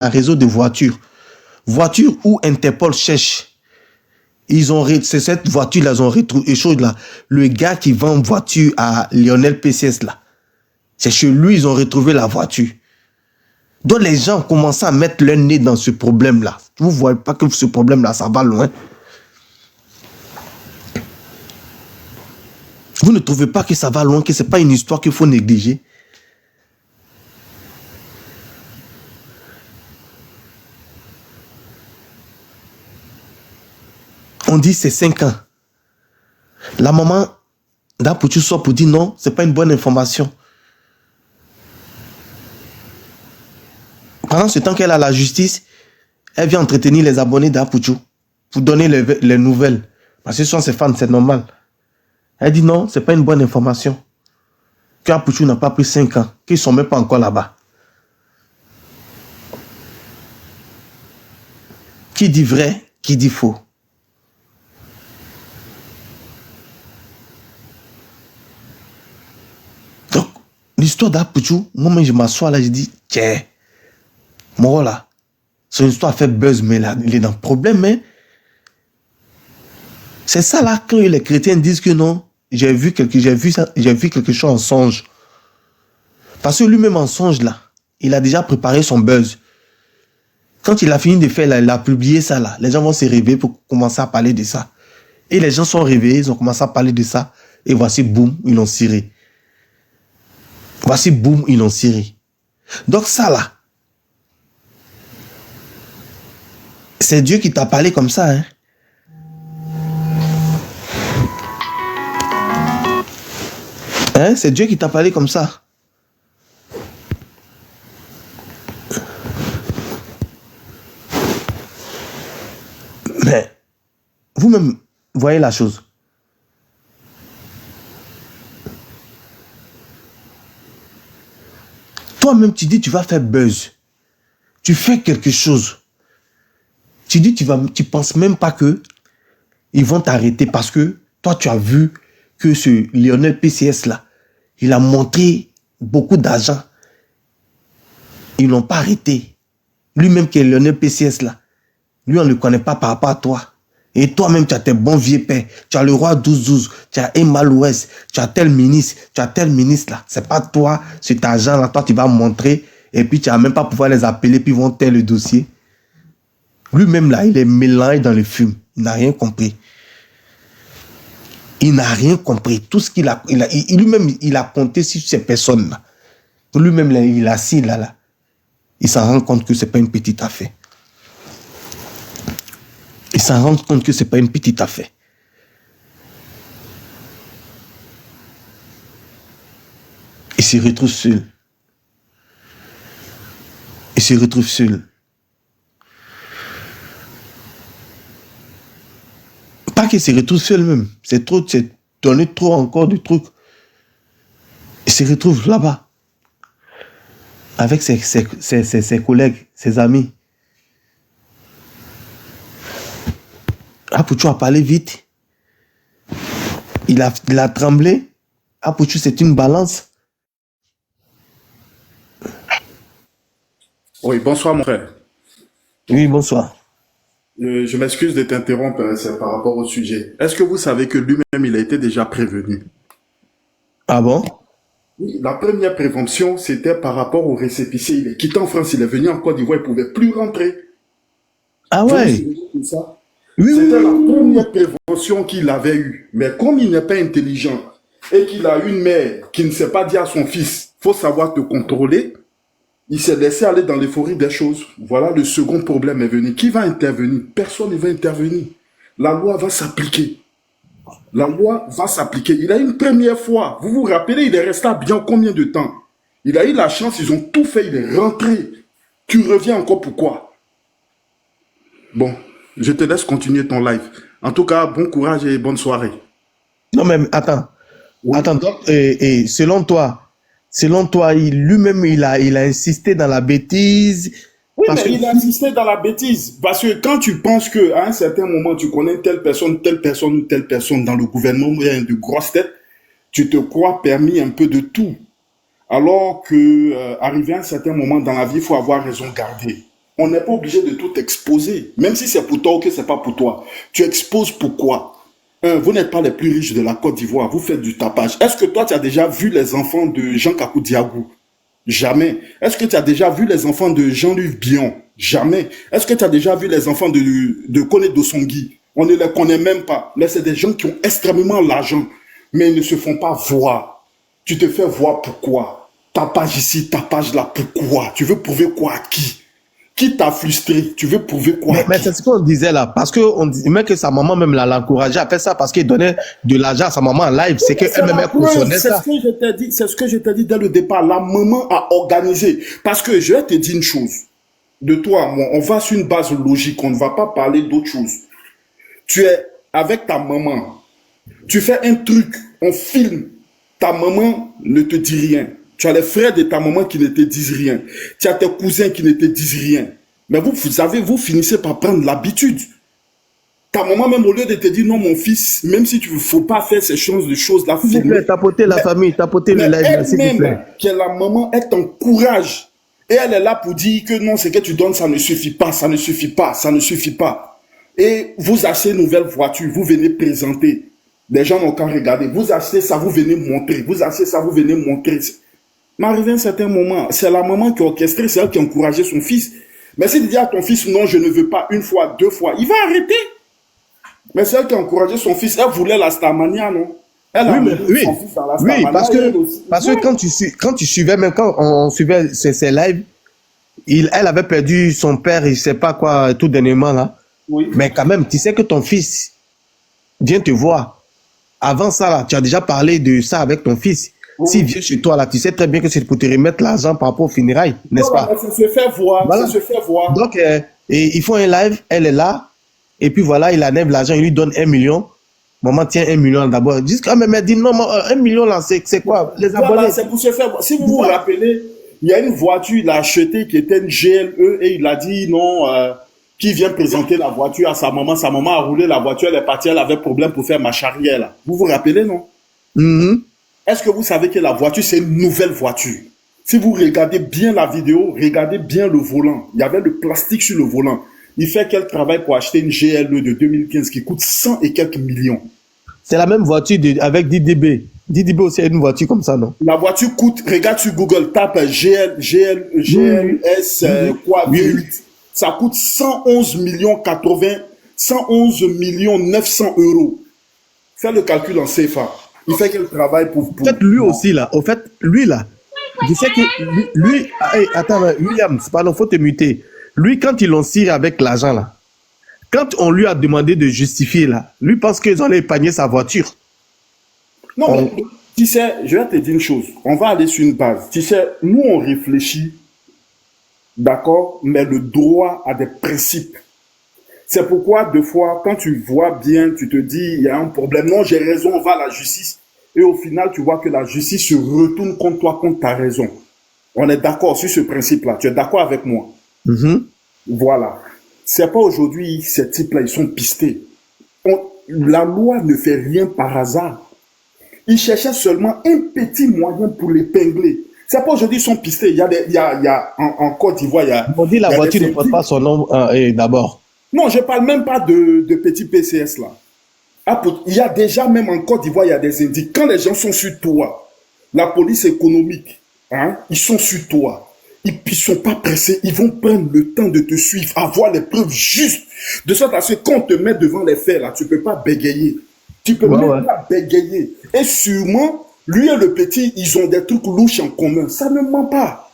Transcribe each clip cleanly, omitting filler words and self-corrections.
un réseau de voitures. Voitures où Interpol cherche. C'est cette voiture-là, ils ont retrouvé là. Le gars qui vend une voiture à Lionel PCS là. C'est chez lui, ils ont retrouvé la voiture. Donc les gens commencent à mettre leur nez dans ce problème-là. Vous ne voyez pas que ce problème-là, ça va loin. Vous ne trouvez pas que ça va loin, que ce n'est pas une histoire qu'il faut négliger? On dit c'est 5 ans. La maman d'Apouchou sort pour dire non, ce n'est pas une bonne information. Pendant ce temps qu'elle a la justice, elle vient entretenir les abonnés d'Apouchou pour donner les nouvelles. Parce que ce sont ses fans, c'est normal. Elle dit non, ce n'est pas une bonne information. Qu'Apouchou n'a pas pris 5 ans, qu'ils ne sont même pas encore là-bas. Qui dit vrai, qui dit faux? Donc, l'histoire d'Apouchou, moi, je m'assois là, je dis, tiens, moi là, son histoire fait buzz, mais là, il est dans le problème, mais c'est ça là, quand les chrétiens disent que non, j'ai vu quelque chose en songe. Parce que lui-même en songe là, il a déjà préparé son buzz. Quand il a fini de faire là, il a publié ça là, les gens vont se réveiller pour commencer à parler de ça. Et les gens sont réveillés, ils ont commencé à parler de ça, et voici, boum, ils l'ont ciré. Voici, boum, ils l'ont ciré. Donc ça là, c'est Dieu qui t'a parlé comme ça, hein. Hein? C'est Dieu qui t'a parlé comme ça. Mais, vous-même, voyez la chose. Toi-même, tu dis tu vas faire buzz. Tu fais quelque chose. Tu dis tu penses même pas que ils vont t'arrêter parce que toi, tu as vu que ce Lionel PCS là, il a montré beaucoup d'argent. Ils l'ont pas arrêté. Lui-même qui est Lionel PCS là, lui on ne le connaît pas par rapport à toi. Et toi-même, tu as tes bons vieux pères. Tu as le roi 12-12, tu as Emma l'Ouest, tu as tel ministre là. C'est pas toi, cet argent là, toi tu vas montrer et puis tu n'as même pas pouvoir les appeler puis ils vont taire le dossier. Lui-même là, il est mélangé dans le fume. Il n'a rien compris. Il n'a rien compris. Tout ce lui-même, il a compté sur ces personnes-là. Lui-même, il est assis là. Il s'en rend compte que ce n'est pas une petite affaire. Il s'en rend compte que ce n'est pas une petite affaire. Il se retrouve seul. Il se retrouve seul. Pas qu'il se retrouve seul même. C'est donner trop encore de trucs. Il se retrouve là-bas. Avec ses collègues, ses amis. Apouchou a parlé vite. Il a tremblé. Apouchou, c'est une balance. Oui, bonsoir mon frère. Oui, bonsoir. Je m'excuse de t'interrompre, c'est par rapport au sujet. Est-ce que vous savez que lui-même, il a été déjà prévenu? Ah bon? Oui, la première prévention, c'était par rapport au récépissé. Il est quitté en France, il est venu en Côte d'Ivoire, il ne pouvait plus rentrer. Ah Vous ouais? vous souvenez de ça? Oui, C'était la première prévention qu'il avait eue. Mais comme il n'est pas intelligent et qu'il a une mère qui ne sait pas dire à son fils, il faut savoir te contrôler, il s'est laissé aller dans l'euphorie des choses. Voilà, le second problème est venu. Qui va intervenir? Personne ne va intervenir. La loi va s'appliquer. La loi va s'appliquer. Il a eu une première fois. Vous vous rappelez, il est resté à bien combien de temps? Il a eu la chance, ils ont tout fait, il est rentré. Tu reviens encore pourquoi? Bon, je te laisse continuer ton live. En tout cas, bon courage et bonne soirée. Non, mais attends. Oui. Attends, donc, et selon toi, lui-même, il a insisté dans la bêtise. Oui, mais il a insisté dans la bêtise. Parce que quand tu penses qu'à un certain moment, tu connais telle personne ou telle personne dans le gouvernement, il y a de grosses têtes, tu te crois permis un peu de tout. Alors que, arrivé à un certain moment dans la vie, il faut avoir raison gardée. On n'est pas obligé de tout exposer. Même si c'est pour toi ou que c'est pas pour toi. Tu exposes pourquoi? Vous n'êtes pas les plus riches de la Côte d'Ivoire. Vous faites du tapage. Est-ce que toi, tu as déjà vu les enfants de Jean Kakou Diagou? Jamais. Est-ce que tu as déjà vu les enfants de Jean-Luc Bion? Jamais. Est-ce que tu as déjà vu les enfants de Kone Dosongui? On ne les connaît même pas. Là, c'est des gens qui ont extrêmement l'argent, mais ils ne se font pas voir. Tu te fais voir pourquoi? Tapage ici, tapage là, pourquoi? Tu veux prouver quoi à qui? Qui t'a frustré? Tu veux prouver quoi à Mais qui? c'est ce qu'on disait là, parce qu'on dit même que sa maman même l'encourageait à faire ça parce qu'il donnait de l'argent à sa maman en live. C'est C'est qu'elle-même la elle preuve, cautionnait c'est ça. ce que je t'ai dit, c'est ce que je t'ai dit dès le départ. La maman a organisé. Parce que je vais te dire une chose. De toi à moi, on va sur une base logique, on ne va pas parler d'autre chose. Tu es avec ta maman, tu fais un truc, on filme, ta maman ne te dit rien. Tu as les frères de ta maman qui ne te disent rien. Tu as tes cousins qui ne te disent rien. Mais vous finissez par prendre l'habitude. Ta maman, même au lieu de te dire non, mon fils, même si tu ne faut pas faire ces choses-là, S'il vous plaît, tapoter la famille, tapoter le mais live, s'il vous plaît. elle-même, qui est la maman, elle t'encourage. Et elle est là pour dire que non, ce que tu donnes, ça ne suffit pas, ça ne suffit pas, ça ne suffit pas. Et vous achetez une nouvelle voiture, vous venez présenter. Les gens n'ont qu'à regarder. Vous achetez ça, vous venez montrer. Vous achetez ça, vous venez montrer. Mais arrivé à un certain moment, c'est la maman qui a orchestré, c'est elle qui a encouragé son fils. Mais si tu dis à ton fils, non, je ne veux pas, une fois, deux fois, il va arrêter. Mais c'est elle qui a encouragé son fils. Elle voulait la Starmania, non? Elle a mis son fils dans la Starmania. Oui, parce que quand tu suivais, même quand on suivait ses lives, elle avait perdu son père, il ne sait pas quoi, tout dernièrement là. Oui. Mais quand même, tu sais que ton fils vient te voir. Avant ça, là, tu as déjà parlé de ça avec ton fils. Oui. S'il vient chez toi, là, tu sais très bien que c'est pour te remettre l'argent par rapport aux funérailles, n'est-ce pas? Ça se fait voir, voilà. Ça se fait voir. Donc, ils font un live, elle est là, et puis voilà, il enlève l'argent, il lui donne 1 million. Maman tient 1 million d'abord. Jusqu'à même elle dit non, 1 million là, c'est quoi? Les abonnés. Voilà, c'est pour se faire voir. Si vous vous rappelez, il y a une voiture, il a acheté qui était une GLE et il a dit non, qui vient présenter la voiture à sa maman. Sa maman a roulé la voiture, elle est partie, elle avait problème pour faire marche arrière là. Vous vous rappelez, non? Est-ce que vous savez que la voiture, c'est une nouvelle voiture? Si vous regardez bien la vidéo, regardez bien le volant. Il y avait le plastique sur le volant. Il fait quel travail pour acheter une GLE de 2015 qui coûte 100 et quelques millions? C'est la même voiture avec DDB. DDB aussi a une voiture comme ça, non? La voiture coûte, regarde sur Google, tape GLS V8. Ça coûte 111 millions 111 millions 900 euros. Fais le calcul en CFA. Il fait quel travail pour... En fait, lui aussi, là. Au fait, lui, là, je sais que lui hey, attends, William, pardon, faut te muter. Lui, quand ils l'ont scié avec l'argent, là, quand on lui a demandé de justifier, là, lui pense qu'ils ont épargné sa voiture. Non, mais, tu sais, je vais te dire une chose. On va aller sur une base. Tu sais, nous, on réfléchit, d'accord, mais le droit a des principes. C'est pourquoi, deux fois, quand tu vois bien, tu te dis, il y a un problème. Non, j'ai raison, on va à la justice. Et au final, tu vois que la justice se retourne contre toi, contre ta raison. On est d'accord sur ce principe-là. Tu es d'accord avec moi? Voilà. C'est pas aujourd'hui, ces types-là, ils sont pistés. La loi ne fait rien par hasard. Ils cherchaient seulement un petit moyen pour l'épingler. C'est pas aujourd'hui, ils sont pistés. Il y a en Côte d'Ivoire, il y a... On dit la voiture ne porte pas son nom d'abord. Non, je parle même pas de petits PCS là. Il y a déjà, même en Côte d'Ivoire, il y a des indices. Quand les gens sont sur toi, la police économique, hein, ils sont sur toi. Ils ne sont pas pressés, ils vont prendre le temps de te suivre, avoir les preuves justes. De sorte à ce qu'on te met devant les faits, là, tu ne peux pas bégayer. Tu peux même pas bégayer. Et sûrement, lui et le petit, ils ont des trucs louches en commun. Ça ne ment pas.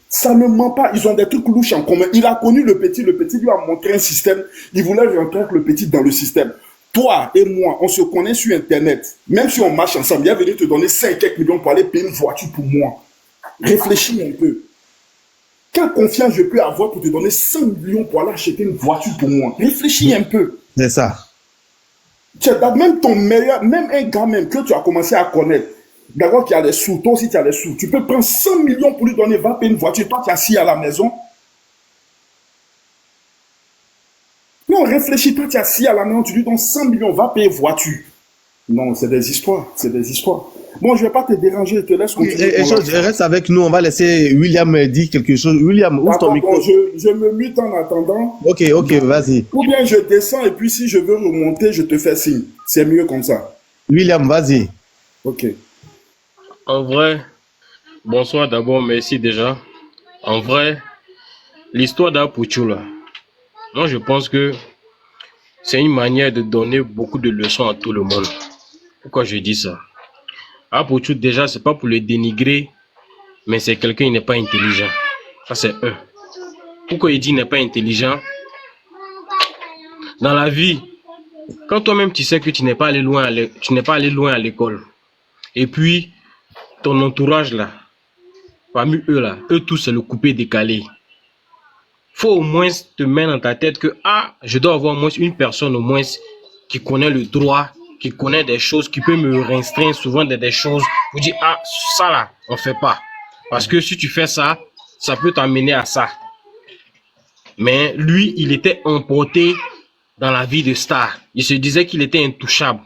Ça ne ment pas. Ils ont des trucs louches en commun. Il a connu le petit lui a montré un système. Il voulait rentrer avec le petit dans le système. Toi et moi, on se connaît sur Internet. Même si on marche ensemble, il est venu te donner 5 millions pour aller payer une voiture pour moi. Réfléchis un peu. Quelle confiance je peux avoir pour te donner 100 millions pour aller acheter une voiture pour moi? Réfléchis un peu. C'est ça. Même ton meilleur, même un gars même que tu as commencé à connaître, d'accord, qui a les sous, toi aussi tu as les sous, tu peux prendre 100 millions pour lui donner, va payer une voiture, toi tu es assis à la maison. Non, réfléchis, toi tu es assis à la maison, tu lui donnes 100 millions, va payer voiture. Non, c'est des histoires. C'est des histoires. Bon, je vais pas te déranger. Je te laisse continuer. Reste avec nous. On va laisser William dire quelque chose. William, ouvre ton micro. Bon, je me mute en attendant. Ok, vas-y. Ou bien je descends et puis si je veux remonter, je te fais signe. C'est mieux comme ça. William, vas-y. Ok. En vrai, bonsoir d'abord, merci déjà. En vrai, l'histoire d'Apuchu là, moi je pense que c'est une manière de donner beaucoup de leçons à tout le monde. Pourquoi je dis ça? Apuchu déjà, c'est pas pour le dénigrer, mais c'est quelqu'un qui n'est pas intelligent. Ça c'est un. Pourquoi il dit n'est pas intelligent? Dans la vie, quand toi-même tu sais que tu n'es pas allé loin à l'école, et puis ton entourage là, parmi eux là, eux tous c'est le coupé décalé. Faut au moins te mettre dans ta tête que je dois avoir au moins une personne au moins qui connaît le droit, qui connaît des choses, qui peut me restreindre souvent des choses. Vous dites ça là, on fait pas. Parce que si tu fais ça, ça peut t'amener à ça. Mais lui, il était emporté dans la vie de star. Il se disait qu'il était intouchable.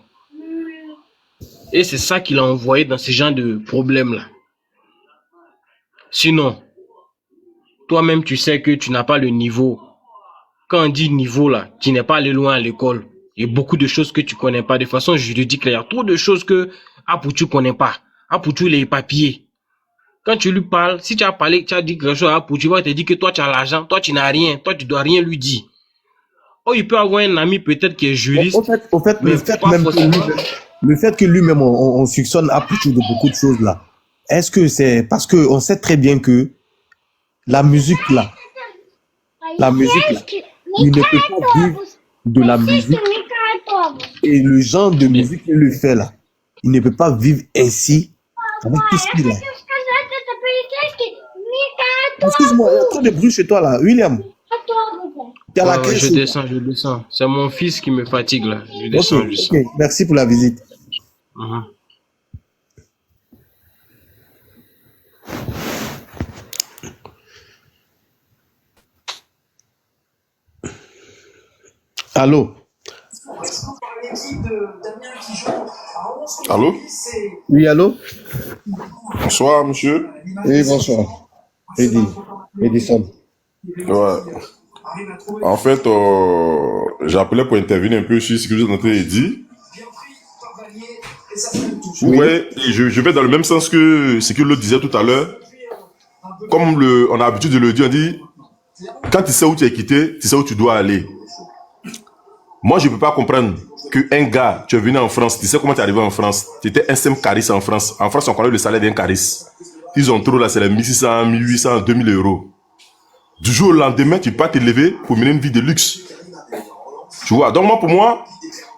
Et c'est ça qu'il a envoyé dans ce genre de problèmes-là. Sinon, toi-même, tu sais que tu n'as pas le niveau. Quand on dit niveau, là, tu n'es pas allé loin à l'école. Il y a beaucoup de choses que tu connais pas. De façon juridique, il y a trop de choses que Apuchu connaît pas. Apuchu, les papiers. Quand tu lui parles, si tu as parlé, tu as dit quelque chose à Apuchu, il va te dire que toi, tu as l'argent, toi, tu n'as rien, toi, tu dois rien lui dire. Oh, il peut avoir un ami peut-être qui est juriste. Au fait, le fait que lui-même, on soupçonne Apuchu de beaucoup de choses là. Est-ce que c'est parce qu'on sait très bien que la musique là, il ne peut pas vivre de la musique et le genre de musique qu'il le fait là, il ne peut pas vivre ainsi avec tout ce qu'il a. Excuse-moi, il y a trop de bruit chez toi là, William. Je descends. C'est mon fils qui me fatigue là. Je descends. Ok. Merci pour la visite. Allô? Allô? Oui, allô? Bonsoir, monsieur. Oui, bonsoir. Edison. Ouais. En fait, j'appelais pour intervenir un peu sur ce que vous avez dit. Oui. Ouais, je vais dans le même sens que ce que l'autre disait tout à l'heure. Comme on a l'habitude de le dire, on dit, quand tu sais où tu es quitté, tu sais où tu dois aller. Moi, je ne peux pas comprendre qu'un gars, tu es venu en France, tu sais comment tu es arrivé en France. Tu étais un simple cariste en France. En France, on connaît le salaire d'un cariste. Ils ont trop là, c'est les 1600, 1800, 2000 euros. Du jour au lendemain, tu peux pas te lever pour mener une vie de luxe. Tu vois, donc pour moi,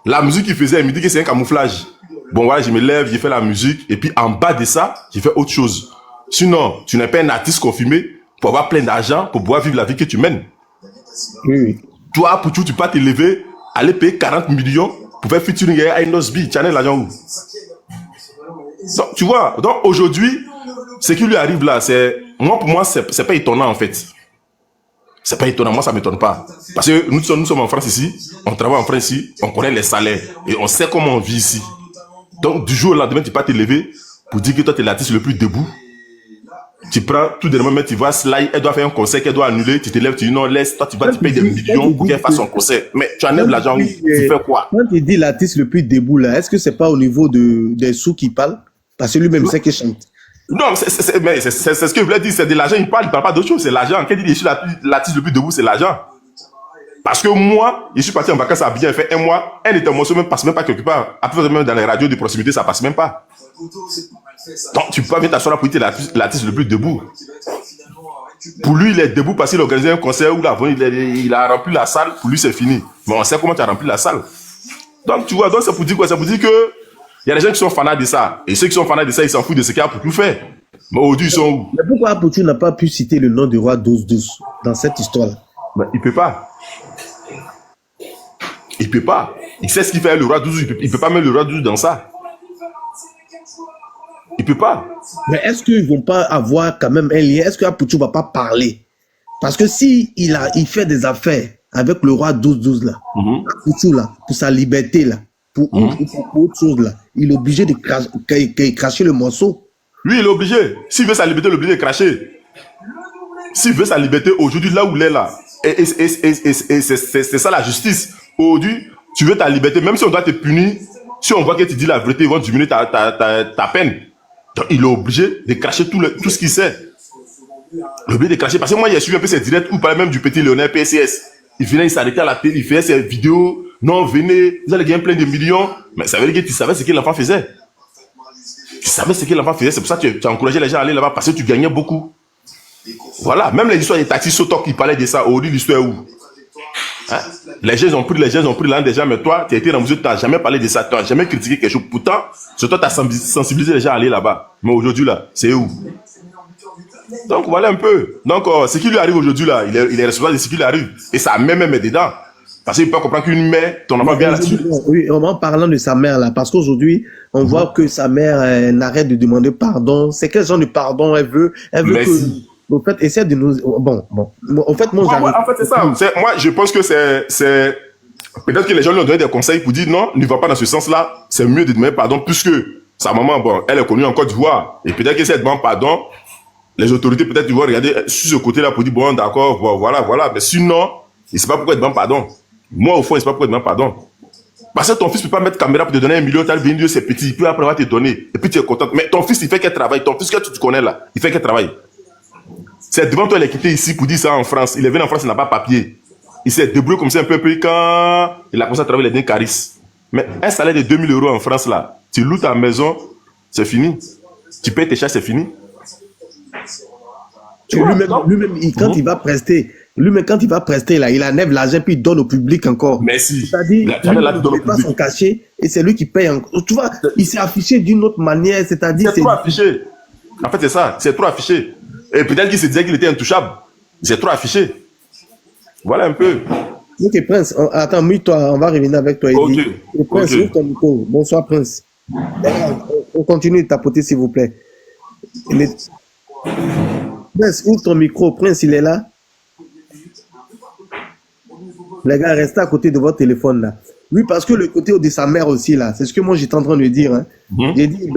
la musique qu'il faisait, il me dit que c'est un camouflage. Bon, voilà, je me lève, j'ai fait la musique, et puis en bas de ça, j'ai fait autre chose. Sinon, tu n'es pas un artiste confirmé pour avoir plein d'argent, pour pouvoir vivre la vie que tu mènes. Oui. Toi, pour tu peux pas te lever, aller payer 40 millions pour faire featuring à Inosby, tu as l'argent où? Donc, tu vois, donc aujourd'hui, ce qui lui arrive là, pour moi, c'est pas étonnant en fait. C'est pas étonnant, moi ça m'étonne pas. Parce que nous sommes en France ici, on travaille en France ici, on connaît les salaires et on sait comment on vit ici. Donc du jour au lendemain, tu peux pas te lever pour dire que toi tu es l'artiste le plus debout. Tu prends tout dernièrement, tu vas slide, elle doit faire un concert qu'elle doit annuler, tu te lèves, tu dis non, laisse, toi tu payes des millions pour qu'elle fasse son concert. Mais tu enlèves l'argent où? Tu fais quoi? Quand tu dis l'artiste le plus debout là, est-ce que c'est pas au niveau des sous qu'il parle? Parce que lui-même sait qu'il chante. Non, c'est ce que je voulais dire, c'est de l'argent, il parle pas d'autre chose, c'est l'argent. Quand il dit je suis l'artiste le plus debout, c'est l'argent. Parce que moi, je suis parti en vacances à Abidjan, il fait un mois, un intervention même passe même pas quelque part. Après, même dans les radios de proximité, ça passe même pas. Donc, tu peux pas venir t'asseoir là pour dire l'artiste le plus debout. Pour lui, il est debout parce qu'il a organisé un concert où il a rempli la salle, pour lui c'est fini. Mais on sait comment tu as rempli la salle. Donc, tu vois, donc c'est pour dire quoi? C'est pour dire que il y a des gens qui sont fanats de ça. Et ceux qui sont fanats de ça, ils s'en foutent de ce qu'il y a pour tout faire. Mais aujourd'hui, ils sont où? Mais pourquoi Apuchu n'a pas pu citer le nom du roi 12-12 dans cette histoire-là? Ben, il peut pas. Il peut pas. Il sait ce qu'il fait le roi 12. Il peut pas mettre le roi 12 dans ça. Il peut pas. Mais est-ce qu'ils vont pas avoir quand même un lien? Est-ce que Apuchu va pas parler? Parce que si il fait des affaires avec le roi 12-12 là, Apuchu là, pour sa liberté là, pour, pour autre chose là. Il est obligé de cracher le morceau. Lui, il est obligé. S'il veut sa liberté, il est obligé de cracher. S'il veut sa liberté, aujourd'hui, là où il est là, et c'est ça la justice. Aujourd'hui, tu veux ta liberté, même si on doit te punir, si on voit que tu dis la vérité, ils vont diminuer ta peine. Donc, il est obligé de cracher tout ce qu'il sait. Il est obligé de cracher. Parce que moi, il a suivi un peu ses directs où il parlait même du petit Lionel PCS. Il venait, il s'arrêtait à la télé, il faisait ses vidéos. Non, venez, vous allez gagner plein de millions. Mais ça veut dire que tu savais ce que l'enfant faisait. Tu savais ce que l'enfant faisait. C'est pour ça que tu as encouragé les gens à aller là-bas parce que tu gagnais beaucoup. Voilà, même les histoires des taxis Sotok qui parlaient de ça, aujourd'hui, l'histoire est où? Hein? Les gens ont pris l'argent des gens, mais toi, tu as été dans tu n'as jamais parlé de ça, tu n'as jamais critiqué quelque chose. Pourtant, c'est toi, tu as sensibilisé les gens à aller là-bas. Mais aujourd'hui, là, c'est où? Donc, voilà un peu. Donc, ce qui lui arrive aujourd'hui, là, il est responsable de ce qui lui arrive. Et sa mère même est dedans. Parce qu'il peut comprendre qu'une mère, ton enfant vient là-dessus. Oui, en parlant de sa mère, là, parce qu'aujourd'hui, on voit que sa mère n'arrête de demander pardon. C'est quel genre de pardon elle veut? Elle veut mais que... Si. En fait, essaie de nous... Bon. En fait, moi, en fait, c'est ça. Moi, je pense que c'est... Peut-être que les gens lui ont donné des conseils pour dire non, ne va pas dans ce sens-là. C'est mieux de demander pardon puisque sa maman, bon, elle est connue en Côte d'Ivoire. Et peut-être que si elle demande pardon, les autorités peut-être vont regarder sur ce côté-là pour dire bon, d'accord, voilà. Mais sinon, il ne sait pas pourquoi elle demande pardon. Moi, au fond, il ne sait pas pourquoi elle demande pardon. Parce que ton fils ne peut pas mettre caméra pour te donner 1 million, tu as vendu, c'est petit, il peut après avoir te donner. Et puis tu es content. Mais ton fils, il fait quel travail? Ton fils que tu connais là, il fait quel travail? C'est devant toi, il est quitté ici pour dire ça en France. Il est venu en France, il n'a pas papier. Il s'est débrouillé comme ça un peu, puis quand il a commencé à travailler, il a dit Caris. Mais un salaire de 2000 € en France, là, tu loues ta maison, c'est fini. Tu payes tes charges, c'est fini. Lui-même, quand il va prester, là, il enlève l'argent puis il donne au public encore. Merci. C'est-à-dire, il ne pas son cachet et c'est lui qui paye encore. Tu vois, il s'est affiché d'une autre manière, c'est-à-dire... C'est trop affiché. En fait, c'est ça, c'est trop affiché. Et peut-être qu'il se disait qu'il était intouchable. C'est trop affiché. Voilà un peu. Ok, Prince, attends, mute-toi, on va revenir avec toi. Ok. Prince, ouvre ton micro. Bonsoir, Prince. On continue de tapoter, s'il vous plaît. Prince, ouvre ton micro. Prince, il est là. Les gars, restez à côté de votre téléphone, là. Oui, parce que le côté de sa mère aussi, là, c'est ce que moi j'étais en train de dire. Hein. J'ai dit,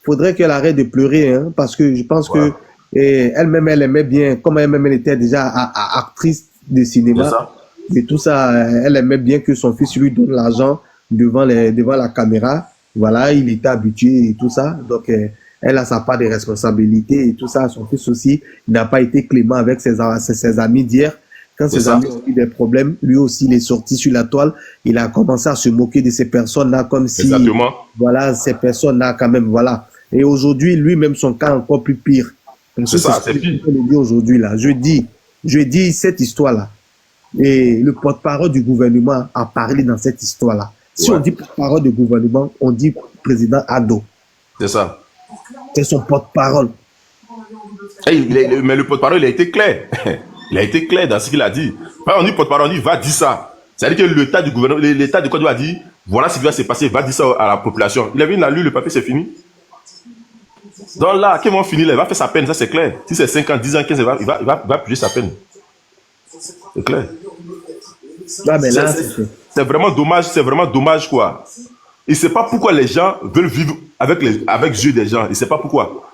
faudrait qu'elle arrête de pleurer, hein, parce que je pense que elle-même, elle aimait bien, comme elle-même, elle était déjà actrice de cinéma. Et tout ça, elle aimait bien que son fils lui donne l'argent devant la caméra. Voilà, il était habitué et tout ça. Donc, elle a sa part de responsabilité et tout ça. Son fils aussi, il n'a pas été clément avec ses amis d'hier. Quand ses amis ont eu des problèmes, lui aussi, il est sorti sur la toile. Il a commencé à se moquer de ces personnes-là comme si, voilà, ces personnes-là quand même, voilà. Et aujourd'hui, lui-même, son cas est encore plus pire. C'est ça, c'est pire. Je dis aujourd'hui, là. Je dis cette histoire-là. Et le porte-parole du gouvernement a parlé dans cette histoire-là. Si on dit porte-parole du gouvernement, on dit président Ado. C'est ça. C'est son porte-parole. Mais le porte-parole, il a été clair. Il a été clair dans ce qu'il a dit. Quand on dit porte-parole, on dit va dire ça. C'est-à-dire que l'État du gouvernement, l'État de Côte d'Ivoire a dit voilà ce qui va se passer, va dire ça à la population. Il a vu, il a lu le papier, c'est fini. Donc là, quand ils vont finir, il va faire sa peine, ça c'est clair. Si c'est 5 ans, 10 ans, 15 ans, il va purger sa peine. C'est clair. C'est vraiment dommage, quoi. Il ne sait pas pourquoi les gens veulent vivre avec les yeux des gens. Il ne sait pas pourquoi.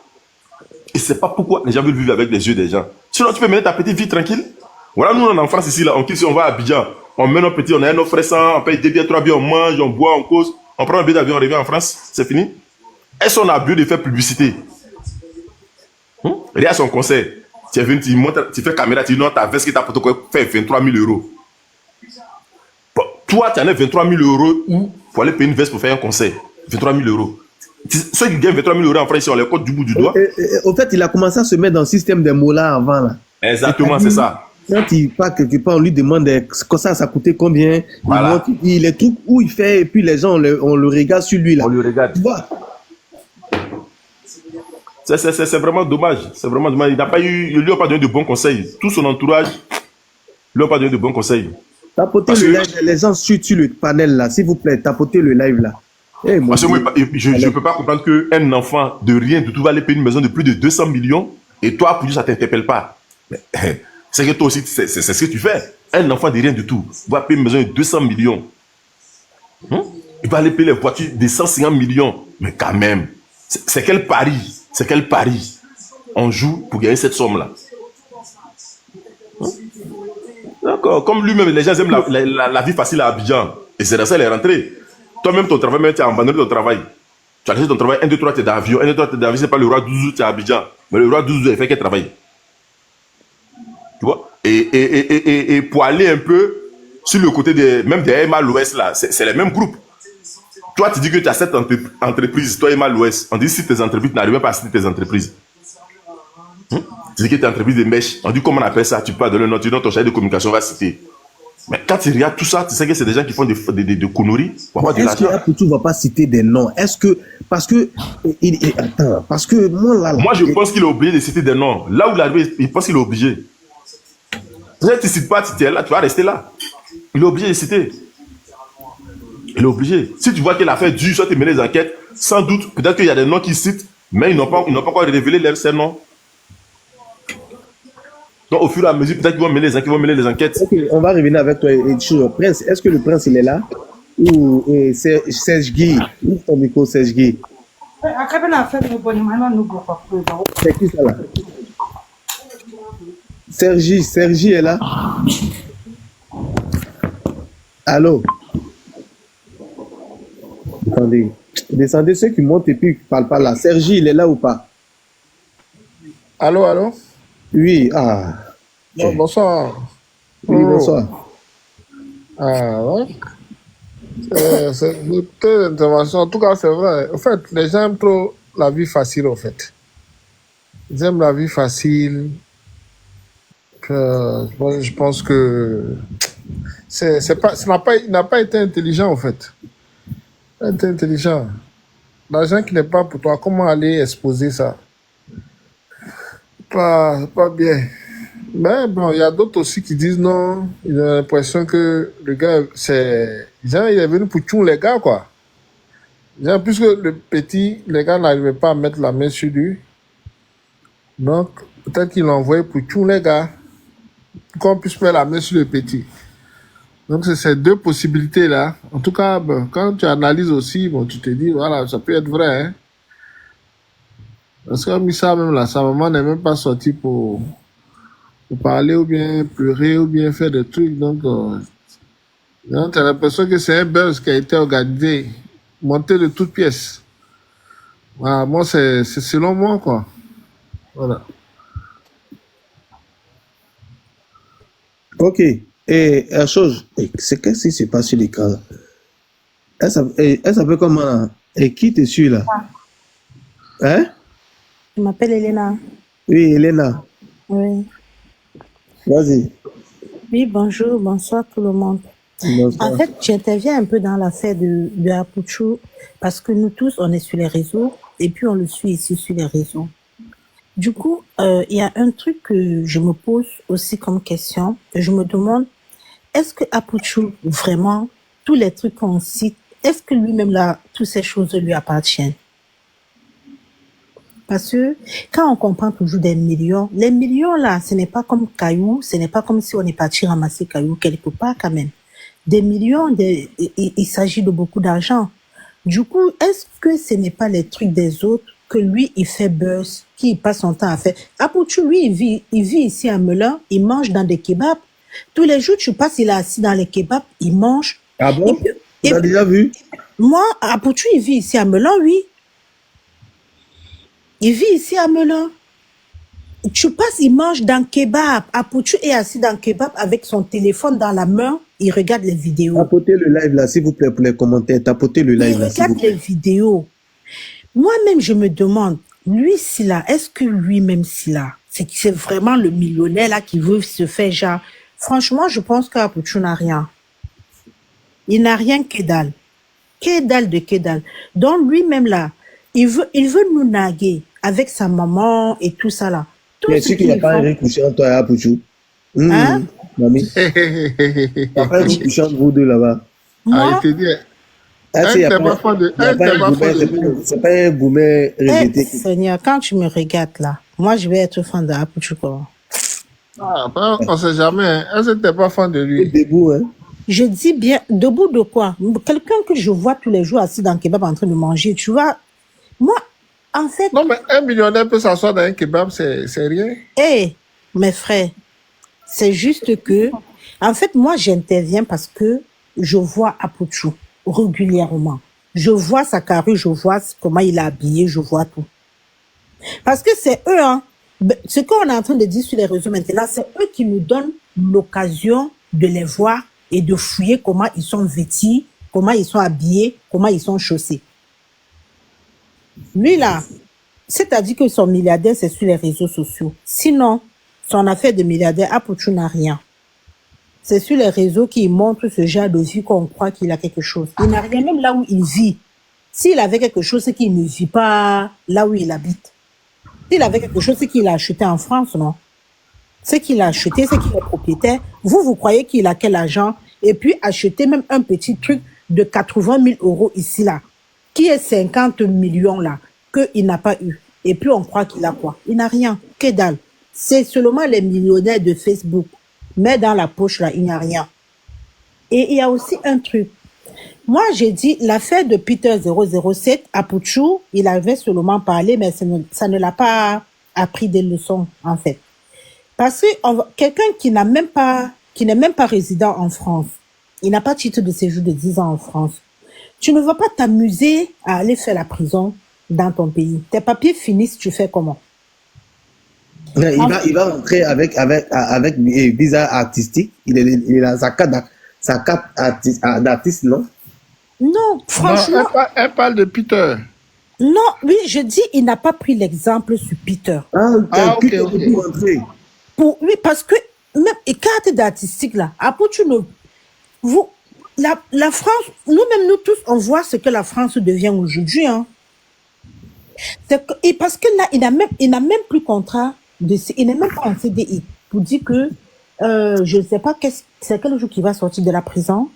Il ne sait pas pourquoi les gens veulent vivre avec les yeux des gens. Sinon, tu peux mener ta petite vie tranquille. Voilà, nous, on est en France ici, là, on va à Abidjan. On met nos petits, on a nos frais sans, on paye 2 billets, 3 billets, on mange, on boit, on cause. On prend un billet d'avion, on revient en France, c'est fini. Est-ce qu'on a bu de faire publicité? Regarde son conseil. Tu es venu, tu fais caméra, tu dis non, ta veste qui t'a fait 23 000 €. Bon, toi, tu en as 23 000 € où pour aller payer une veste pour faire un conseil. 23 000 €. Ceux qui gagnent 23 000 € en France, on les compte du bout du doigt. Au fait, il a commencé à se mettre dans le système des mots-là avant. Là. Exactement, c'est ça. Quand il part quelque part, on lui demande ça a coûté combien. Voilà. Il dit les trucs où il fait, et puis les gens, on le regarde sur lui. Là. On le regarde. Tu vois? C'est vraiment dommage. C'est vraiment dommage. Il lui a pas donné de bons conseils. Tout son entourage lui a pas donné de bons conseils. Tapotez le live, les gens sur le panel là, s'il vous plaît, tapotez le live là. Hey, parce que moi, je ne peux pas comprendre qu'un enfant de rien du tout va aller payer une maison de plus de 200 millions et toi, pour lui, ça ne t'interpelle pas. C'est que toi aussi, c'est ce que tu fais. Un enfant de rien du tout va payer une maison de 200 millions. Il va aller payer les voitures de 150 millions. Mais quand même, c'est quel pari? C'est quel pari? On joue pour gagner cette somme-là. D'accord. Comme lui-même, les gens aiment la vie facile à Abidjan. Et c'est dans ça qu'il est rentré. Toi-même, ton travail, même, tu as abandonné ton travail. Tu as laissé ton travail, 1, 2, 3, tu es d'avion. 1, 2, 3, tu es d'avion, c'est pas le roi 12, tu es à Abidjan. Mais le roi 12, il fait quel travail? Tu vois? Et pour aller un peu sur le côté même des EMA l'Ouest, là, c'est les mêmes groupes. Toi, tu dis que tu as cette entreprise, toi, EMA l'Ouest. On dit si tes entreprises, tu n'arrives pas à citer tes entreprises. Tu dis que tu es entreprise de mèche. On dit comment on appelle ça? Tu peux pas donner le nom, tu dis non, ton chargé de communication va citer. Mais quand tu regardes tout ça, tu sais que c'est des gens qui font des conneries pour avoir de Est-ce que l'argent. Apoutou ne va pas citer des noms? Est-ce que. Parce que. Attends, parce que moi, là. Moi, je pense qu'il est obligé de citer des noms. Là où il arrive, il pense qu'il est obligé. Si tu ne cites pas, tu es là, tu vas rester là. Il est obligé de citer. Il est obligé. Si tu vois que l'affaire dure, soit tu mets les enquêtes, sans doute, peut-être qu'il y a des noms qui citent, mais ils n'ont pas encore révélé ces noms. Donc, au fur et à mesure, peut-être qu'ils vont mener les enquêtes. Ok, on va revenir avec toi. Prince, est-ce que le prince, il est là? Ou Serge Guy? Ouvre ton micro, Serge Guy. C'est qui ça là? Sergi est là? Allô? Attendez. Descendez ceux qui montent et puis qui ne parlent pas là. Sergi, il est là ou pas? Allô? Oui, ah. Bonsoir. Oui, bonsoir. Ah, ouais. C'est une telle intervention. En tout cas, c'est vrai. En fait, les gens aiment trop la vie facile, en fait. Ils aiment la vie facile. Je pense que il n'a pas été intelligent, en fait. Il n'a pas été intelligent. L'argent qui n'est pas pour toi, comment aller exposer ça? Pas bien. Mais bon, il y a d'autres aussi qui disent non. Ils ont l'impression que le gars, il est venu pour tuer les gars, quoi. Puisque les gars n'arrivaient pas à mettre la main sur lui. Donc, peut-être qu'il l'a envoyé pour tuer les gars. Qu'on puisse mettre la main sur le petit. Donc, c'est ces deux possibilités-là. En tout cas, bon, quand tu analyses aussi, bon, tu te dis, voilà, ça peut être vrai, hein. Parce que Missa, même là, sa maman n'est même pas sortie pour parler ou bien pleurer ou bien faire des trucs. Donc, tu as l'impression que c'est un buzz qui a été organisé, monté de toutes pièces. Voilà, moi, c'est selon moi, quoi. Voilà. Ok. Et la chose, c'est qu'est-ce qui se passe sur l'écran? Elle s'appelle comment là? Et qui te suit là? Hein? Je m'appelle Elena. Oui, Elena. Oui. Vas-y. Oui, bonjour, bonsoir tout le monde. Bonsoir. En fait, j'interviens un peu dans l'affaire de Apoutou parce que nous tous, on est sur les réseaux et puis on le suit ici sur les réseaux. Du coup, il y a un truc que je me pose aussi comme question. Je me demande, est-ce que Apoutou, vraiment, tous les trucs qu'on cite, est-ce que lui-même là, toutes ces choses lui appartiennent? Parce que quand on comprend toujours des millions, les millions là, ce n'est pas comme cailloux, ce n'est pas comme si on est parti ramasser cailloux quelque part quand même. Des millions, il s'agit de beaucoup d'argent. Du coup, est-ce que ce n'est pas les trucs des autres que lui, il fait buzz, qu'il passe son temps à faire? Apoutou, lui, il vit ici à Melun, il mange dans des kebabs. Tous les jours, tu passes, il est assis dans les kebabs, il mange. Ah bon? Tu as déjà vu? Moi, Apoutou, il vit ici à Melun, oui. Il vit ici à Melun. Tu passes, il mange dans kebab. Apoutou est assis dans kebab avec son téléphone dans la main. Il regarde les vidéos. Tapotez le live là, s'il vous plaît, pour les commentaires. Tapotez le live là, Il s'il vous regarde plaît. les vidéos. Moi-même, je me demande, lui, est-ce que lui-même, c'est vraiment le millionnaire là qui veut se faire genre. Franchement, je pense qu'Apoutou n'a rien. Il n'a rien que dalle. Que dalle de que dalle. Donc lui-même là, il veut nous naguer avec sa maman et tout ça là. Tout Mais ce est-ce qu'il n'y a qu'ils pas un font. recouché entre toi et Apoutou? Hein? Mamie. Il n'y a pas un recouché entre vous deux là-bas. Ah, Moi, il te dit, Ah, elle n'était pas fan de lui. c'est pas un gourmet regretté. Seigneur, quand tu me regardes là, moi je vais être fan d'Apoutou quoi. Ah, ben, on ne sait jamais. Hein. Elle n'était pas fan de Il est lui. debout, hein. Je dis bien, debout de quoi? Quelqu'un que je vois tous les jours assis dans le kebab en train de manger, tu vois. Moi, en fait, Non, mais un millionnaire peut s'asseoir dans un kebab, c'est rien. mes frères, c'est juste que, en fait, moi, j'interviens parce que je vois Apuchu régulièrement. Je vois sa carrure, je vois comment il est habillé, je vois tout. Parce que c'est eux, hein. Ce qu'on est en train de dire sur les réseaux maintenant, c'est eux qui nous donnent l'occasion de les voir et de fouiller comment ils sont vêtus, comment ils sont habillés, comment ils sont chaussés. Lui, là, c'est-à-dire que son milliardaire, c'est sur les réseaux sociaux. Sinon, son affaire de milliardaire, Apuchu n'a rien. C'est sur les réseaux qu'il montre ce genre de vie qu'on croit qu'il a quelque chose. Il n'a rien, même là où il vit. S'il avait quelque chose, c'est qu'il ne vit pas là où il habite. S'il avait quelque chose, c'est qu'il a acheté en France, non? C'est qu'il a acheté, c'est qu'il est propriétaire. Vous croyez qu'il a quel argent? Et puis acheter même un petit truc de 80 000 euros ici, là, qui est 50 millions, là, qu'il n'a pas eu. Et puis on croit qu'il a quoi? Il n'a rien. Que dalle. C'est seulement les millionnaires de Facebook. Mais dans la poche, là, il n'y a rien. Et il y a aussi un truc. Moi, j'ai dit, l'affaire de Peter 007, Apuchu, il avait seulement parlé, mais ça ne l'a pas appris des leçons, en fait. Parce que quelqu'un qui n'est même pas résident en France, il n'a pas titre de séjour de 10 ans en France, tu ne vas pas t'amuser à aller faire la prison dans ton pays. Tes papiers finissent, tu fais comment? Il va rentrer avec visa artistique. Il a sa carte d'artiste, non? Non, franchement. Non, elle parle de Peter. Non, oui, je dis, il n'a pas pris l'exemple sur Peter. Ok. Oui, parce que même les cartes d'artistique, là, après la France, nous-mêmes, nous tous, on voit ce que la France devient aujourd'hui, hein. Et parce que là, il n'a même plus contrat il n'est même pas en CDI pour dire que je ne sais pas c'est quel jour qu'il va sortir de la prison.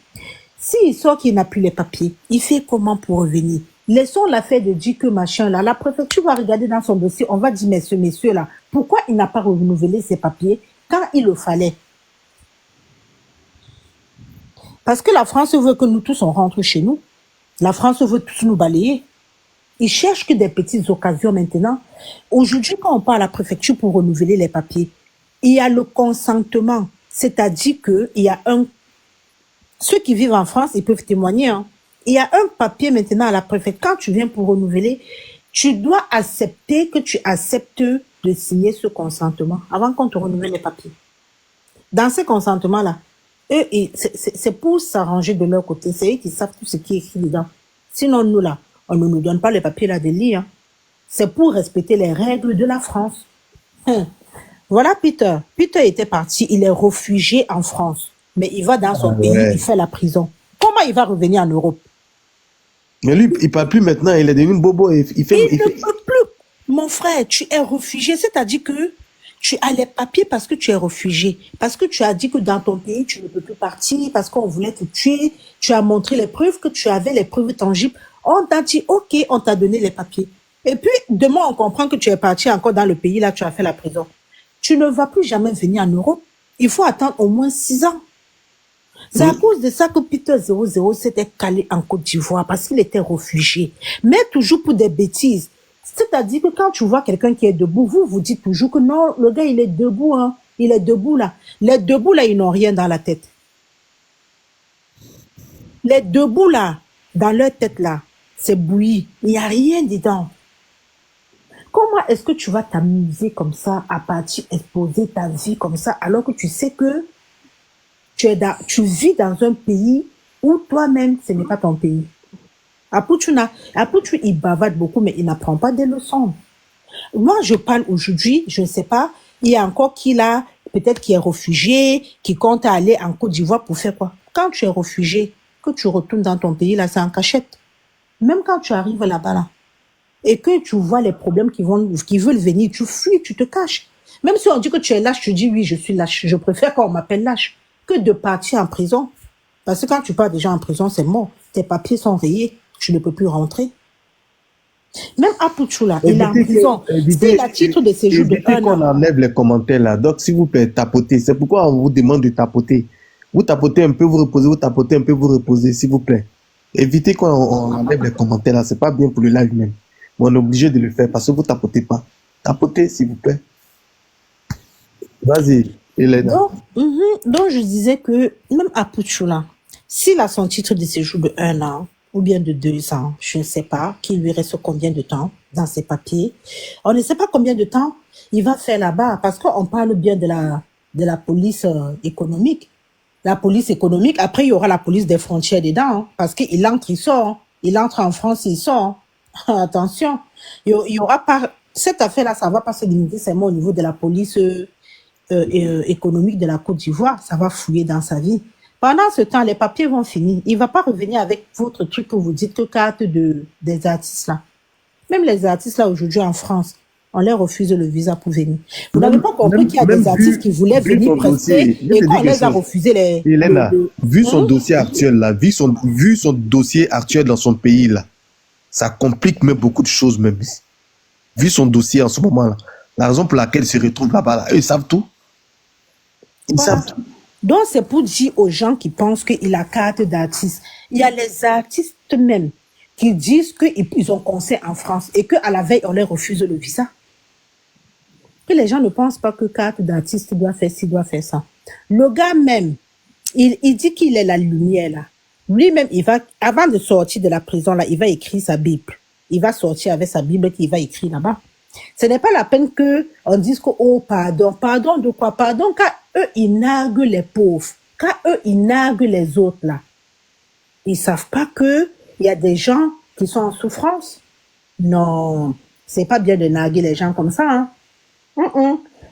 S'il sort qu'il n'a plus les papiers, il fait comment pour revenir? Laissons l'affaire de dire que machin là, la préfecture va regarder dans son dossier, on va dire mais ce monsieur là, pourquoi il n'a pas renouvelé ses papiers quand il le fallait? Parce que la France veut que nous tous on rentre chez nous. La France veut tous nous balayer. Ils cherchent que des petites occasions maintenant. Aujourd'hui, quand on part à la préfecture pour renouveler les papiers, il y a le consentement. C'est-à-dire que il y a ceux qui vivent en France, ils peuvent témoigner, hein. Il y a un papier maintenant à la préfecture. Quand tu viens pour renouveler, tu dois accepter que tu acceptes de signer ce consentement avant qu'on te renouvelle les papiers. Dans ce consentement-là, eux, c'est pour s'arranger de leur côté. C'est eux qui savent tout ce qui est écrit dedans. Sinon, nous, là, on ne nous donne pas les papiers là de lire. Hein. C'est pour respecter les règles de la France. Voilà Peter. Peter était parti, il est réfugié en France. Mais il va dans son pays, il fait la prison. Comment il va revenir en Europe? Mais lui, il ne parle plus maintenant, il est devenu bobo. Il ne peut plus. Mon frère, tu es réfugié, c'est-à-dire que tu as les papiers parce que tu es réfugié. Parce que tu as dit que dans ton pays, tu ne peux plus partir, parce qu'on voulait te tuer. Tu as montré les preuves, que tu avais les preuves tangibles. On t'a dit, OK, on t'a donné les papiers. Et puis, demain, on comprend que tu es parti encore dans le pays, là, tu as fait la prison. Tu ne vas plus jamais venir en Europe. Il faut attendre au moins 6 ans. C'est à cause de ça que Peter 00 s'était calé en Côte d'Ivoire, parce qu'il était réfugié. Mais toujours pour des bêtises. C'est-à-dire que quand tu vois quelqu'un qui est debout, vous dites toujours que non, le gars, il est debout, hein. Il est debout, là. Les debout, là, ils n'ont rien dans la tête. Les debout, là, dans leur tête, là, c'est bouilli. Il n'y a rien dedans. Comment est-ce que tu vas t'amuser comme ça, à partir exposer ta vie comme ça, alors que tu sais que tu vis dans un pays où toi-même, ce n'est pas ton pays. Apuchu, il bavarde beaucoup, mais il n'apprend pas des leçons. Moi, je parle aujourd'hui, je ne sais pas, il y a encore qui là, peut-être qui est réfugié, qui compte aller en Côte d'Ivoire pour faire quoi? Quand tu es réfugié, que tu retournes dans ton pays, là, c'est en cachette. Même quand tu arrives là-bas, là, et que tu vois les problèmes qui veulent venir, tu fuis, tu te caches. Même si on dit que tu es lâche, tu dis oui, je suis lâche. Je préfère qu'on m'appelle lâche que de partir en prison. Parce que quand tu pars déjà en prison, c'est mort. Tes papiers sont rayés, tu ne peux plus rentrer. Même Apuchu, là, il est en prison. C'est la titre de séjour de 1 an. Qu'on enlève les commentaires là. Donc, s'il vous plaît, tapotez. C'est pourquoi on vous demande de tapoter. Vous tapotez un peu, vous reposez, vous tapotez un peu, vous reposez, s'il vous plaît. Évitez qu'on enlève les commentaires là, c'est pas bien pour le live même. Mais on est obligé de le faire parce que vous tapotez pas. Tapotez, s'il vous plaît. Vas-y, Elena. Donc, je disais que même à Puchula, s'il a son titre de séjour de 1 an ou bien de 2 ans, je ne sais pas, qu'il lui reste combien de temps dans ses papiers, on ne sait pas combien de temps il va faire là-bas parce qu'on parle bien de la police économique. La police économique, après, il y aura la police des frontières dedans, hein, parce qu'il entre, il sort. Hein. Il entre en France, il sort. Hein. Attention. Il y aura pas, cette affaire-là, ça va pas se limiter seulement au niveau de la police économique de la Côte d'Ivoire. Ça va fouiller dans sa vie. Pendant ce temps, les papiers vont finir. Il va pas revenir avec votre truc que vous dites que carte des artistes là. Même les artistes là aujourd'hui en France, on leur refuse le visa pour venir. Vous n'avez pas compris qu'il y a des artistes qui voulaient venir prester et qu'on les a refusé les... Hélène, vu son dossier actuel là, vu son dossier actuel dans son pays là, ça complique même beaucoup de choses même. Vu son dossier en ce moment là, la raison pour laquelle il se retrouve là-bas là, eux, ils savent tout. Ils savent tout. Donc c'est pour dire aux gens qui pensent qu'il a carte d'artiste. Il y a les artistes même qui disent qu'ils ont concert en France et qu'à la veille, on leur refuse le visa. Que les gens ne pensent pas que carte d'artiste doit faire ci, doit faire ça. Le gars même, il dit qu'il est la lumière là. Lui-même, il va, avant de sortir de la prison là, il va écrire sa Bible. Il va sortir avec sa Bible qu'il va écrire là-bas. Ce n'est pas la peine que on dise que, oh, pardon. Pardon de quoi? Pardon, quand eux, ils narguent les pauvres. Quand eux, ils narguent les autres là. Ils savent pas que il y a des gens qui sont en souffrance. Non, c'est pas bien de narguer les gens comme ça, hein.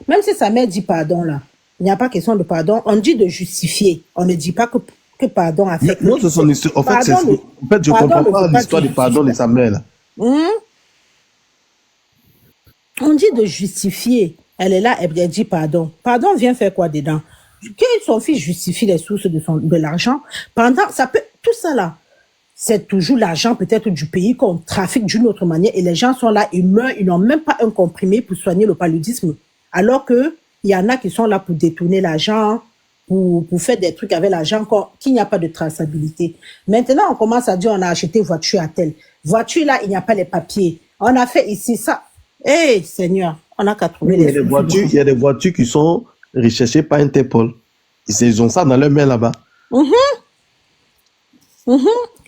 Même si sa mère dit pardon là, il n'y a pas question de pardon. On dit de justifier. On ne dit pas que pardon a fait. Non, c'est son histoire. En fait, je comprends pas l'histoire du pardon de sa mère là. On dit de justifier. Elle est là, elle dit pardon. Pardon vient faire quoi dedans? Que son fils justifie les sources de l'argent. Pendant, ça peut, tout ça là, c'est toujours l'argent peut-être du pays qu'on trafique d'une autre manière et les gens sont là, ils meurent, ils n'ont même pas un comprimé pour soigner le paludisme. Alors que il y en a qui sont là pour détourner l'argent, pour faire des trucs avec l'argent, qu'il n'y a pas de traçabilité. Maintenant, on commence à dire on a acheté voiture à telle. Voiture là, il n'y a pas les papiers. On a fait ici ça. Eh, Seigneur, on a qu'à trouver il y a des voitures qui sont recherchées par Interpol. Ils ont ça dans leur main là-bas.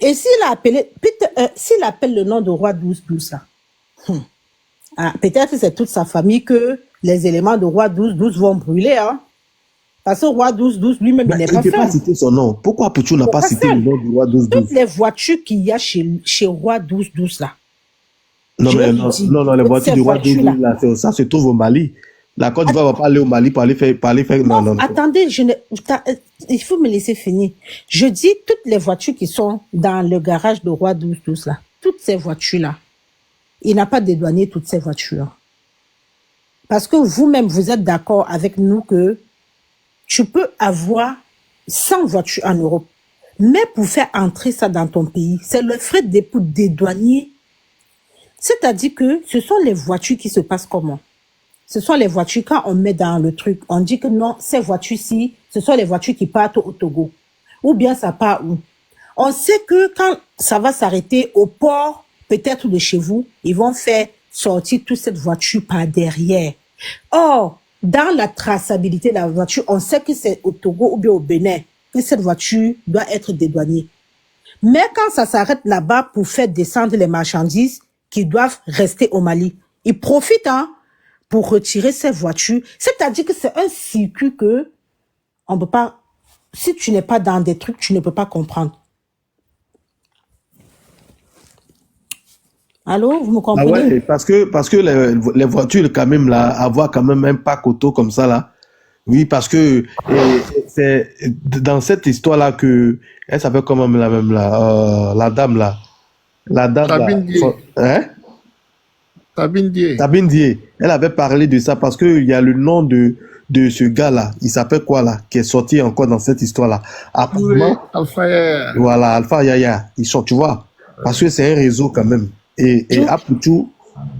Et s'il appelle le nom de Roi 12-12 là, peut-être que c'est toute sa famille que les éléments de Roi 12-12 vont brûler, hein. Parce que Roi 12-12 lui-même, il n'est pas fait. Il ne peut pas citer son nom. Pourquoi Pouchou n'a pas cité le nom du Roi 12-12? Toutes les voitures qu'il y a chez Roi 12-12 là. Non, les voitures du Roi 12-12 là, ça se trouve au Mali. La Côte d'Ivoire va pas aller au Mali pour aller faire. Non. Attendez, il faut me laisser finir. Je dis toutes les voitures qui sont dans le garage de Roi 12-12 là, toutes ces voitures là, il n'a pas dédouané toutes ces voitures. Parce que vous-même, vous êtes d'accord avec nous que tu peux avoir 100 voitures en Europe, mais pour faire entrer ça dans ton pays, c'est le frais des douaniers. C'est-à-dire que ce sont les voitures qui se passent comment? Ce sont les voitures, quand on met dans le truc, on dit que non, ces voitures-ci, ce sont les voitures qui partent au Togo. Ou bien ça part où? On sait que quand ça va s'arrêter au port, peut-être de chez vous, ils vont faire sortir toute cette voiture par derrière. Or, dans la traçabilité de la voiture, on sait que c'est au Togo ou bien au Bénin que cette voiture doit être dédouanée. Mais quand ça s'arrête là-bas pour faire descendre les marchandises qui doivent rester au Mali, ils profitent, hein, pour retirer ces voitures. C'est-à-dire que c'est un circuit que on peut pas, si tu n'es pas dans des trucs, tu ne peux pas comprendre. Allô, vous me comprenez? Ah ouais, parce que les voitures, quand même, là, avoir quand même un pack auto comme ça, là. Oui, parce que c'est dans cette histoire-là que, elle s'appelle comment la dame, là. La dame, Sabine Dié. Hein? Sabine Dié. Elle avait parlé de ça parce qu'il y a le nom de ce gars-là. Il s'appelle quoi, là? Qui est sorti encore dans cette histoire-là. Apparemment. Alpha Yaya. Voilà, Alpha Yaya. Ils sont, tu vois. Parce que c'est un réseau quand même. Et Apoutou,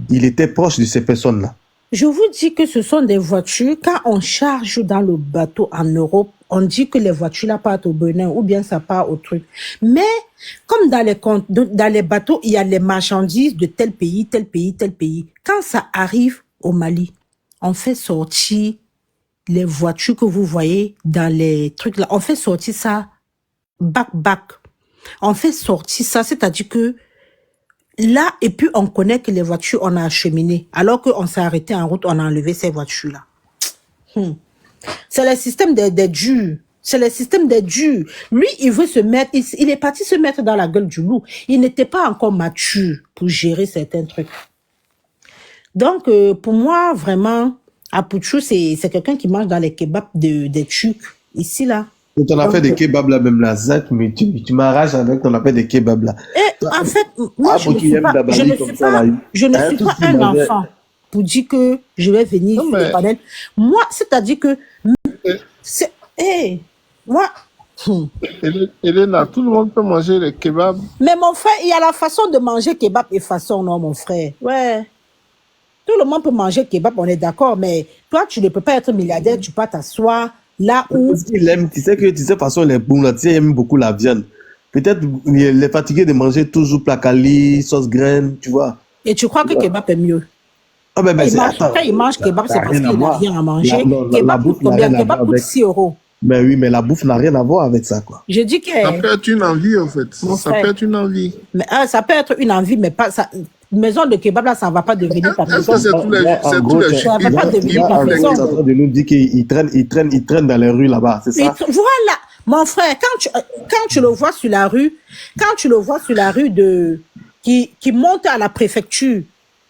il était proche de ces personnes-là. Je vous dis que ce sont des voitures, quand on charge dans le bateau en Europe, on dit que les voitures là partent au Bénin ou bien ça part au truc. Mais comme dans les bateaux, il y a les marchandises de tel pays, tel pays, tel pays. Quand ça arrive au Mali, on fait sortir les voitures que vous voyez dans les trucs là. On fait sortir ça back. On fait sortir ça, c'est-à-dire que là, et puis on connaît que les voitures, on a acheminé. Alors qu'on s'est arrêté en route, on a enlevé ces voitures-là. C'est le système des durs. C'est le système des durs. Lui, il veut se mettre, il est parti se mettre dans la gueule du loup. Il n'était pas encore mature pour gérer certains trucs. Donc, pour moi, vraiment, Apouchou, c'est quelqu'un qui mange dans les kebabs des Turcs. Ici, là. Et t'en as fait des kebabs là, même là, Zach, mais tu m'arraches avec ton affaire des kebabs là. Et en fait, moi, je ne suis pas un enfant pour dire que je vais venir sur le panel. Moi, c'est-à-dire que, moi, Elena, tout le monde peut manger les kebabs. Mais mon frère, il y a la façon de manger kebab et façon, non, mon frère. Ouais. Tout le monde peut manger kebab, on est d'accord, mais toi, tu ne peux pas être milliardaire, tu peux t'asseoir là où... Parce qu'il aime, tu sais, de façon, les bons là, tu sais, il aime beaucoup la viande. Peut-être il est fatigué de manger toujours placali, sauce graine, tu vois. Et tu crois que kebab est mieux? Ah ben, quand il mange kebab, c'est parce qu'il n'a rien à manger. Kebab coûte combien? Kebab coûte 6 €. Mais oui, mais la bouffe n'a rien à voir avec ça, quoi. Je dis que... Ça peut être une envie, en fait. Ça peut être une envie. Mais, ça peut être une envie, mais pas... Ça, maison de kebab, là, ça ne va pas devenir ta maison. C'est tous les ça ne va pas devenir ta maison. Il est en train de nous dire qu'il traîne dans les rues là-bas, c'est ça? Voilà, mon frère, quand tu le vois sur la rue, qui monte à la préfecture,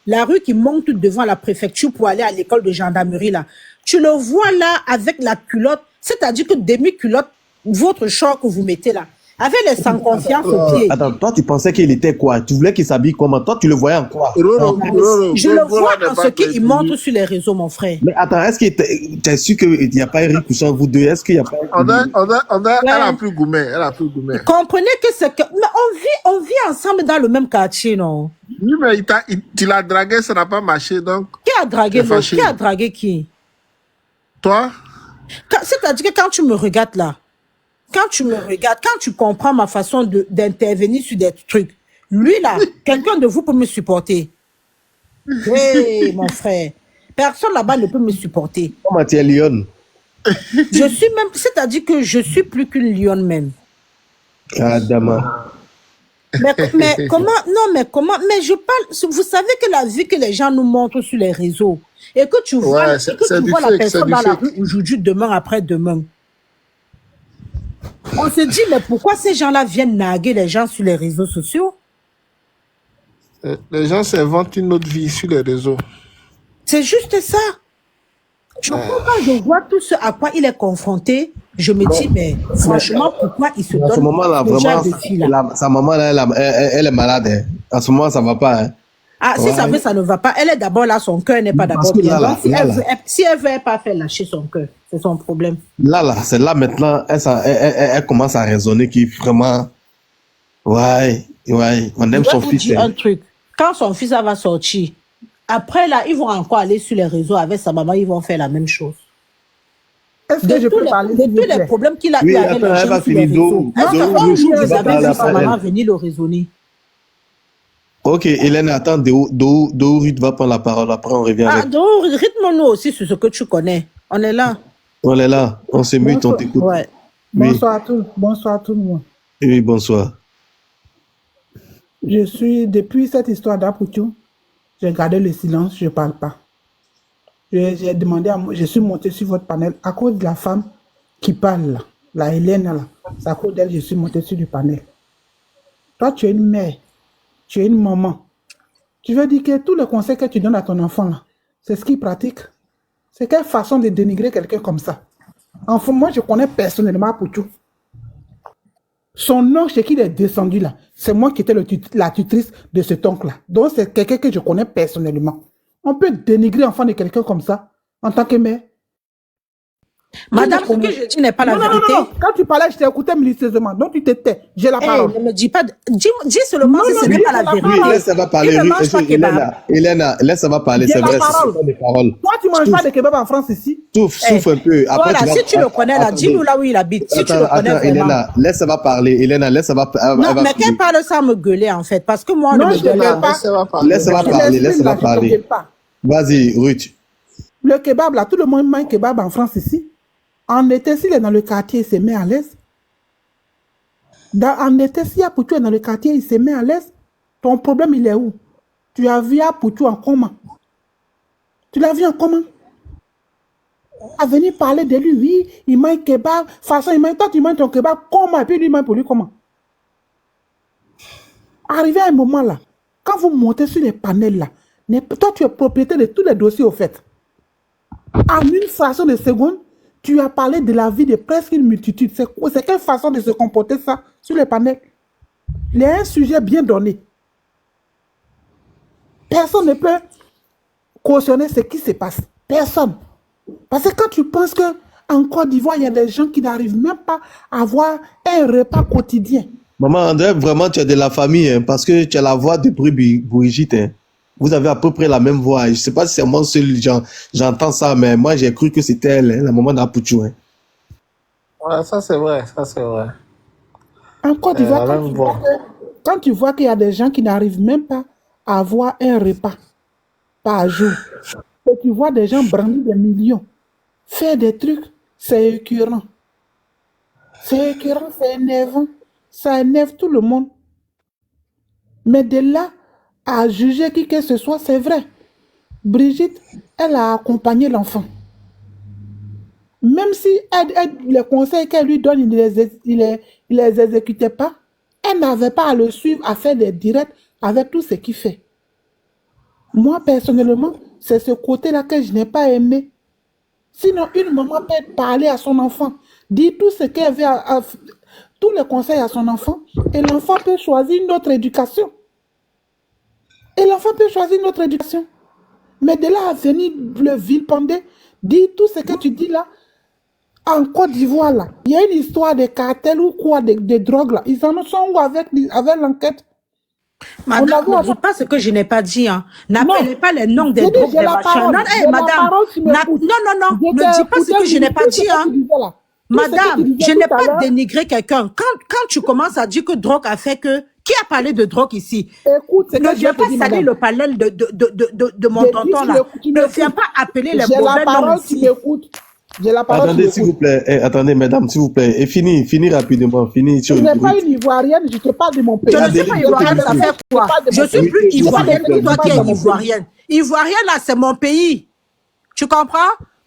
la rue qui monte devant la préfecture pour aller à l'école de gendarmerie, là, tu le vois là avec la culotte, c'est-à-dire que demi-culotte, votre short que vous mettez là, avec les sans confiance au pied. Attends, toi, tu pensais qu'il était quoi? Tu voulais qu'il s'habille comment? Toi, tu le voyais en quoi? Je le vois en ce qu'il montre sur les réseaux, mon frère. Mais attends, est-ce que tu es sûr qu'il n'y a pas Eric couchant, vous deux? Est-ce qu'il n'y a pas... Elle a plus gourmet. Comprenez que c'est que... Mais on vit ensemble dans le même quartier, non? Oui, mais tu l'as dragué, ça n'a pas marché, donc... Qui a dragué l'autre? Qui a dragué qui? Toi? C'est-à-dire que quand tu me regardes là, quand tu comprends ma façon d'intervenir sur des trucs, lui là, quelqu'un de vous peut me supporter. Oui, mon frère. Personne là-bas ne peut me supporter. Comment tu es lionne? Je suis même, c'est-à-dire que je suis plus qu'une lionne même. Ah, dama. Mais comment, mais je parle, vous savez que la vie que les gens nous montrent sur les réseaux, et que tu vois, la personne dans la rue aujourd'hui, demain, après-demain. On se dit, mais pourquoi ces gens-là viennent narguer les gens sur les réseaux sociaux? Les gens s'inventent une autre vie sur les réseaux. C'est juste ça. Quand je vois tout ce à quoi il est confronté, je me dis, mais franchement, pourquoi il se donne à ce moment-là, vraiment, de filles-là? sa maman, là, elle est malade. Hein. À ce moment, ça ne va pas. Hein. Ah, si ça veut, ça ne va pas. Elle est d'abord là, son cœur n'est pas d'abord bien. Si elle veut pas faire lâcher son cœur, c'est son problème. Là, c'est là maintenant, elle commence à raisonner qui vraiment, ouais, on aime son fils. Je vais vous dire un truc. Quand son fils va sortir, après là, ils vont encore aller sur les réseaux avec sa maman, ils vont faire la même chose. Est-ce que je peux parler de tous les problèmes qu'il a eu avec les gens sur les réseaux. Un jour, vous avez vu sa maman venir le raisonner. Ok, Hélène, attends, Dorit va prendre la parole, après on revient avec. Dorit, rythme-nous aussi sur ce que tu connais. On est là. On est là, on se mute, on t'écoute. Ouais. Bonsoir à tout le monde. Oui, bonsoir. Depuis cette histoire d'Apouchou, j'ai gardé le silence, je ne parle pas. J'ai demandé je suis monté sur votre panel à cause de la femme qui parle là, la Hélène là. C'est à cause d'elle que je suis monté sur le panel. Toi, tu es une mère. Tu es une maman. Tu veux dire que tous les conseils que tu donnes à ton enfant, là, c'est ce qu'il pratique. C'est quelle façon de dénigrer quelqu'un comme ça? Enfin, moi, je connais personnellement Apouchou. Son nom, chez qui il est descendu, là, c'est moi qui étais la tutrice de cet oncle-là. Donc, c'est quelqu'un que je connais personnellement. On peut dénigrer l'enfant de quelqu'un comme ça, en tant que mère. Madame, ce que je dis n'est pas la Non, non, non, vérité. non. Quand tu parlais, je t'ai écouté malicieusement. Donc tu te tais. J'ai la Eh, parole. ne me dis pas. Dis seulement Non, si non, ce dis n'est pas j'ai la la vérité. Oui, parole. laisse, ça va Il parler. ne mange pas kebab. Elena, laisse, ça va parler. J'ai C'est la vrai, ce parole. sont des paroles. Toi, tu manges pas Souffle, de kebab en France ici. souffle un peu. Après, Voilà, tu vas... si tu le connais là, Attendez. dis-nous là où il habite. Si tu le connais Attends, vraiment. Elena, laisse, ça va parler. Elena, laisse, ça va... elle Non, va mais qu'elle parler. parle sans me gueuler en fait, parce que moi, on ne Non, me je gueule ne pas. gueule pas. Ça va parler. Laisse, ça va Je parler. Laisse, ça l'exprime va là, je ne te parler. gueule pas. Vas-y, Ruth. Le kebab là, tout le monde mange kebab en France ici. En été, s'il est dans le quartier, il se met à l'aise. En été, si Apoutou est dans le quartier, il se met à l'aise. Ton problème, il est où? Tu as vu Apoutou en comment? Tu l'as vu en comment? À venir parler de lui, oui, il mange kebab. De toute façon, il mange, toi, tu manges ton kebab comment? Et puis lui, il mange pour lui comment? Arrivé à un moment là, quand vous montez sur les panels là, toi, tu es propriétaire de tous les dossiers au fait. En une fraction de seconde, tu as parlé de la vie de presque une multitude. C'est quelle façon de se comporter ça sur les panels? Il y a un sujet bien donné. Personne ne peut cautionner ce qui se passe. Personne. Parce que quand tu penses qu'en Côte d'Ivoire, il y a des gens qui n'arrivent même pas à avoir un repas quotidien. Maman André, vraiment, tu es de la famille, hein, parce que tu as la voix de Brigitte. Hein. Vous avez à peu près la même voix. Je ne sais pas si c'est moi seul, j'entends ça, mais moi, j'ai cru que c'était elle, hein, la maman d'Apoutou. Hein. Ouais, ça c'est vrai, ça c'est vrai. En Côte d'Ivoire, la même voix. quand tu vois qu'il y a des gens qui n'arrivent même pas à avoir un repas par jour, et tu vois des gens brandir des millions, faire des trucs, c'est écœurant. C'est écœurant, c'est énervant. Ça énerve tout le monde. Mais de là à juger qui que ce soit, c'est vrai. Brigitte, elle a accompagné l'enfant. Même si les conseils qu'elle lui donne, il les exécutait pas, elle n'avait pas à le suivre, à faire des directs avec tout ce qu'il fait. Moi, personnellement, c'est ce côté-là que je n'ai pas aimé. Sinon, une maman peut parler à son enfant, dire tout ce qu'elle veut, tous les conseils à son enfant, et l'enfant peut choisir une autre éducation. Et l'enfant peut choisir une autre éducation. Mais de là à venir le vilipender, dire tout ce que tu dis là, en Côte d'Ivoire là, il y a une histoire de cartel ou quoi, de drogue là. Ils en sont où avec l'enquête? Madame, ne dis pas ce que je n'ai pas dit. Hein. N'appelez pas les noms des drogues, des machins. Non, hey, madame, non, ne dis pas ce que je n'ai pas dit. Hein. Madame, je n'ai pas dénigré quelqu'un. Quand tu commences à dire que drogue a fait que... Qui a parlé de drogue ici? Écoute, ne viens pas salir le panel de mon tonton là. Ne viens pas appeler les mauvais noms ici. J'ai la parole. Attendez, s'il vous plaît. Attendez, mesdames, s'il vous plaît. Et fini rapidement. Fini. Je n'ai pas une Ivoirienne, je te parle de mon pays. Je ne suis pas Ivoirienne, ça fait quoi? Je suis plus Ivoirienne que toi qui es Ivoirienne. Ivoirienne là, c'est mon pays. Tu comprends?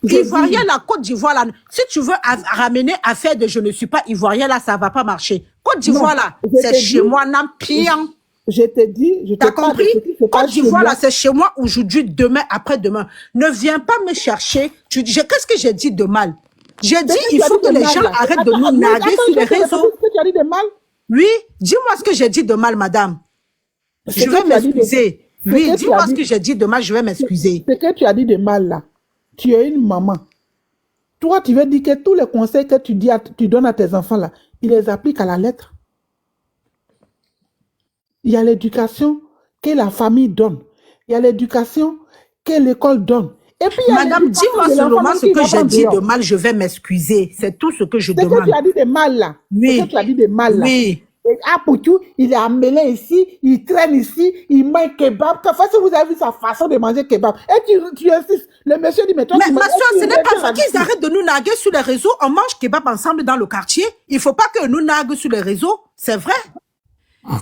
Ivoirienne, la Côte d'Ivoire, là, si tu veux ramener affaire de je ne suis pas Ivoirienne, là, ça ne va pas marcher. Côte d'Ivoire, là, c'est chez moi, Nampian. Je t'ai dit, je t'ai compris? Côte d'Ivoire, là, c'est chez moi aujourd'hui, demain, après-demain. Ne viens pas me chercher. Qu'est-ce que j'ai dit de mal? J'ai dit, il faut que les gens arrêtent de nous narguer sur les réseaux. Tu as dit de mal? Oui, dis-moi ce que j'ai dit de mal, madame. Je vais m'excuser. Oui, dis-moi ce que j'ai dit de mal, je vais m'excuser. Ce que tu as dit de mal, là. Tu es une maman. Toi, tu veux dire que tous les conseils que tu donnes à tes enfants, là, ils les appliquent à la lettre. Il y a l'éducation que la famille donne. Il y a l'éducation que l'école donne. Et puis, madame, dis-moi seulement ce que j'ai dit de mal, je vais m'excuser. C'est tout ce que je demande. Ce que tu as dit de mal, là. Oui. Ce que tu as dit de mal, là. Oui. Et Apoutou, il est emmêlé ici, il traîne ici, il mange kebab. Enfin, si vous avez vu sa façon de manger kebab, et tu insistes, le monsieur dit, mais toi, mais ma soeur, ce n'est pas ça qu'ils arrêtent de nous narguer sur les réseaux. On mange kebab ensemble dans le quartier. Il ne faut pas que nous narguent sur les réseaux. C'est vrai.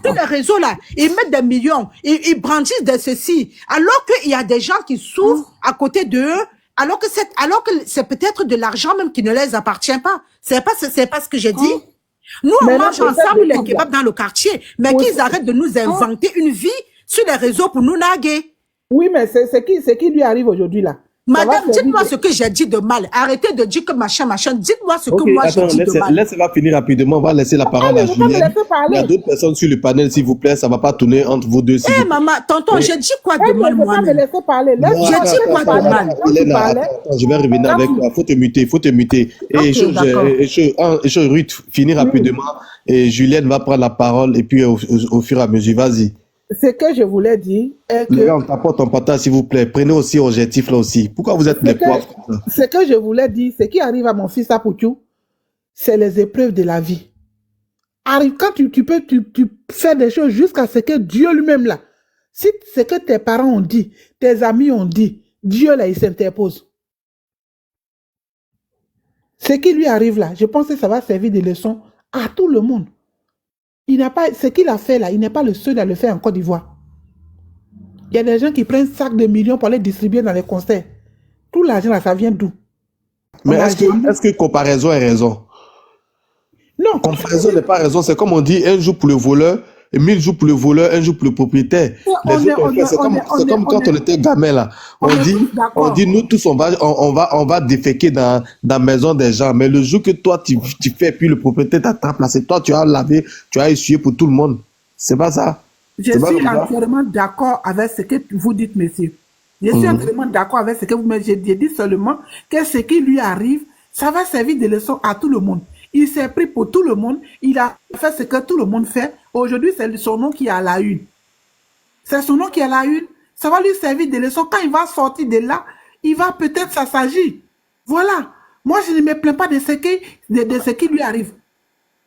Sur les réseaux, là, ils mettent des millions, ils brandissent de ceci, alors qu'il y a des gens qui souffrent à côté d'eux, alors que c'est peut-être de l'argent même qui ne les appartient pas. C'est pas ce que j'ai dit. Nous, on mange ensemble les kebabs dans le quartier, mais qu'ils arrêtent de nous inventer une vie sur les réseaux pour nous narguer. Oui, mais c'est qui lui arrive aujourd'hui, là. Ça va Madame, servir dites-moi de... ce que j'ai dit de mal. Arrêtez de dire que machin, machin. Dites-moi ce que Ok, moi j'ai attends, dit de mal. laissez-la finir rapidement. On va laisser la parole Elle à ne veut pas me Julienne. laisser Il y a parler. d'autres personnes sur le panel, s'il vous plaît. Ça ne va pas tourner entre vous deux, s'il Eh vous plaît. maman, tonton, Et- j'ai dit quoi de Elle mal ne veut pas me moi-même? laisser parler. Non, Laisse-moi J'ai attends, dit quand quoi tu de parlais. mal? Quand tu Hélène, parlais, attends, je vais revenir quand avec tu... toi. Faut te muter, faut te muter. Et Ok, d'accord. Ruth, finis Oui. rapidement. Et Julienne va prendre la parole. Et puis, au fur et à mesure, vas-y. Ce que je voulais dire est Les gars, que... on t'apporte ton partage, s'il vous plaît. Prenez aussi objectif là aussi. Pourquoi vous êtes Ce des poivres que, comme ça? ce que je voulais dire, ce qui arrive à mon fils Apoutou, c'est les épreuves de la vie. Arrive, quand tu fais des choses jusqu'à ce que Dieu lui-même là, si ce que tes parents ont dit, tes amis ont dit, Dieu là, il s'interpose. Ce qui lui arrive là, je pense que ça va servir de leçon à tout le monde. Il n'a pas, ce qu'il a fait là, il n'est pas le seul à le faire en Côte d'Ivoire. Il y a des gens qui prennent sacs de millions pour les distribuer dans les concerts. Tout l'argent là, ça vient d'où? Mais On a est-ce que comparaison est raison? Non, Comparaison n'est pas raison. C'est comme on dit, un jour pour le voleur, et 1000 jours pour le voleur, un jour pour le propriétaire. Les autres ont fait, c'est comme quand on était gamin là. on est tous On d'accord. dit, nous tous, on va déféquer dans la maison des gens. Mais le jour que toi, tu fais, puis le propriétaire t'attrape là, c'est toi, tu as lavé, tu as essuyé pour tout le monde. C'est pas ça. Je C'est pas suis comme ça. entièrement d'accord avec ce que vous dites, monsieur. Je suis entièrement d'accord avec ce que vous me dites. J'ai dit seulement que ce qui lui arrive, ça va servir de leçon à tout le monde. Il s'est pris pour tout le monde. Il a fait ce que tout le monde fait. Aujourd'hui, c'est son nom qui est à la une. C'est son nom qui est à la une. Ça va lui servir de leçon. Quand il va sortir de là, il va peut-être s'assagir. Voilà. Moi, je ne me plains pas de ce qui lui arrive.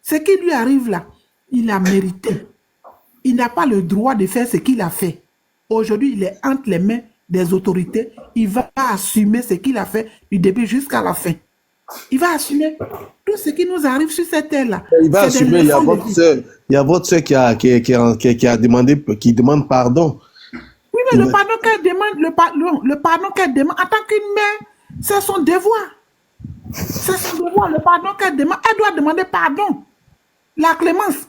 Ce qui lui arrive là, il a mérité. Il n'a pas le droit de faire ce qu'il a fait. Aujourd'hui, il est entre les mains des autorités. Il va assumer ce qu'il a fait du début jusqu'à la fin. Il va assumer tout ce qui nous arrive sur cette terre-là. Il va C'est des assumer, il y a leçons de votre vie. soeur, qui a demandé, qui demande pardon. Oui, mais le pardon qu'elle demande, le pardon qu'elle demande, en tant qu'une mère, c'est son devoir. C'est son devoir. Le pardon qu'elle demande, elle doit demander pardon. La clémence.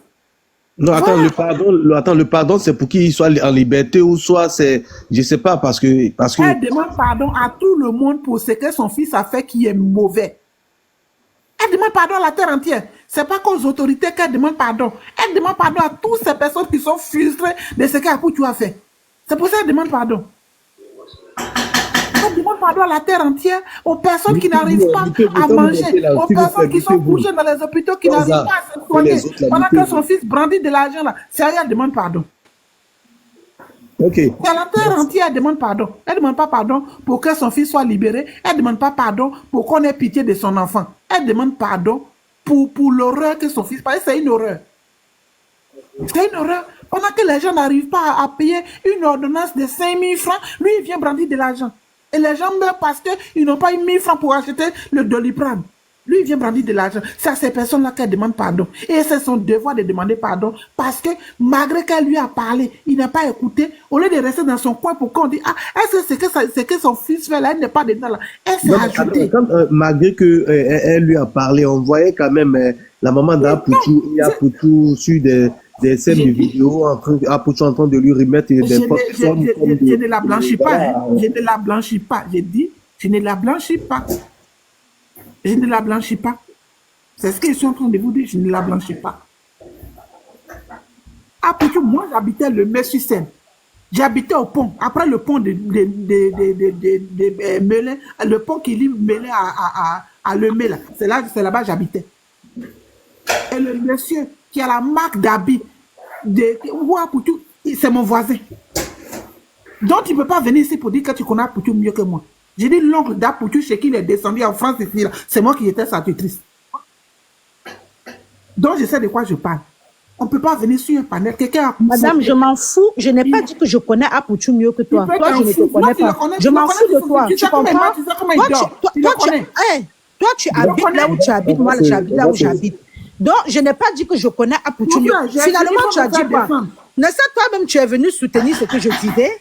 Non, attends, Voilà. le pardon, c'est pour qu'il soit en liberté ou soit c'est, je sais pas, parce que, Elle demande pardon à tout le monde pour ce que son fils a fait qui est mauvais. Elle demande pardon à la terre entière. C'est pas qu'aux autorités qu'elle demande pardon. Elle demande pardon à toutes ces personnes qui sont frustrées de ce qu'Apoutou a fait. C'est pour ça qu'elle demande pardon. Elle demande pardon à la terre entière, aux personnes qui n'arrivent pas à manger, aux personnes qui sont couchées dans les hôpitaux, qui n'arrivent pas à se soigner. Pendant que son fils brandit de l'argent là, c'est à elle qu'elle demande pardon. ok. C'est à la terre entière, elle demande pardon. Elle ne demande pas pardon pour que son fils soit libéré. Elle ne demande pas pardon pour qu'on ait pitié de son enfant. Elle demande pardon pour l'horreur que son fils... Parce que c'est une horreur. C'est une horreur. Pendant que les gens n'arrivent pas à payer une ordonnance de 5 000 francs, lui, il vient brandir de l'argent. Et les gens meurent parce qu'ils n'ont pas eu 1 000 francs pour acheter le Doliprane. Lui, il vient brandir de l'argent. C'est à ces personnes-là qu'elle demande pardon. Et c'est son devoir de demander pardon parce que malgré qu'elle lui a parlé, il n'a pas écouté. Au lieu de rester dans son coin pour qu'on dise, ah, est-ce que c'est que son fils fait là, elle n'est pas dedans là. Elle s'est ajoutée. Malgré que elle lui a parlé, on voyait quand même la maman d'Apoutou et Apoutou sur des scènes de vidéos, Apoutou en train de lui remettre des formes. Je ne la blanchis pas. Hein. Je ne la blanchis pas. J'ai dit, je ne la blanchis pas. Je ne la blanchis pas. C'est ce que je suis en train de vous dire, je ne la blanchis pas. Apoutou, moi j'habitais le Messucène. J'habitais au pont. Après le pont de Melun, le pont qui lie Melun à Lemay, là. C'est là-bas que j'habitais. Et le monsieur qui a la marque d'habit de Apoutou, c'est mon voisin. Donc tu ne peux pas venir ici pour dire que tu connais Apoutou mieux que moi. J'ai dit l'oncle d'Apoutou chez qui il est descendu en France ici, là. C'est moi qui étais sa tutrice. Donc je sais de quoi je parle. On ne peut pas venir sur un panel. Madame, je m'en fous. Je n'ai pas dit que je connais Apoutou mieux que toi. Toi, je ne te connais pas. Je m'en fous de toi. Tu comprends? Toi, tu habites là où tu habites. Moi, j'habite là où j'habite. Donc, je n'ai pas dit que je connais Apoutou mieux. Finalement, tu as dit quoi? N'est-ce pas toi-même, tu es venu soutenir ce que je disais?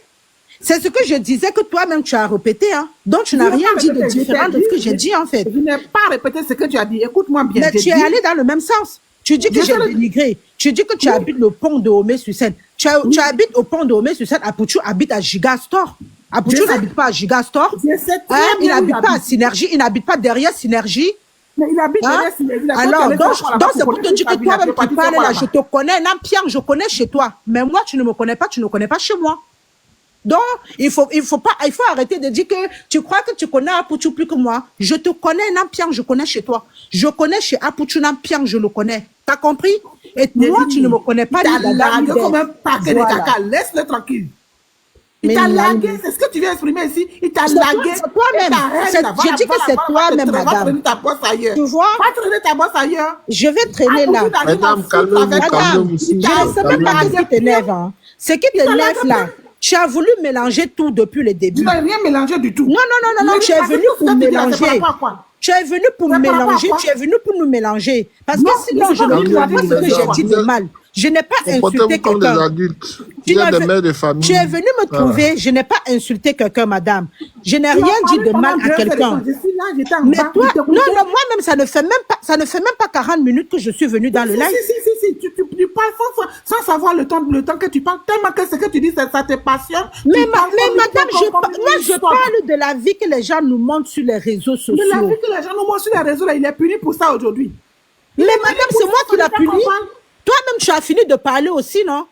C'est ce que je disais que toi-même, tu as répété. Hein? Donc, tu n'as rien dit de différent de ce que j'ai dit, en fait. Je n'ai pas répété ce que tu as dit. Écoute-moi bien. Mais tu es allé dans le même sens. Tu dis que j'ai dénigré. Tu dis que tu habites le pont de Homé-sur-Seine. Tu habites au pont de Homé-sur-Seine. Apoutou habite à Gigastore. Apouchou n'habite pas à Gigastore. Je sais très Hein? Il bien où n'habite pas à Synergie. Il n'habite pas derrière Synergie. Mais il habite Hein? derrière Synergie. Alors, donc c'est pour te dire que toi-même qui parles là, je te connais. Nampiang, je connais chez toi. Mais moi, tu ne me connais pas, tu ne connais pas chez moi. Donc, il faut arrêter de dire que tu crois que tu connais Apouchou plus que moi. Je te connais, Nampiang, je connais chez toi. Je connais chez Apouchou, Nampiang, je le connais. T'as compris? Et moi, tu ne me connais pas. Il t'a largué comme un paquet de caca. Laisse-le tranquille. Il t'a largué, c'est ce que tu viens exprimer ici. Il t'a largué. C'est toi-même. Je dis que c'est toi-même, madame. Va traîner ta bosse ailleurs. Tu vois? Va traîner ta bosse ailleurs. Je vais traîner là. Madame, calmez-vous, calmez-vous. C'est même pas ce qui t'énerve. Hein. Ce qui t'énerve là, tu as voulu mélanger tout depuis le début. Tu n'as rien mélangé du tout. Non, tu es venu pour mélanger. Tu es venu pour mélanger, tu es venu pour nous mélanger. Parce que sinon, je ne vois pas ce que j'ai dit de mal. Je n'ai pas insulté comme des quelqu'un. adultes. Il y a des mères de famille. Tu es venu me trouver, je n'ai pas insulté quelqu'un, madame. Je n'ai rien dit de mal à quelqu'un. Mais toi, non, moi-même, ça ne fait même pas 40 minutes que je suis venue dans le live. Si, tu parles sans savoir le temps que tu parles, tellement que ce que tu dis, ça te passionne. Mais madame, moi, je parle de la vie que les gens nous montrent sur les réseaux sociaux. Mais la vie que les gens nous montrent sur les réseaux, là, il est puni pour ça aujourd'hui. Mais madame, c'est moi qui l'ai puni. Toi-même, tu as fini de parler aussi, non?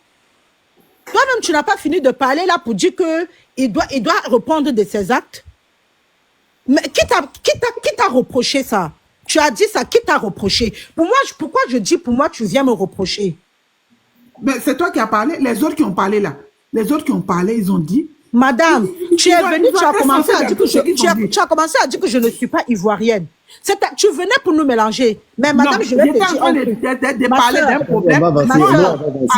Toi-même, tu n'as pas fini de parler là pour dire qu'il doit répondre de ses actes. Mais qui t'a reproché ça? Tu as dit ça, qui t'a reproché? Pour moi, pourquoi je dis pour moi, tu viens me reprocher? Mais c'est toi qui as parlé, les autres qui ont parlé là. Les autres qui ont parlé, ils ont dit. Madame, tu es venue, tu as commencé à dire que je ne suis pas ivoirienne. Tu venais pour nous mélanger. Mais madame, je vais te dire un truc. de parler d'un problème.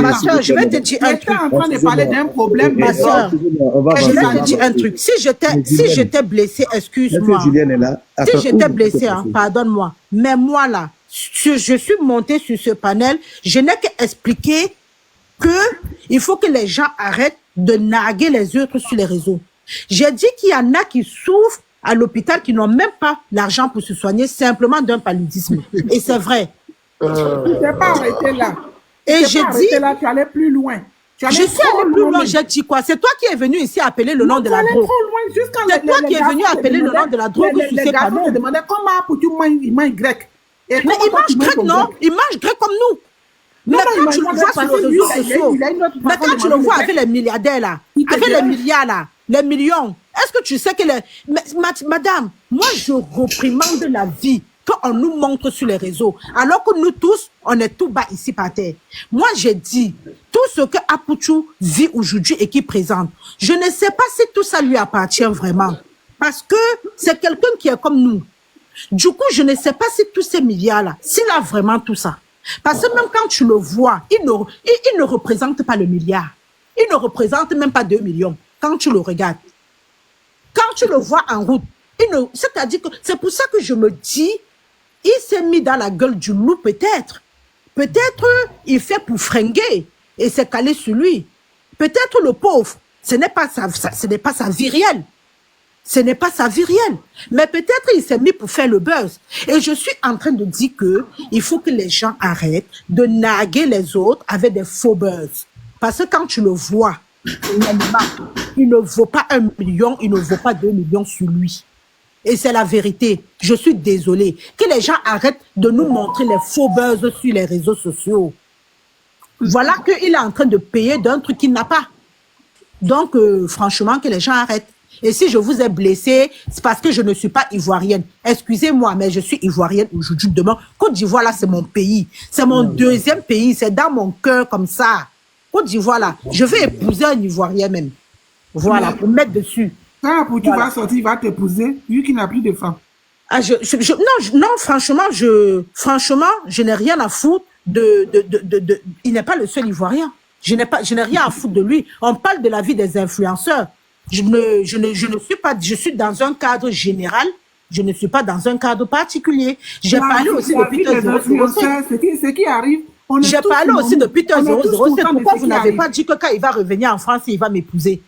Ma soeur, je vais te dire un truc. en train de parler d'un problème. Ma soeur, je vais te dire un truc. Si j'étais blessée, excuse-moi. Si j'étais blessée, pardonne-moi. Mais moi là, je suis montée sur ce panel, je n'ai qu'à expliquer qu'il faut que les gens arrêtent de narguer les autres sur les réseaux. J'ai dit qu'il y en a qui souffrent à l'hôpital qui n'ont même pas l'argent pour se soigner simplement d'un paludisme. Et c'est vrai. Tu t'es pas arrêté là. Et j'ai dit... là, tu allais plus loin. Je suis allé plus loin, j'ai dit quoi? C'est toi qui es venu ici appeler le nom de la drogue. C'est toi qui es venu appeler le nom de la drogue sur ces panneaux. Je demandais comment pour tu manges grec. Mais il mange grec, non? Il mange grec comme nous. Mais quand tu le vois sur les réseaux sociaux, mais quand tu le vois avec les milliardaires là, avec les milliards là, les millions, est-ce que tu sais que madame, moi je reprimande la vie qu'on nous montre sur les réseaux, alors que nous tous, on est tout bas ici par terre. Moi j'ai dit, tout ce que Apouchou vit aujourd'hui et qui présente, je ne sais pas si tout ça lui appartient vraiment. Parce que c'est quelqu'un qui est comme nous. Du coup, je ne sais pas si tous ces milliards-là, s'il a vraiment tout ça. Parce que même quand tu le vois, il ne représente pas le milliard. Il ne représente même pas 2 millions quand tu le regardes. Quand tu le vois en route, c'est-à-dire que c'est pour ça que je me dis, il s'est mis dans la gueule du loup peut-être. Peut-être il fait pour fringuer et s'est calé sur lui. Peut-être le pauvre, ce n'est pas sa vie réelle. Ce n'est pas sa vie réelle. Mais peut-être il s'est mis pour faire le buzz. Et je suis en train de dire il faut que les gens arrêtent de narguer les autres avec des faux buzz. Parce que quand tu le vois, il ne vaut pas 1 million, il ne vaut pas 2 millions sur lui. Et c'est la vérité. Je suis désolée. Que les gens arrêtent de nous montrer les faux buzz sur les réseaux sociaux. Voilà qu'il est en train de payer d'un truc qu'il n'a pas. Donc, franchement, que les gens arrêtent. Et si je vous ai blessé, c'est parce que je ne suis pas ivoirienne. Excusez-moi, mais je suis ivoirienne aujourd'hui, demain. Côte d'Ivoire, là, c'est mon pays. C'est mon deuxième pays. C'est dans mon cœur comme ça. Côte d'Ivoire, là, je vais épouser un Ivoirien même. Voilà, pour mettre dessus. Quand Apouchou va sortir, il va t'épouser, vu qu'il n'a plus de femme. Ah, non, franchement, je n'ai rien à foutre il n'est pas le seul Ivoirien. Je n'ai rien à foutre de lui. On parle de la vie des influenceurs. Je suis dans un cadre général. Je ne suis pas dans un cadre particulier. J'ai parlé aussi de Peter 007. Ce qui arrive, j'ai parlé aussi de Peter 007. Pourquoi vous n'avez pas dit que quand il va revenir en France, il va m'épouser?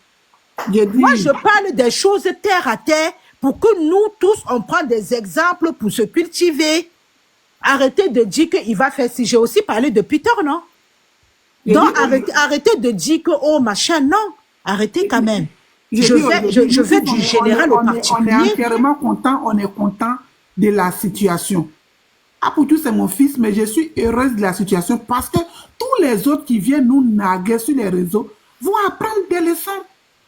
Moi, je parle des choses terre à terre pour que nous tous, on prenne des exemples pour se cultiver. Arrêtez de dire qu'il va faire si. J'ai aussi parlé de Peter, non? Donc, arrêtez de dire que, oh, machin, non. Arrêtez quand même. J'ai Je dit vais, aujourd'hui, je vais du on est général au on est particulier. entièrement content, on est content de la situation. Apoutou, c'est mon fils, mais je suis heureuse de la situation parce que tous les autres qui viennent nous naguer sur les réseaux vont apprendre des leçons.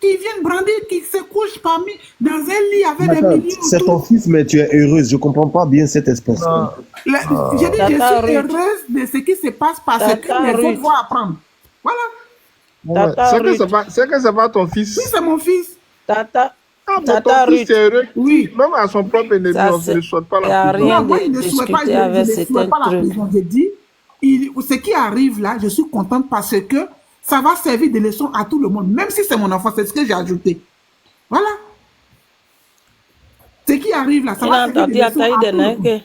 Qui viennent brandir, qui se couchent parmi dans un lit avec des Attends, millions c'est ton autour. fils, mais tu es heureuse. Je comprends pas bien cette expression. J'ai dit, je Tata suis Ruth, heureuse de ce qui se passe parce que Tata les autres Ruth, vont apprendre. Voilà. Ouais. Tata Ruth, C'est que c'est pas ton Oui, fils. c'est mon fils. Tata, Ah, mais Tata ton fils, Ruth, c'est heureux. Oui. Même à son propre ennemi, ça on ne c'est, souhaite pas il n'y la a prison. rien Non, moi, de je ne souhaite pas, discuter je avec ne certains souhaite pas la trucs. prison. J'ai dit, ce qui arrive là, je suis contente parce que ça va servir de leçon à tout le monde, même si c'est mon enfant, c'est ce que j'ai ajouté. Voilà. Ce qui arrive là, ça Il va a servir de entendu leçon Ataï à tout le Dene monde. que,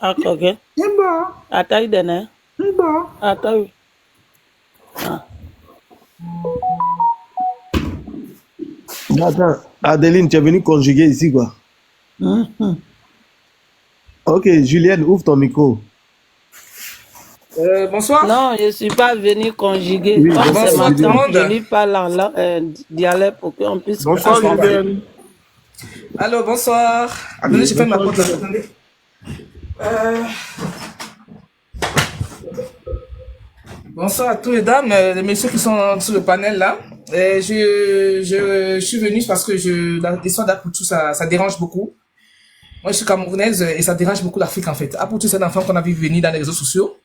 ah, ok, Mba, Ataï Dene, mba. Ataï, ah. Attends, Adeline, tu es venue conjuguer ici, quoi. Ok, Julienne, ouvre ton micro. Bonsoir. Non, je ne suis pas venu conjuguer. Oui, Comme c'est bonsoir, ma Bonsoir tout le Julienne. tante, je monde. lui parle en dialecte pour qu'on puisse Bonsoir, comprendre. Julien. Allô, bonsoir. Attendez, j'ai fait ma Bonsoir, porte. Julien. Attendez. Euh, Bonsoir à tous les dames, les messieurs qui sont sur le panel là. Je suis venue parce que l'histoire d'Apoutou, ça dérange beaucoup. Moi, je suis camerounaise et ça dérange beaucoup l'Afrique en fait. Apoutou, c'est un enfant qu'on a vu venir dans les réseaux sociaux.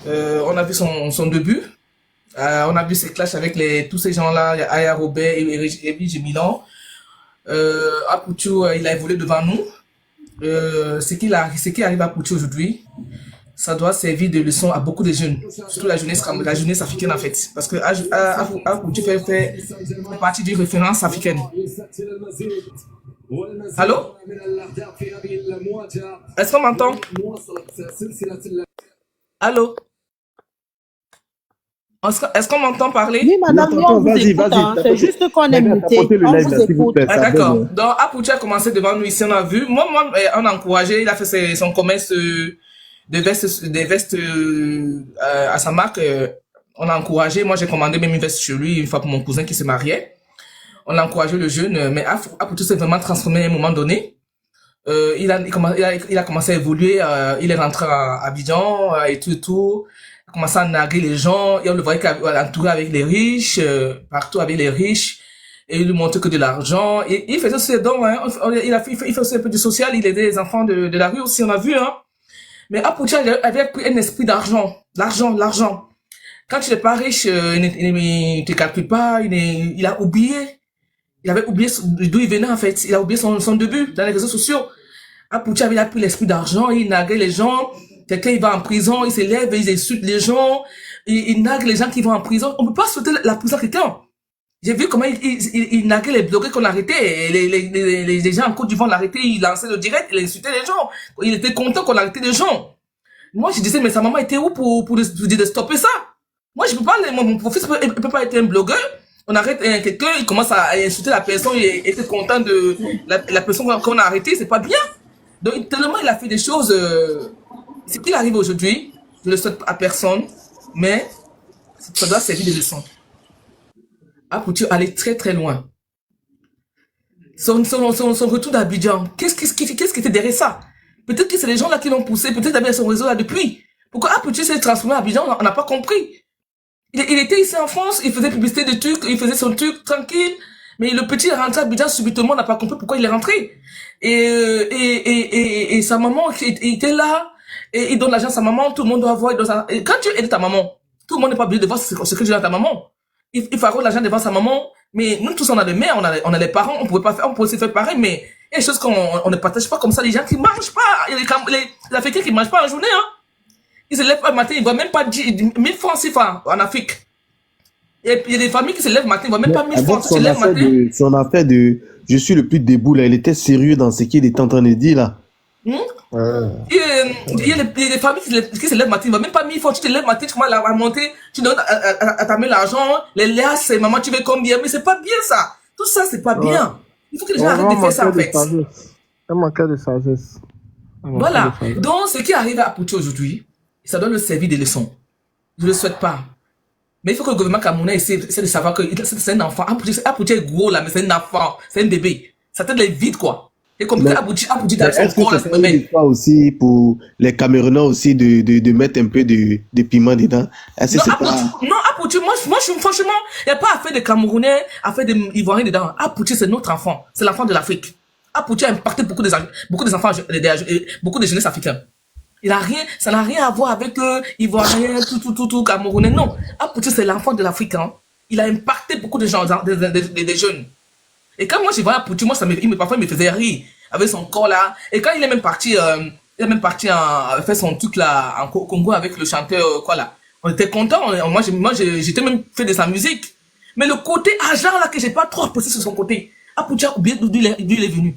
On a vu son début. On a vu ses clashs avec tous ces gens-là, Aya Robert et Vige Milan. Apoutou, il a évolué devant nous. Ce qui arrive à Apoutou aujourd'hui, ça doit servir de leçon à beaucoup de jeunes, surtout la jeunesse africaine en fait. Parce que Apoutou fait partie d'une référence africaine. Allô? Est-ce qu'on m'entend? Allô? Est-ce qu'on m'entend parler? Oui, madame, nous, on vous Vas-y, écoute. vas-y. Hein. C'est juste qu'on est muté. Tapotez le On live, vous là, s'il vous écoute. plaît. Ah, Ça d'accord. bug, Donc, Apoutu a commencé devant nous ici, on a vu. Moi, on a encouragé, il a fait son commerce des vestes à sa marque. On a encouragé. Moi, j'ai commandé même une veste chez lui une fois pour mon cousin qui se mariait. On a encouragé le jeune, mais Apoutu s'est vraiment transformé à un moment donné. Il a commencé à évoluer. Il est rentré à Abidjan et tout. Il a commencé à narguer les gens. Et on le voyait entouré avec les riches, partout avec les riches. Et il lui montrait que de l'argent. Et il faisait aussi des dons, hein. Il fait aussi un peu de social. Il aidait les enfants de la rue aussi, on a vu, hein. Mais Apoutu avait pris un esprit d'argent. L'argent. Quand tu n'es pas riche, il ne te calcule pas. Il a oublié. Il avait oublié d'où il venait, en fait. Il a oublié son début dans les réseaux sociaux. Apoutu avait pris l'esprit d'argent. Il narguait les gens. Quelqu'un, il va en prison. Il s'élève, il insulte les gens. Il nargue les gens qui vont en prison. On peut pas sauter la prison à quelqu'un. J'ai vu comment il narguait les blogueurs qu'on arrêtait. Les gens en Côte d'Ivoire l'arrêtaient, il lançait le direct, il insultait les gens. Il était content qu'on arrêtait les gens. Moi, je disais, mais sa maman était où pour dire de stopper ça? Moi, je peux pas, mon fils peut pas être un blogueur. On arrête quelqu'un, il commence à insulter la personne, il était content de la personne qu'on a arrêtée, c'est pas bien. Donc, tellement il a fait des choses, ce qu'il arrive aujourd'hui, je le souhaite à personne, mais ça doit servir de leçon. Apoutu aller très très loin. Son retour d'Abidjan, qu'est-ce qui était derrière ça? Peut-être que c'est les gens là qui l'ont poussé, peut-être qu'il avait son réseau là depuis. Pourquoi Apoutu s'est transformé à Abidjan, on n'a pas compris. Il était ici en France, il faisait publicité de trucs, il faisait son truc tranquille, mais le petit est rentré à Abidjan subitement, on n'a pas compris pourquoi il est rentré. Et sa maman était là, et il donne l'argent à sa maman, tout le monde doit voir. Et quand tu aides ta maman, tout le monde n'est pas obligé de voir ce que tu donnes à ta maman. Il faut avoir l'argent devant sa maman, mais nous tous on a des mères, on a les parents, on pouvait aussi faire pareil, mais il y a des choses qu'on ne partage pas comme ça, les gens qui mangent pas, les Africains qui mangent pas en journée, hein. Ils se lèvent le matin, ils voient même pas 1000 francs, 6 francs en Afrique. Et il y a des familles qui se lèvent le matin, ils voient même pas 1000 francs, Son affaire de je suis le plus debout là, il était sérieux dans ce qu'il était en train de dire là. Il y a des familles qui se lèvent le matin, ils voient même pas 1000 francs, tu te lèves le matin, tu commences à monter, tu donnes à ta mère l'argent, les liasses, maman tu veux combien, mais c'est pas bien ça. Tout ça c'est pas bien. Il faut que les gens arrêtent de faire ça en fait. Un manqueur de sagesse. Voilà. Donc ce qui arrive à Apoutu aujourd'hui, ça doit le servir de leçon. Je le souhaite pas. Mais il faut que le gouvernement camerounais essaie de savoir que c'est un enfant. Apouti est gros là, mais c'est un enfant, c'est un bébé. Sa tête est vide quoi. Et comme Mais, Apouti mais dans son est-ce que corps là, c'est c'est pas une même. histoire aussi pour les Camerounais aussi de mettre un peu de piment dedans? Est-ce que Non, c'est pas... Apouti, moi, franchement, il n'y a pas affaire de Camerounais, affaire de Ivoiriens dedans. Apouti, c'est notre enfant. C'est l'enfant de l'Afrique. Apouti a impacté beaucoup des enfants, beaucoup de jeunesse africains. Ça n'a rien à voir avec Ivoiriens, tout, Camerounais. Non. Apouti, c'est l'enfant de l'Afrique, hein. Il a impacté beaucoup de gens, des jeunes. Et quand moi, je vois Apouti, moi, parfois, il me faisait rire avec son corps là. Et quand il est même parti, faire son truc là, en Congo avec le chanteur, quoi là. On était contents. Moi, j'étais même fait de sa musique. Mais le côté argent là, que j'ai pas trop apprécié sur son côté. Apouti a oublié d'où il est venu.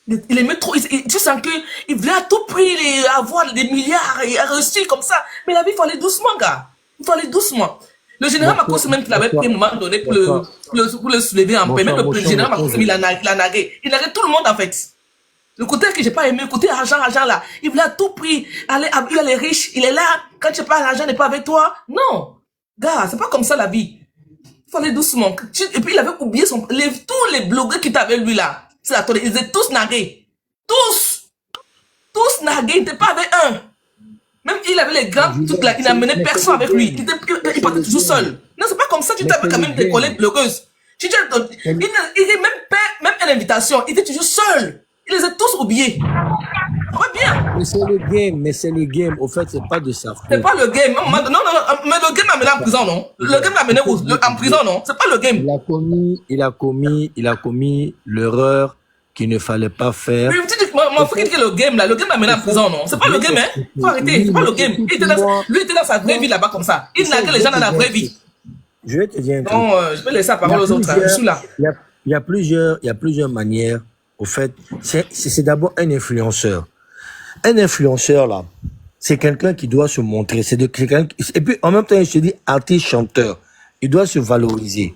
Il aimait trop, tu sens que il voulait à tout prix avoir des milliards et réussir comme ça. Mais la vie, il fallait doucement, gars. Il fallait doucement. Le général Makos, même qu'il avait pris un moment donné pour le soulever en paix. Même le général Makos, il a nagué. Il naguait tout le monde, en fait. Le côté que j'ai pas aimé, le côté argent là. Il voulait à tout prix aller, il est riche, il est là. Quand tu parles, l'argent n'est pas avec toi. Non. Gars, c'est pas comme ça la vie. Il fallait doucement. Et puis il avait oublié tous les blogueurs qui étaient avec lui là. Ils étaient tous nagués. Tous nagués. Il n'était pas avec un. Même il avait les grands trucs là. Il n'amenait personne avec lui. Il partait toujours seul. Non, c'est pas comme ça. Tu t'avais quand même des collègues blogueuses. Il n'avait même une invitation. Il était toujours seul. Il les a tous oubliés. Ouais, bien. Mais c'est le game. Au fait, c'est pas de sa faute. C'est pas le game. Non, mais le game l'a mené en prison, non? Le game l'a mené en prison, non? C'est pas le game. Il a commis l'erreur qu'il ne fallait pas faire. Mais tu dis, moi, faut critiquer le game, là. Le game l'a mené en prison, non? C'est pas le game, hein? Faut arrêter. C'est pas le game. Lui était dans sa vraie vie là-bas, comme ça. Il naguait les gens dans la vraie vie. Je vais te dire un truc. Non, je peux laisser la parole aux autres. Je suis là. Il y a plusieurs manières. Au fait, c'est d'abord un influenceur. Un influenceur, là, c'est quelqu'un qui doit se montrer. Et puis, en même temps, je te dis, artiste, chanteur. Il doit se valoriser.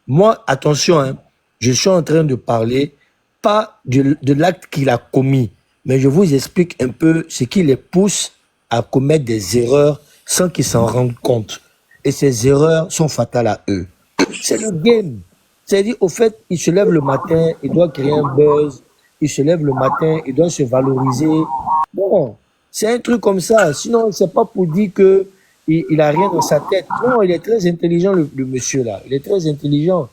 Moi, attention, hein, je suis en train de parler, pas de l'acte qu'il a commis, mais je vous explique un peu ce qui les pousse à commettre des erreurs sans qu'ils s'en rendent compte. Et ces erreurs sont fatales à eux. C'est le game. C'est-à-dire, au fait, il se lève le matin, il doit créer un buzz. Il se lève le matin, il doit se valoriser. Bon, c'est un truc comme ça. Sinon, c'est pas pour dire que il a rien dans sa tête. Non, il est très intelligent, le monsieur là. Il est très intelligent.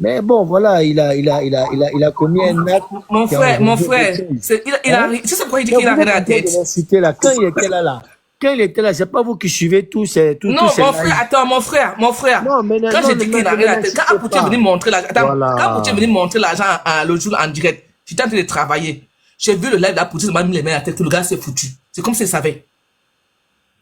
Mais bon, voilà, il a commis un acte. Mon frère, tu sais pourquoi il dit qu'il a rien dans la tête? Quand il était là, c'est pas vous qui suivez tout. Non, mon frère, attends, mon frère. Non, mais quand j'ai dit qu'il n'a rien à la tête, quand Apouti est venu montrer l'argent, quand Apouti est venu montrer l'argent le jour en direct, j'étais en train de travailler. J'ai vu le live d'Apouti, il m'a mis les mains à la tête, le gars s'est foutu. C'est comme s'il savait.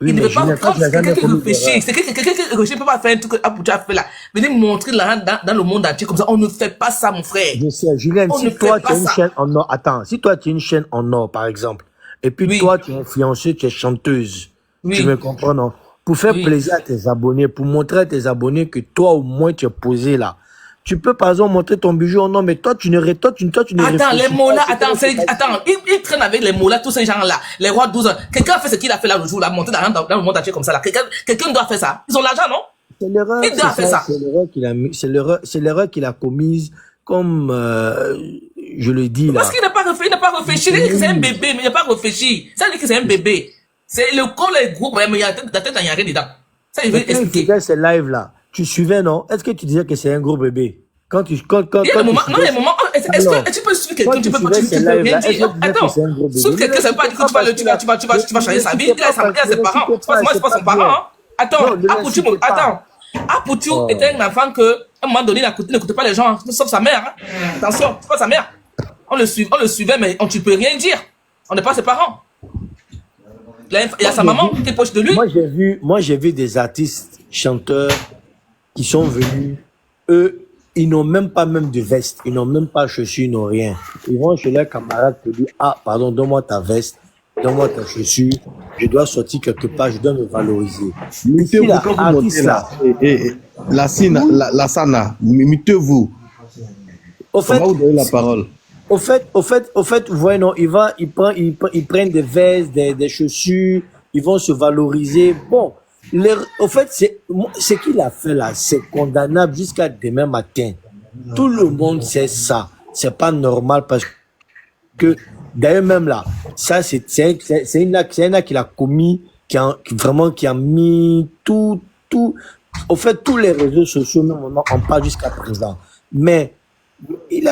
Oui, il ne mais veut pas, quand quelqu'un qui réfléchit, c'est quelqu'un qui ne peut pas faire un truc que Apouti a fait là. Venez montrer l'argent dans le monde entier comme ça. On ne fait pas ça, mon frère. Je sais, Julien, si toi tu as une chaîne en or, attends, si toi tu as une chaîne en or, par exemple, et puis toi tu es influenceuse, tu es chanteuse, tu me comprends, non? Pour faire plaisir à tes abonnés, pour montrer à tes abonnés que toi au moins tu es posé là. Tu peux par exemple montrer ton bijou en or, mais toi tu ne Attends, les mots là, il traîne avec les mots là, tous ces gens là, les rois 12 ans. Quelqu'un a fait ce qu'il a fait là le jour là, monter dans le monde entier comme ça là. Quelqu'un doit faire ça. Ils ont l'argent, non? C'est l'erreur. Il doit faire ça. C'est l'erreur qu'il a mis, c'est l'erreur qu'il a commise, comme je le dis là. Parce qu'il n'a pas réfléchi, il dit que c'est un bébé, mais il n'a pas réfléchi. Ça dit que c'est un bébé. C'est le corps est gros, mais il y a la tête, il n'y a rien dedans. Ça, il veut expliquer. Quand ces lives là, tu suivais, non? Est-ce que tu disais que c'est un gros bébé? Il y a des moments, est-ce que tu peux suivre quelqu'un, tu peux rien dire. Attends, suivre quelqu'un, ça veut pas dire que tu vas changer sa vie, il a ses parents. C'est pas son parent, Attends, Apouti était un enfant que, à un moment donné, il n'écoutait pas les gens, sauf sa mère, Attention, c'est pas sa mère. On le suivait, mais tu peux rien dire. On n'est pas ses parents. Il y a sa maman qui est proche de lui. Moi, j'ai vu des artistes, chanteurs, qui sont venus, eux, ils n'ont même pas de veste, ils n'ont même pas de chaussures, ils n'ont rien. Ils vont chez leurs camarades pour dire, ah, pardon, donne-moi ta veste, donne-moi ta chaussure, je dois sortir quelque part, je dois me valoriser. Mettez-vous quand vous montez là, la Sana, mettez-vous. Au fait, vous donner la parole. Au fait, vous voyez, non, ils prennent des vestes, des chaussures, ils vont se valoriser. Bon, Au fait, ce qu'il a fait là, c'est condamnable jusqu'à demain matin. Tout le monde sait ça. C'est pas normal parce que, d'ailleurs même là, ça c'est une acte qu'il a commis, qui a mis au fait, tous les réseaux sociaux, même on parle jusqu'à présent. Mais, il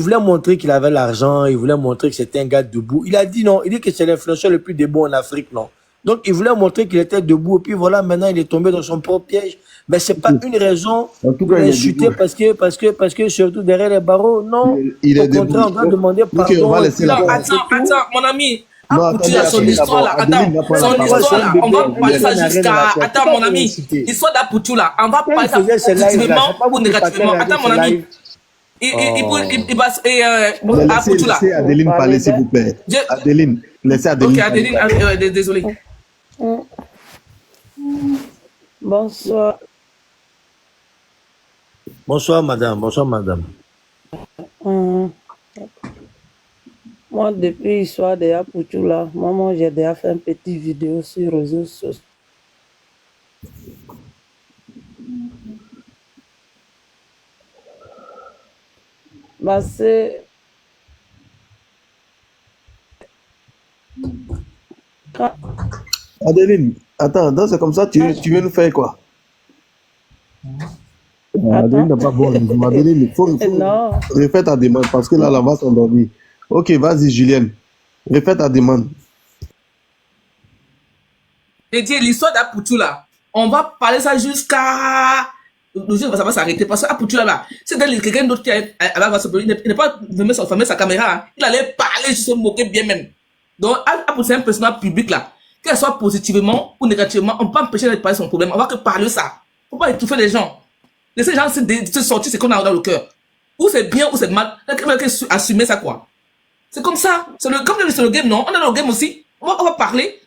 voulait montrer qu'il avait l'argent, il voulait montrer que c'était un gars debout. Il a dit non, il dit que c'est l'influenceur le plus debout en Afrique, non. Donc, il voulait montrer qu'il était debout, et puis voilà, maintenant, il est tombé dans son propre piège. Mais c'est pas une raison En tout pour cas, il est l'insulter debout. parce que surtout derrière les barreaux, non. Il Au est debout. contraire, on doit demander Ok, on va pardon. Et laisser puis la Non, parole. c'est tout. attends, mon ami. Non, Apoutu, attendez, son attendez histoire là, d'abord. Adeline va prendre son la parole. Moi, c'est histoire un là, bébé, on va il parler a ça rien à jusqu'à. la tête. Attends, Pourquoi mon vous ami, l'insultez? l'histoire d'Apoutu là, on va Quand il parler ça faisait ses lives là, positivement c'est pas ou vous qui partez négativement. regarder Attends, mon ses ami. lives. Il va. Mais Apoutu là. laissez Adeline Parlez parler, s'il d'elle. vous plaît. Je- Adeline, laissez Ok, Adeline parler. Adeline, désolé. Bonsoir. Bonsoir, madame. Bonsoir, madame. Hum. Moi, depuis l'histoire de Apoutou, là, moi, j'ai déjà fait une petite vidéo sur les réseaux sociaux. Bah, c'est quand- Adeline, attends, donc c'est comme ça, tu veux nous faire quoi? Adeline n'a pas bon raison. Adeline, il faut Non, refaire ta demande parce que là, on va s'endormir. Ok, vas-y, Julienne. Refais ta demande. Et dis l'histoire d'Apoutu là, on va parler ça jusqu'à. Le jour ça va s'arrêter parce que Apoutu là, c'est quelqu'un d'autre qui va se il n'est pas venu fermer sa caméra, hein. Il allait parler, se moquer bien même. Donc, Apoutu c'est un personnage public là, qu'elle soit positivement ou négativement, on peut pas empêcher de parler son problème, on va que parler ça. Faut pas étouffer les gens. Laissez les gens se sortir ce qu'on a dans le cœur. Ou c'est bien ou c'est mal, assumer ça quoi. C'est comme ça. Comme c'est le game, non? On est dans le game aussi. On va parler.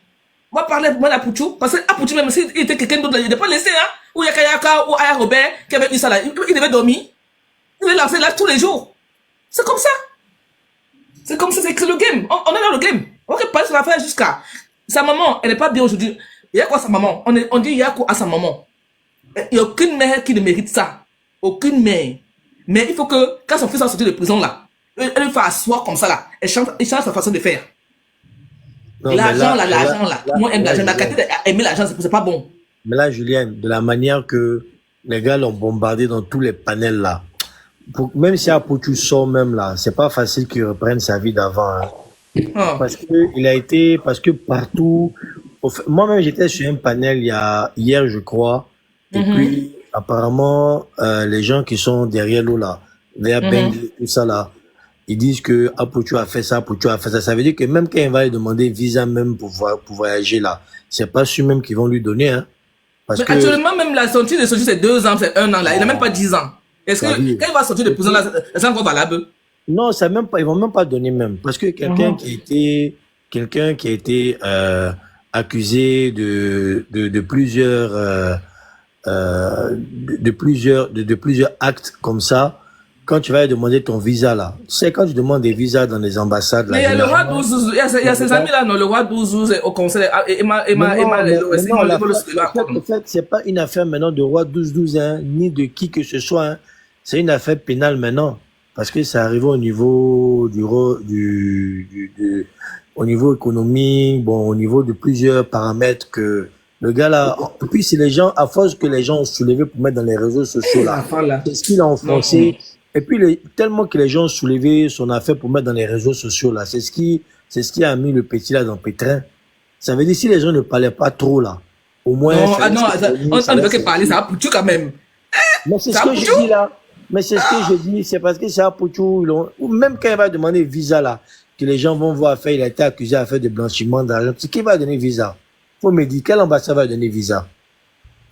On va parler pour Apoutu. Parce que Apoutu, même s'il était quelqu'un d'autre, il n'est pas laissé, hein. Ou Yakayaka, ou Aya Robert, qui avait eu ça là. Il devait dormir. Il devait lancer là tous les jours. C'est comme ça. C'est comme ça, c'est le game. On est dans le game. On va parler sur l'affaire jusqu'à. Sa maman, elle n'est pas bien aujourd'hui. Il y a quoi sa maman? On dit il y a quoi à sa maman? Il n'y a aucune mère qui ne mérite ça. Aucune mère. Mais il faut que, quand son fils va sortir de prison là, elle le fait asseoir comme ça là. Elle change sa façon de faire. Non, mais L'argent là, là, l'argent là. Moi, aime l'argent. La qualité d'aimer l'argent, c'est pas bon. mais là, Julienne, de la manière que les gars l'ont bombardé dans tous les panels là, même si Apoutu sort même là, c'est pas facile qu'il reprenne sa vie d'avant, hein. Ah. Parce que partout, moi-même j'étais sur un panel hier je crois, et puis apparemment les gens qui sont derrière nous là, vers Bengue, tout ça là, ils disent que Apoutu a fait ça, Apoutu a fait ça. Ça veut dire que même quand il va lui demander visa même pour voyager là, c'est pas sûr même qu'ils vont lui donner, hein. Parce Mais que actuellement, même la sortie de Soji, c'est 2 ans, c'est 1 an là. Il n'a même pas 10 ans. Est-ce que Ça veut- quand il va sortir de prison là, c'est encore valable? non, ça même pas, ils vont même pas donner même, parce que quelqu'un qui a été accusé de plusieurs actes comme ça, quand tu vas lui demander ton visa là, c'est quand tu demandes des visas dans les ambassades là. Mais il y a le roi généralement- 12, il y a ses amis là, non, le roi 12 au conseil, Emma, Mais non, le en fait, c'est pas une affaire maintenant de roi 12-12, hein, ni de qui que ce soit, hein. C'est une affaire pénale maintenant. Parce que ça arrive au niveau au niveau économique, bon, au niveau de plusieurs paramètres que le gars là, et puis c'est les gens, à force que les gens ont soulevé pour mettre dans les réseaux sociaux là, c'est ce qu'il a enfoncé. Et puis tellement que les gens ont soulevé son affaire pour mettre dans les réseaux sociaux là, c'est ce qui a mis le petit là dans le pétrin. Ça veut dire si les gens ne parlaient pas trop là, au moins. Non, ça non, laisse on ne veut que parler, ça a Apoutu quand même. Mais c'est ce Ça que Apoutu? je dis là. Mais c'est ce que je dis, c'est parce que c'est Apoutu, ou même quand il va demander visa là, que les gens vont voir faire, il a été accusé à faire de blanchiment d'argent. C'est qui va donner visa? Faut me dire, quelle ambassade va donner visa?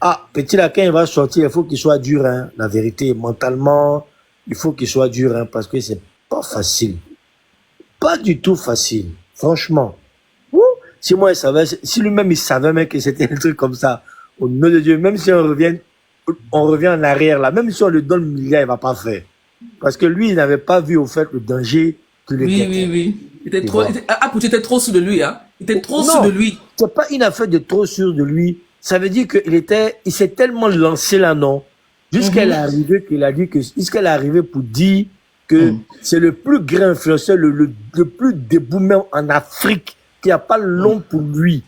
Ah, petit là, quand il va sortir, il faut qu'il soit dur, hein. La vérité, mentalement, il faut qu'il soit dur, hein, parce que c'est pas facile. Pas du tout facile. Franchement. Ouh, si moi, si lui-même, il savait même que c'était un truc comme ça, au nom de Dieu, même si on revient en arrière là, même si on lui donne le milliard, il va pas faire. Parce que lui, il n'avait pas vu au fait le danger que le Oui. Tu vois. Tu étais trop sûr de lui, hein. Il était trop sûr de Non, lui. c'est pas une affaire de trop sûr de lui. Ça veut dire il s'est tellement lancé là, non? Jusqu'à Mhm. l'arrivée qu'il a dit jusqu'à l'arrivée pour dire que c'est le plus grand influenceur, le plus debout même en Afrique, qu'il n'y a pas l'ombre pour lui.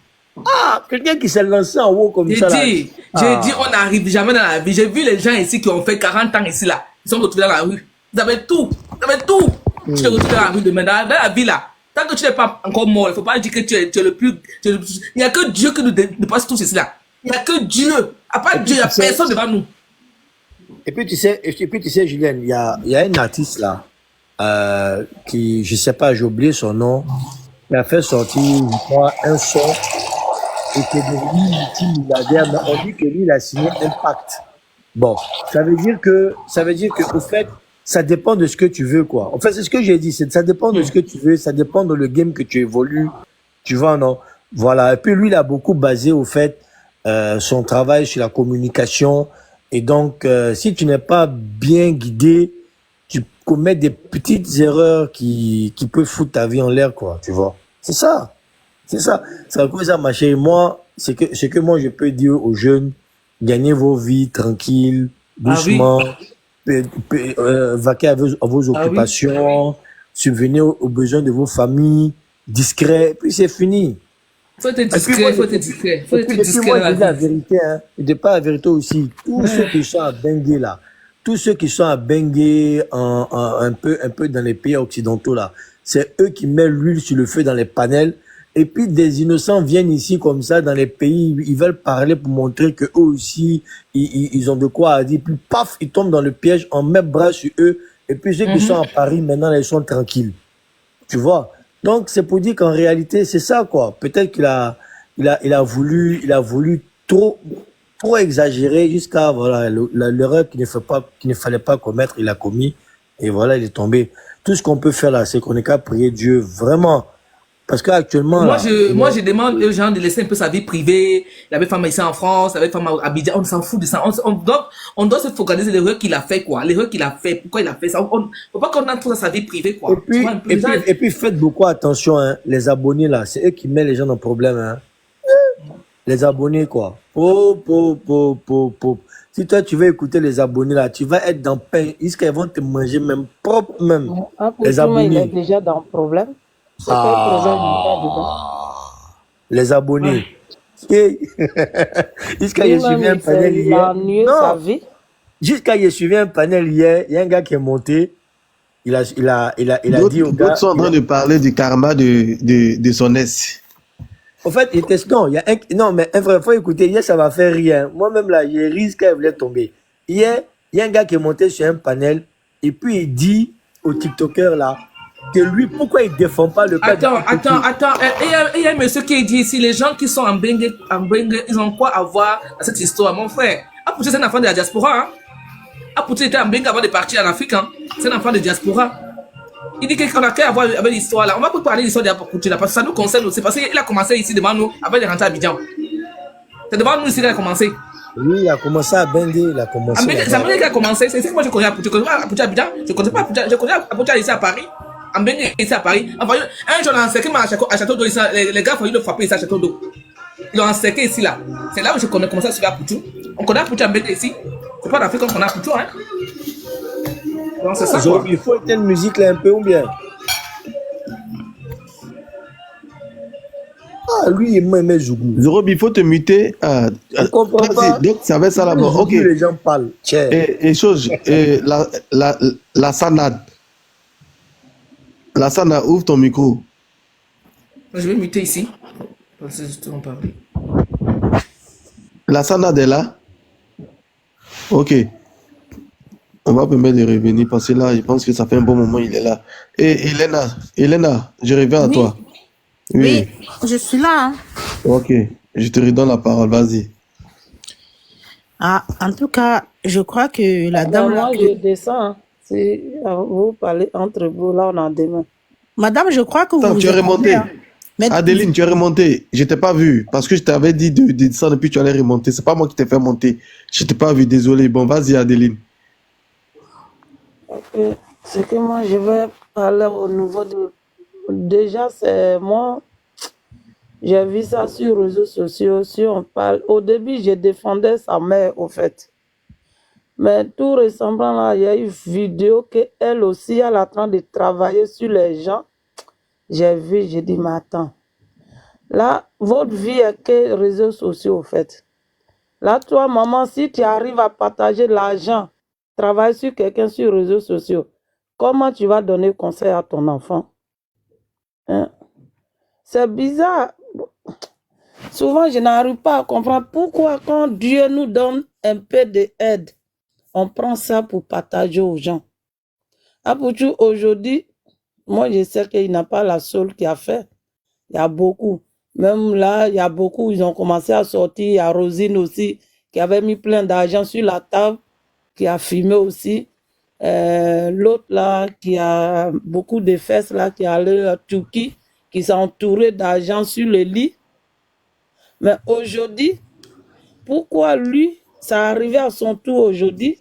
Ah, quelqu'un qui s'est lancé en haut comme ça là. J'ai dit, Ah, on n'arrive jamais dans la vie. J'ai vu les gens ici qui ont fait 40 ans ici, là. Ils sont retrouvés dans la rue. Ils avaient tout. Ils avaient tout. Tu te retrouves dans la rue demain, dans la vie, là. Tant que tu n'es pas encore mort, il ne faut pas dire que tu es le plus. Il n'y a que Dieu qui nous dépasse tous ici, là. Il n'y a que Dieu. À part et Dieu, puis il n'y a tu sais, personne devant nous. Julien, il y a un artiste là, qui, je sais pas, j'ai oublié son nom, qui a fait sortir, je crois, un son, et qui est devenu multimilliardaire, mais on dit que lui, il a signé Impact. Bon, ça veut dire que, au fait, ça dépend de ce que tu veux, quoi. En fait, c'est ce que j'ai dit, ça dépend de ce que tu veux, ça dépend de le game que tu évolues, tu vois, non? Voilà. Et puis lui, il a beaucoup basé, au fait, son travail sur la communication. Et donc, si tu n'es pas bien guidé, tu commets des petites erreurs qui peuvent foutre ta vie en l'air, quoi, tu vois. C'est ça. C'est ça. C'est à cause de ça, ma chérie. Moi, c'est que moi, je peux dire aux jeunes, gagnez vos vies tranquilles, Ah oui. doucement, vaquez à vos Ah oui. occupations, subvenez aux besoins de vos familles, discret, puis c'est fini. Faut être Et puis discret, moi, faut être discret. Faut et être puis discret moi, dans je la dis la vie. vérité, hein. Je dis pas la vérité aussi. Tous ceux qui sont à Bengué, là, tous ceux qui sont à Bengué, un peu dans les pays occidentaux, là, c'est eux qui mettent l'huile sur le feu dans les panels. Et puis, des innocents viennent ici comme ça, dans les pays, ils veulent parler pour montrer que eux aussi, ils ont de quoi à dire. Puis, paf, ils tombent dans le piège, on met bras sur eux. Et puis, ceux qui sont à Paris, maintenant, ils sont tranquilles. Tu vois? Donc, c'est pour dire qu'en réalité, c'est ça, quoi. Peut-être il a voulu trop exagérer jusqu'à, voilà, l'erreur qu'il ne fallait pas commettre, il a commis. Et voilà, il est tombé. Tout ce qu'on peut faire là, c'est qu'on n'est qu'à prier Dieu, vraiment. Parce qu'actuellement, Moi, là, je demande aux gens de laisser un peu sa vie privée. Il avait femme ici en France, il avait femme à Abidjan. On s'en fout de ça. On doit se focaliser sur l'erreur qu'il a fait, quoi. L'erreur qu'il a fait, pourquoi il a fait ça. Faut pas qu'on entre dans sa vie privée, quoi. Tu vois, un peu, et puis faites beaucoup attention, hein. Les abonnés là, c'est eux qui mettent les gens dans le problème, hein. Les abonnés, quoi. Si toi, tu veux écouter les abonnés, là, tu vas être dans pain. Ils vont te manger même propre, même. Ah, pour Les tout, mais il est abonnés. déjà dans le problème. C'est quel problème il a dedans? Les abonnés. Jusqu'à j'ai suivi un Lui-même, panel il hier. a ennuyé sa Non, vie. jusqu'à j'ai suivi un panel hier. Il y a un gars qui est monté. Il a dit au gars. D'autres sont en train de parler du karma de son ex. En fait, il était, non, non, mais un frère, faut écouter. Hier, ça va faire rien. Moi-même, là, j'ai ri qu'elle voulait tomber. Hier, il y a un gars qui est monté sur un panel. Et puis, il dit au TikToker, là, que lui, pourquoi il défend pas le cas attends. Il y a un monsieur qui dit ici, les gens qui sont en Bengue, ils ont quoi à voir dans cette histoire, mon frère? Apouté, c'est un enfant de la diaspora, hein. Apouté était en Bengue avant de partir en Afrique, hein. C'est un enfant de diaspora. Il dit qu'on a qu'à avoir avec l'histoire là. On va pas parler de l'histoire d'Apouté là, parce que ça nous concerne aussi, parce qu'il a commencé ici devant nous avant de rentrer à Abidjan. C'est devant nous ici qu'il a commencé. Oui, il a commencé à Bengue, il a commencé. C'est Bengue qu'il a commencé. C'est que moi je connais Apouté. Je connais pas Apouté à Abidjan. Je connais pas Apouté. Je connais Apouté ici à Paris. En Bengue ici à Paris. Enfin, un jour on a encerclé à Château d'eau. Les gars ont failli le frapper ici à Château d'eau. Ils l'ont encerclé ici là. C'est là où je connais commencé à suivre Apouté. On connaît Apouté en Bengue ici. C'est pas d'Afrique qu'on connaît Apouté, hein. Donc c'est ça quoi. Il faut éteindre musique là un peu ou bien. Ah, lui, il m'a aimé Zougou. Zorob, il faut te muter. Je comprends pas. Donc, ça va être ça là-bas. Ok. Les gens parlent. Et chose, la sanade. La sanade, ouvre ton micro. Je vais muter ici. Parce que justement parler. La sanade est là. Ok. On va permettre de revenir parce que là, je pense que ça fait un bon moment, il est là. Et Elena, je reviens à Oui. toi. Oui, je suis là, hein. Ok, je te redonne la parole, vas-y. Ah, en tout cas, je crois que la dame là. Moi, je descends. Hein. Si vous parlez entre vous, là, on a demain. Madame, je crois que vous. Attends, tu es remonté. Hein. Mais... Adeline, tu es remonté. Je t'ai pas vu parce que je t'avais dit de descendre et puis tu allais remonter. C'est pas moi qui t'ai fait monter. Je t'ai pas vu, désolé. Bon, vas-y, Adeline. C'est que moi, je vais parler au niveau de déjà, c'est moi, j'ai vu ça sur les réseaux sociaux. Si on parle, au début, je défendais sa mère, au fait. Mais tout récemment, là, il y a une vidéo qu'elle aussi, elle est en train de travailler sur les gens. J'ai vu, j'ai dit, mais attends. Là, votre vie est que réseaux sociaux, au fait. Là, toi, maman, si tu arrives à partager l'argent, travailler sur quelqu'un sur les réseaux sociaux, comment tu vas donner conseil à ton enfant? Hein? C'est bizarre. Souvent, je n'arrive pas à comprendre pourquoi quand Dieu nous donne un peu d'aide, on prend ça pour partager aux gens. Apoutou, aujourd'hui, moi, je sais qu'il n'a pas la seule qui a fait. Il y a beaucoup. Même là, il y a beaucoup, ils ont commencé à sortir. Il y a Rosine aussi, qui avait mis plein d'argent sur la table, qui a filmé aussi. L'autre là, qui a beaucoup de fesses, là, qui est allé à Turquie, qui s'est entouré d'argent sur le lit. Mais aujourd'hui, pourquoi lui, ça est arrivé à son tour aujourd'hui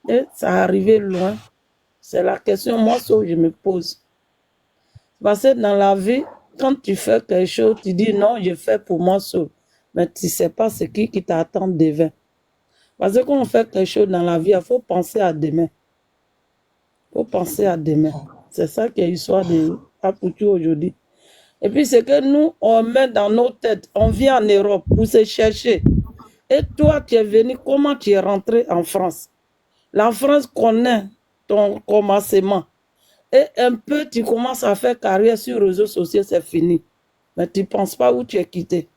et ça est arrivé loin? C'est la question, moi, ce que je me pose. Parce que dans la vie, quand tu fais quelque chose, tu dis non, je fais pour moi seul. Mais tu ne sais pas ce qui t'attend demain. Parce que quand on fait quelque chose dans la vie, il faut penser à demain. Il faut penser à demain. C'est ça qui est l'histoire de Apoutou aujourd'hui. Et puis, c'est que nous, on met dans nos têtes, on vient en Europe pour se chercher. Et toi, tu es venu, comment tu es rentré en France? La France connaît ton commencement. Et un peu, tu commences à faire carrière sur les réseaux sociaux, c'est fini. Mais tu ne penses pas où tu es quitté.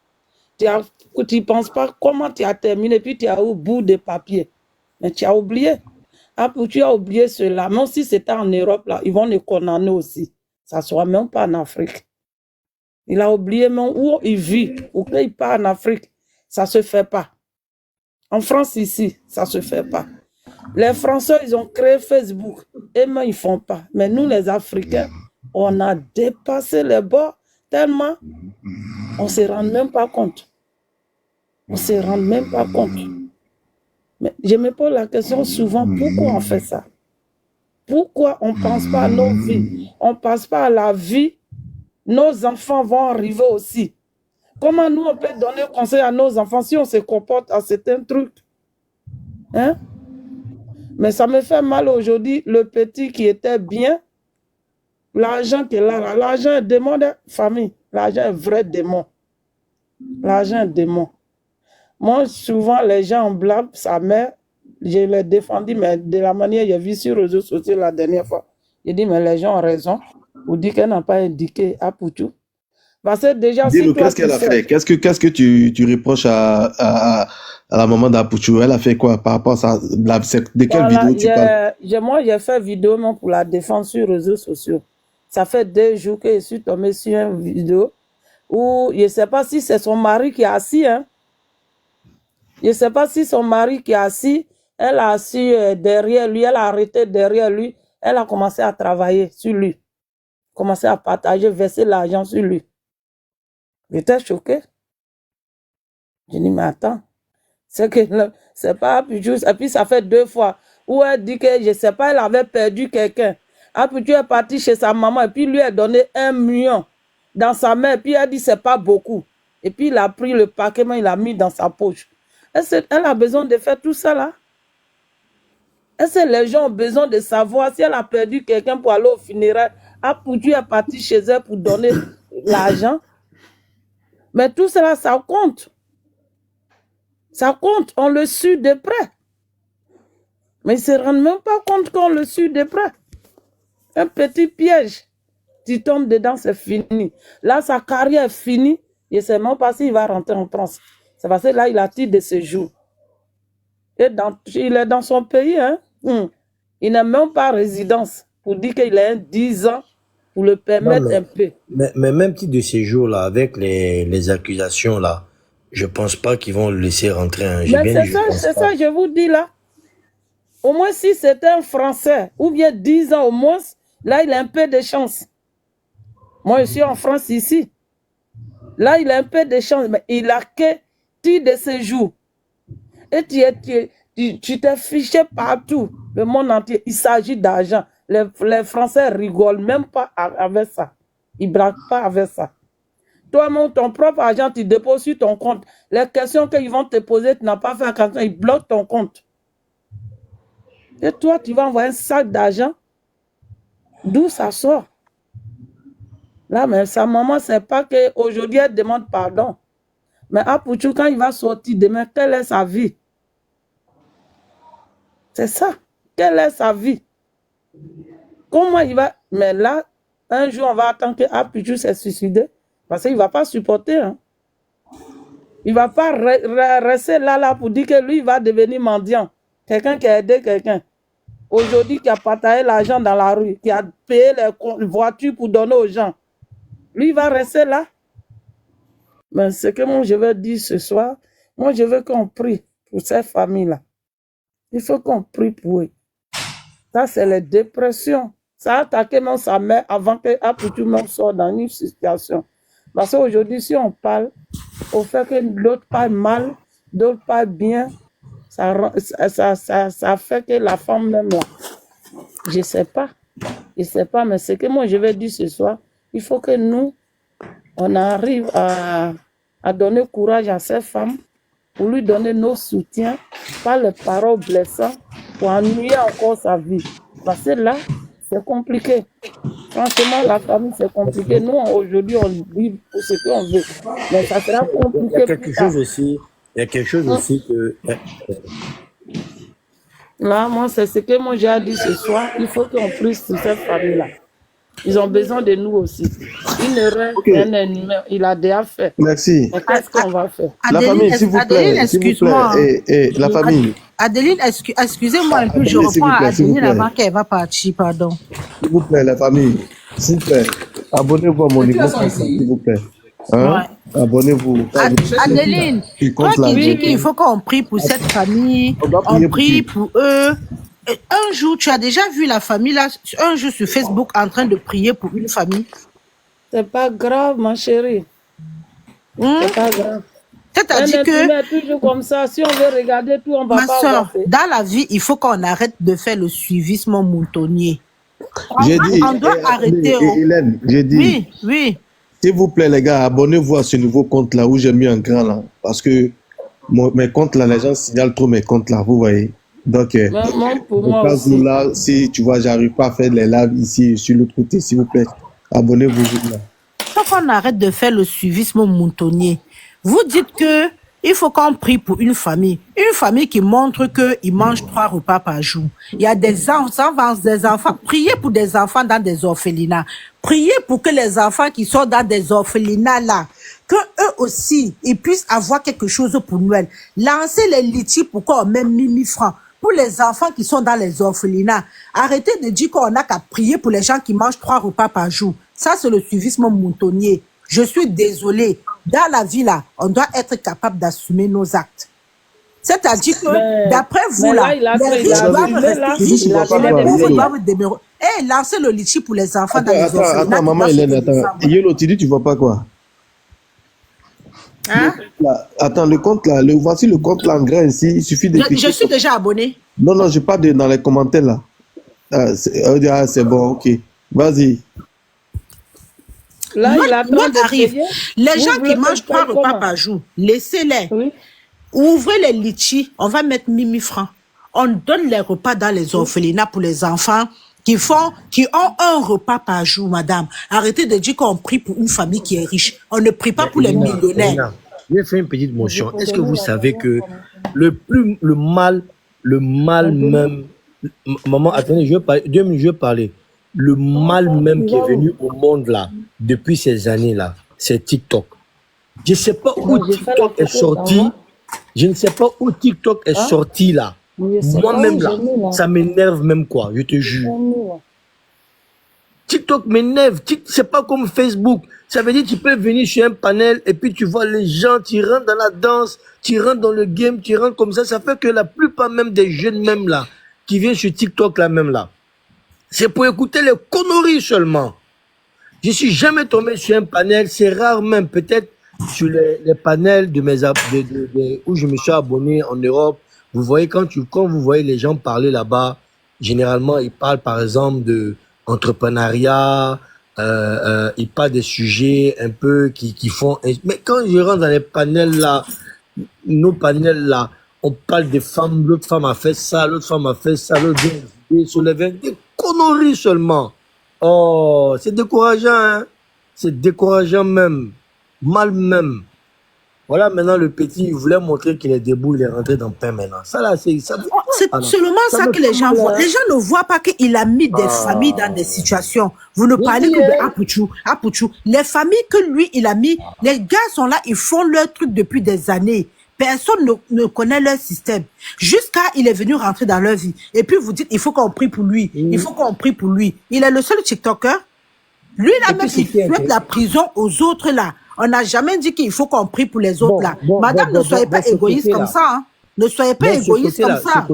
Tu ne penses pas comment tu as terminé, puis tu es au bout des papiers. Mais tu as oublié. Après, tu as oublié cela. Même si c'était en Europe, là, ils vont le condamner aussi. Ça ne soit même pas en Afrique. Il a oublié même où il vit, où il part en Afrique. Ça ne se fait pas. En France, ici, ça ne se fait pas. Les Français, ils ont créé Facebook. Et même, ils ne font pas. Mais nous, les Africains, on a dépassé les bords tellement on ne se rend même pas compte. On ne se rend même pas compte. Mais je me pose la question souvent, pourquoi on fait ça? Pourquoi on ne pense pas à nos vies? On ne pense pas à la vie. Nos enfants vont arriver aussi. Comment nous, on peut donner conseil à nos enfants si on se comporte à certains trucs? Hein? Mais ça me fait mal aujourd'hui, le petit qui était bien, l'argent qui est là, l'argent est démon de famille. L'argent est vrai démon. L'argent est démon. Moi, souvent, les gens blâment sa mère. Je l'ai défendu, mais de la manière que j'ai vu sur les réseaux sociaux la dernière fois. J'ai dit, mais les gens ont raison. Vous dites qu'elle n'a pas indiqué à Poutou. Parce que déjà, Dis-nous, qu'est-ce qu'elle a fait? Qu'est-ce que tu reproches à la maman d'Apoutou? Elle a fait quoi par rapport à ça? De quelle vidéo tu parles? Moi, j'ai fait vidéo même pour la défense sur les réseaux sociaux. Ça fait 2 jours que je suis tombée sur une vidéo où je ne sais pas si c'est son mari qui est assis. Hein? Je ne sais pas si son mari qui est assis, elle a assis derrière lui, elle a arrêté derrière lui, elle a commencé à travailler sur lui, commencé à partager, verser l'argent sur lui. J'étais choquée. Je dis, mais attends, c'est pas juste. Et puis ça fait 2 fois où elle dit que, je ne sais pas, elle avait perdu quelqu'un. Puis tu es parti chez sa maman et puis lui a donné 1 million dans sa main. Et puis elle dit, c'est pas beaucoup. Et puis il a pris le paquet, il l'a mis dans sa poche. Elle a besoin de faire tout ça là? Est-ce que les gens ont besoin de savoir si elle a perdu quelqu'un pour aller au funérail? Puis tu es parti chez elle pour donner l'argent? Mais tout cela, ça compte. Ça compte, on le suit de près. Mais ils ne se rendent même pas compte qu'on le suit de près. Un petit piège. Tu tombes dedans, c'est fini. Là, sa carrière est finie. Je ne sais même pas s'il va rentrer en France. C'est parce que là, il a titre de séjour. Et il est dans son pays. Hein? Il n'a même pas résidence pour dire qu'il a 10 ans pour le permettre un peu. Mais même titre de séjour, là, avec les accusations, là, je ne pense pas qu'ils vont le laisser rentrer. Hein. Mais c'est ça, je vous dis là. Au moins, si c'était un Français, ou bien 10 ans au moins, là, il a un peu de chance. Moi, je suis en France ici. Là, il a un peu de chance, mais il a que titre de séjour. Et tu t'es fiché partout, le monde entier. Il s'agit d'argent. Les Français rigolent même pas avec ça. Ils braquent pas avec ça. Toi-même, ton propre argent, tu déposes sur ton compte. Les questions qu'ils vont te poser, tu n'as pas fait attention, ils bloquent ton compte. Et toi, tu vas envoyer un sac d'argent. D'où ça sort? Là, mais sa maman, c'est pas qu'aujourd'hui, elle demande pardon. Mais Apouchou, quand il va sortir demain, quelle est sa vie? C'est ça. Quelle est sa vie? Comment il va... Mais là, un jour, on va attendre que Apouchou s'est suicidé. Parce qu'il ne va pas supporter. Hein. Il ne va pas rester là pour dire que lui, il va devenir mendiant. Quelqu'un qui a aidé quelqu'un. Aujourd'hui, qui a partagé l'argent dans la rue, qui a payé les voitures pour donner aux gens. Lui, il va rester là. Mais ce que moi, je veux dire ce soir, moi, je veux qu'on prie pour ces familles-là. Il faut qu'on prie pour eux. Ça, c'est la dépression. Ça a attaqué même sa mère avant que Apouchou même sorte dans une situation. Parce qu'aujourd'hui, si on parle, au fait que l'autre parle mal, d'autres parlent bien, ça fait que la femme même là, je ne sais pas, mais ce que moi je vais dire ce soir, il faut que nous, on arrive à donner courage à ces femmes, pour lui donner nos soutiens, pas les paroles blessantes, pour ennuyer encore sa vie. Parce que là, c'est compliqué. Franchement, la famille, c'est compliqué. Nous, aujourd'hui, on vit pour ce qu'on veut. Mais ça sera compliqué. Il y a quelque chose aussi que... Là, moi, c'est ce que moi j'ai à dire ce soir. Il faut qu'on prie sur cette famille-là. Ils ont besoin de nous aussi. Une erreur, un ennemi, il a déjà fait. Merci. Mais qu'est-ce qu'on va faire? La famille, s'il vous plaît. Excuse-moi. La famille. Adeline, excusez-moi un peu, je reprends à Adeline avant qu'elle va partir, pardon. S'il vous plaît, la famille. S'il vous plaît. Abonnez-vous à mon niveau, s'il vous plaît. Hein? Ouais. Abonnez-vous. Adeline, toi qui dis qu'il faut qu'on prie pour cette famille, on prie pour eux. Un jour, tu as déjà vu la famille là, un jour sur Facebook en train de prier pour une famille? C'est pas grave, ma chérie. C'est pas grave. C'est-à-dire que, toujours comme ça, si on veut regarder tout, on va ma pas soeur, dans la vie, il faut qu'on arrête de faire le suivisme moutonnier. On doit arrêter. Hélène, j'ai dit. Oui. S'il vous plaît, les gars, abonnez-vous à ce nouveau compte là où j'ai mis un grand là. Parce que mes comptes là, les gens signalent trop mes comptes là, vous voyez. Donc, pour moi aussi. Là, si tu vois, j'arrive pas à faire les lives ici sur l'autre côté, s'il vous plaît, abonnez-vous là. Il faut qu'on arrête de faire le suivisme moutonnier. Vous dites que il faut qu'on prie pour une famille qui montre qu'ils mangent 3 repas par jour. Il y a des enfants, priez pour des enfants dans des orphelinats. Priez pour que les enfants qui sont dans des orphelinats là, que eux aussi, ils puissent avoir quelque chose pour Noël. Lancez les litchis pour qu'on mette 1000 francs. Pour les enfants qui sont dans les orphelinats, arrêtez de dire qu'on n'a qu'à prier pour les gens qui mangent 3 repas par jour. Ça, c'est le suivisme moutonnier. Je suis désolée. Dans la vie, là, on doit être capable d'assumer nos actes. C'est-à-dire que, d'après vous, là, les riches doivent rester riches, les pauvres doivent demeurer. Eh, lancez le litchi pour les enfants dans les orphelinats. Attends, maman Hélène, attends. Yelo, tu dis, tu vois pas quoi? Hein? Attends, le compte là, voici le compte là en grain ici, il suffit de... Je suis déjà abonné. Non, je parle dans les commentaires là. C'est bon, ok. Vas-y. Là, moi arrive. Les gens qui mangent 3 repas par jour, laissez-les. Oui. Ouvrez les litchis, on va mettre 1000 francs. On donne les repas dans les orphelinats pour les enfants qui ont un repas par jour, madame. Arrêtez de dire qu'on prie pour une famille qui est riche. On ne prie pas pour les millionnaires. Je vais faire une petite mention. Est-ce que vous savez que le mal même... Maman, attendez, je vais parler. 2 minutes, je vais parler. Le mal même qui est venu au monde là, depuis ces années-là, c'est TikTok. Je ne sais pas où TikTok est sorti. Je ne sais pas où TikTok est sorti là. Moi-même là, ça m'énerve même quoi, je te jure. TikTok m'énerve. C'est pas comme Facebook. Ça veut dire que tu peux venir sur un panel et puis tu vois les gens, tu rentres dans la danse, tu rentres dans le game, tu rentres comme ça. Ça fait que la plupart même des jeunes même là, qui viennent sur TikTok là même là, c'est pour écouter les conneries seulement. Je suis jamais tombé sur un panel, c'est rare même, peut-être sur les panels où je me suis abonné en Europe. Vous voyez, quand vous voyez les gens parler là-bas, généralement, ils parlent par exemple de entrepreneuriat, ils parlent des sujets un peu qui font... Mais quand je rentre dans les panels là, nos panels là, on parle des femmes, l'autre femme a fait ça, l'autre femme a fait ça, l'autre vient sur les des conneries seulement. Oh, c'est décourageant, hein? C'est décourageant même, mal même. Voilà, maintenant le petit, il voulait montrer qu'il est debout, il est rentré dans le pain maintenant. Ça là, c'est ça. C'est Ah non. seulement Ça ça me que les gens semble, voient. hein. Les gens ne voient pas qu'il a mis des familles dans des situations. Vous ne Mais parlez oui, que de hein. Apouchou. Les familles que lui, il a mis, les gars sont là, ils font leur truc depuis des années. Personne ne connaît leur système. Jusqu'à il est venu rentrer dans leur vie. Et puis vous dites, il faut qu'on prie pour lui. Il faut qu'on prie pour lui. Il est le seul TikToker. Lui, là Et puis même, c'est il qui souhaite la prison aux autres là. On n'a jamais dit qu'il faut qu'on prie pour les autres là. Madame, ne soyez pas ce égoïste comme côté-là. ça. Hein. Ne soyez pas Bon, ce égoïste comme côté-là, ça.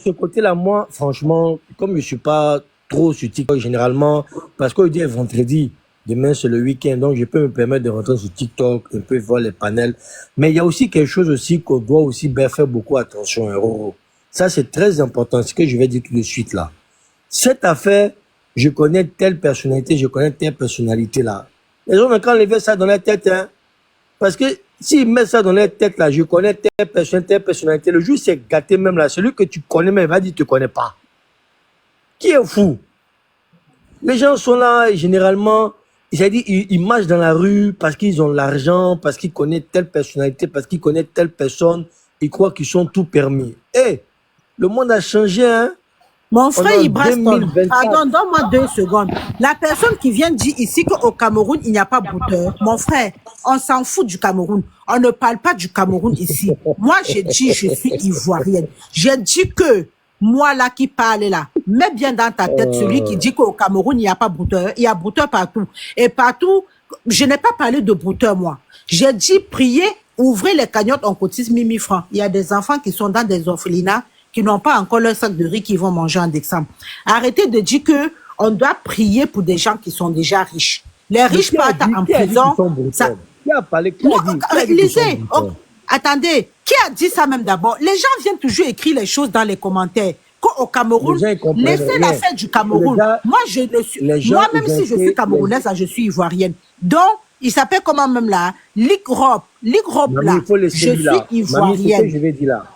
ce côté-là, moi, franchement, comme je suis pas trop sur TikTok généralement, parce qu'aujourd'hui est vendredi, demain c'est le week-end, donc je peux me permettre de rentrer sur TikTok, un peu voir les panels. Mais il y a aussi quelque chose aussi qu'on doit aussi bien faire beaucoup attention, hein, Roro. Ça, c'est très important, ce que je vais dire tout de suite là. Cette affaire, je connais telle personnalité, je connais telle personnalité là. Les gens, quand ils mettent ça dans la tête, hein, parce que s'ils mettent ça dans leur tête, là, je connais telle personne, telle personnalité, le jour c'est gâté même là, celui que tu connais même, il va dire, tu ne connais pas. Qui est fou? Les gens sont là, généralement, c'est-à-dire, ils marchent dans la rue parce qu'ils ont l'argent, parce qu'ils connaissent telle personnalité, parce qu'ils connaissent telle personne, ils croient qu'ils sont tout permis. Eh, le monde a changé, hein? Mon frère Ibraston, 2024. pardon, donne-moi 2 secondes. La personne qui vient dire ici qu'au Cameroun, il n'y a pas brouteur, mon frère, on s'en fout du Cameroun. On ne parle pas du Cameroun ici. Moi, j'ai dit, je suis ivoirienne. J'ai dit que, moi là qui parle là, mets bien dans ta tête celui qui dit qu'au Cameroun, il n'y a pas brouteur. Il y a brouteur partout. Et partout, je n'ai pas parlé de brouteur, moi. J'ai dit, priez, ouvrez les cagnottes, on cotise 1000 francs. Il y a des enfants qui sont dans des orphelinats, qui n'ont pas encore leur sac de riz qu'ils vont manger en décembre. Arrêtez de dire que on doit prier pour des gens qui sont déjà riches. Les riches partent en prison. Qui a parlé? Qui a dit? Lisez. Attendez. Qui a dit ça même d'abord? Les gens viennent toujours écrire les choses dans les commentaires. Qu'au Cameroun, laissez l'affaire du Cameroun. Moi, je le suis. Moi, même si je suis camerounaise, je suis ivoirienne. Donc, il s'appelle comment même là? Ligrop. Ligrop là. Je suis ivoirienne. Je vais dire là.